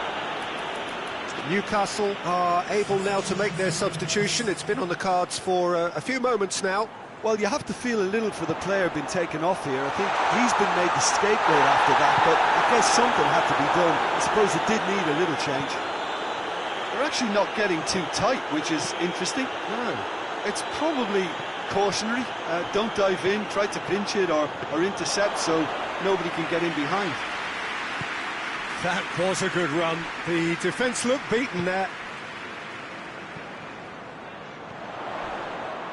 Newcastle are able now to make their substitution. It's been on the cards for a few moments now. Well, you have to feel a little for the player being taken off here. I think he's been made the scapegoat after that, but I guess something had to be done. I suppose it did need a little change. They're actually not getting too tight, which is interesting. No. It's probably cautionary. Don't dive in, try to pinch it or intercept so nobody can get in behind. That was a good run. The defence looked beaten there.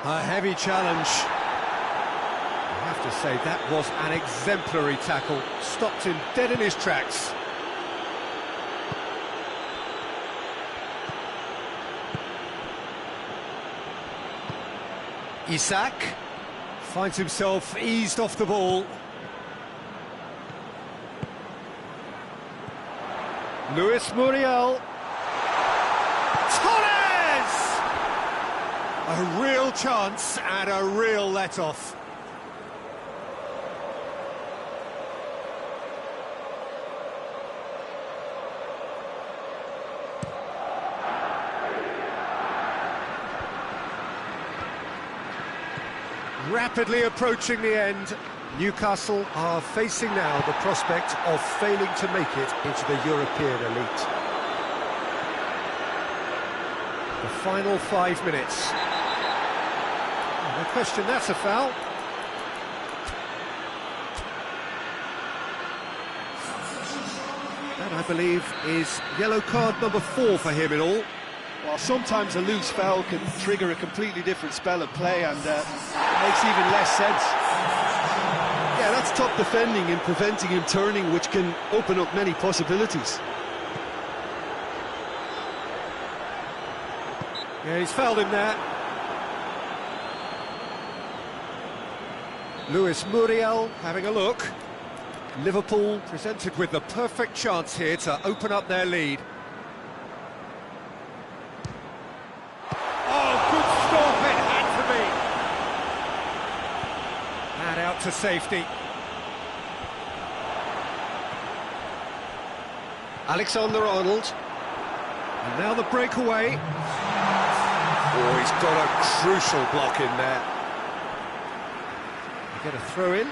A heavy challenge. I have to say, that was an exemplary tackle. Stopped him dead in his tracks. Isak finds himself eased off the ball. Luis Muriel. Torres! A real chance and a real let-off. Rapidly approaching the end. Newcastle are facing now the prospect of failing to make it into the European elite. The final 5 minutes. No question, that's a foul. That, I believe, is yellow card number 4 for him in all. Well, sometimes a loose foul can trigger a completely different spell of play, and it makes even less sense. Yeah, that's top defending and preventing him turning, which can open up many possibilities. Yeah, he's fouled him there. Luis Muriel having a look. Liverpool presented with the perfect chance here to open up their lead. Oh, good stop it had to be. And out to safety. Alexander-Arnold. And now the breakaway. Oh, he's got a crucial block in there. They get a throw in.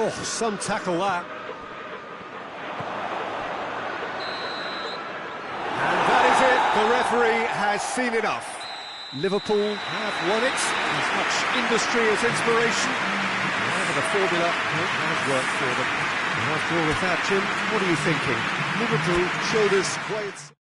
Oh, some tackle that. And that is it. The referee has seen enough. Liverpool have won it. As much industry as inspiration. However, the formula won't have worked for them. And after all of that, Jim, what are you thinking? Liverpool showed us why it's...